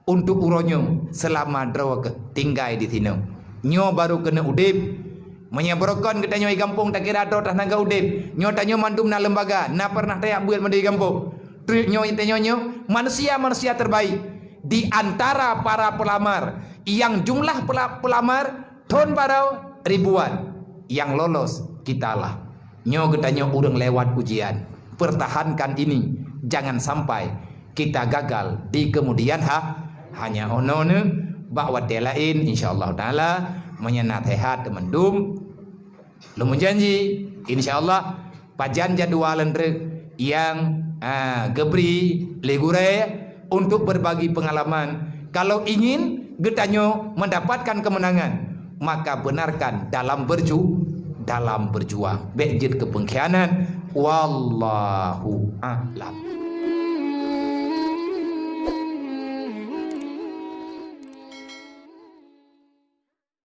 untuk uronyo selama draw tinggal di sini nyo baru kena udip menyabrokan kita nyo i kampung tak kira do tah naga udip nyo tanyo mandum na lembaga na pernah tayak buat mandi kampung nyo nyo manusia terbaik di antara para pelamar yang jumlah pelamar ton barau ribuan yang lolos kitalah nyo kita nyo urang lewat ujian pertahankan ini jangan sampai kita gagal di kemudian hanya onone bakwa telain insyaallah taala menyenatehat mendum lumun janji insyaallah pajan jadwalan yang gebri legure untuk berbagi pengalaman kalau ingin getanyo mendapatkan kemenangan maka benarkan dalam berjuang bejit kepengkhianat wallahu a'lam.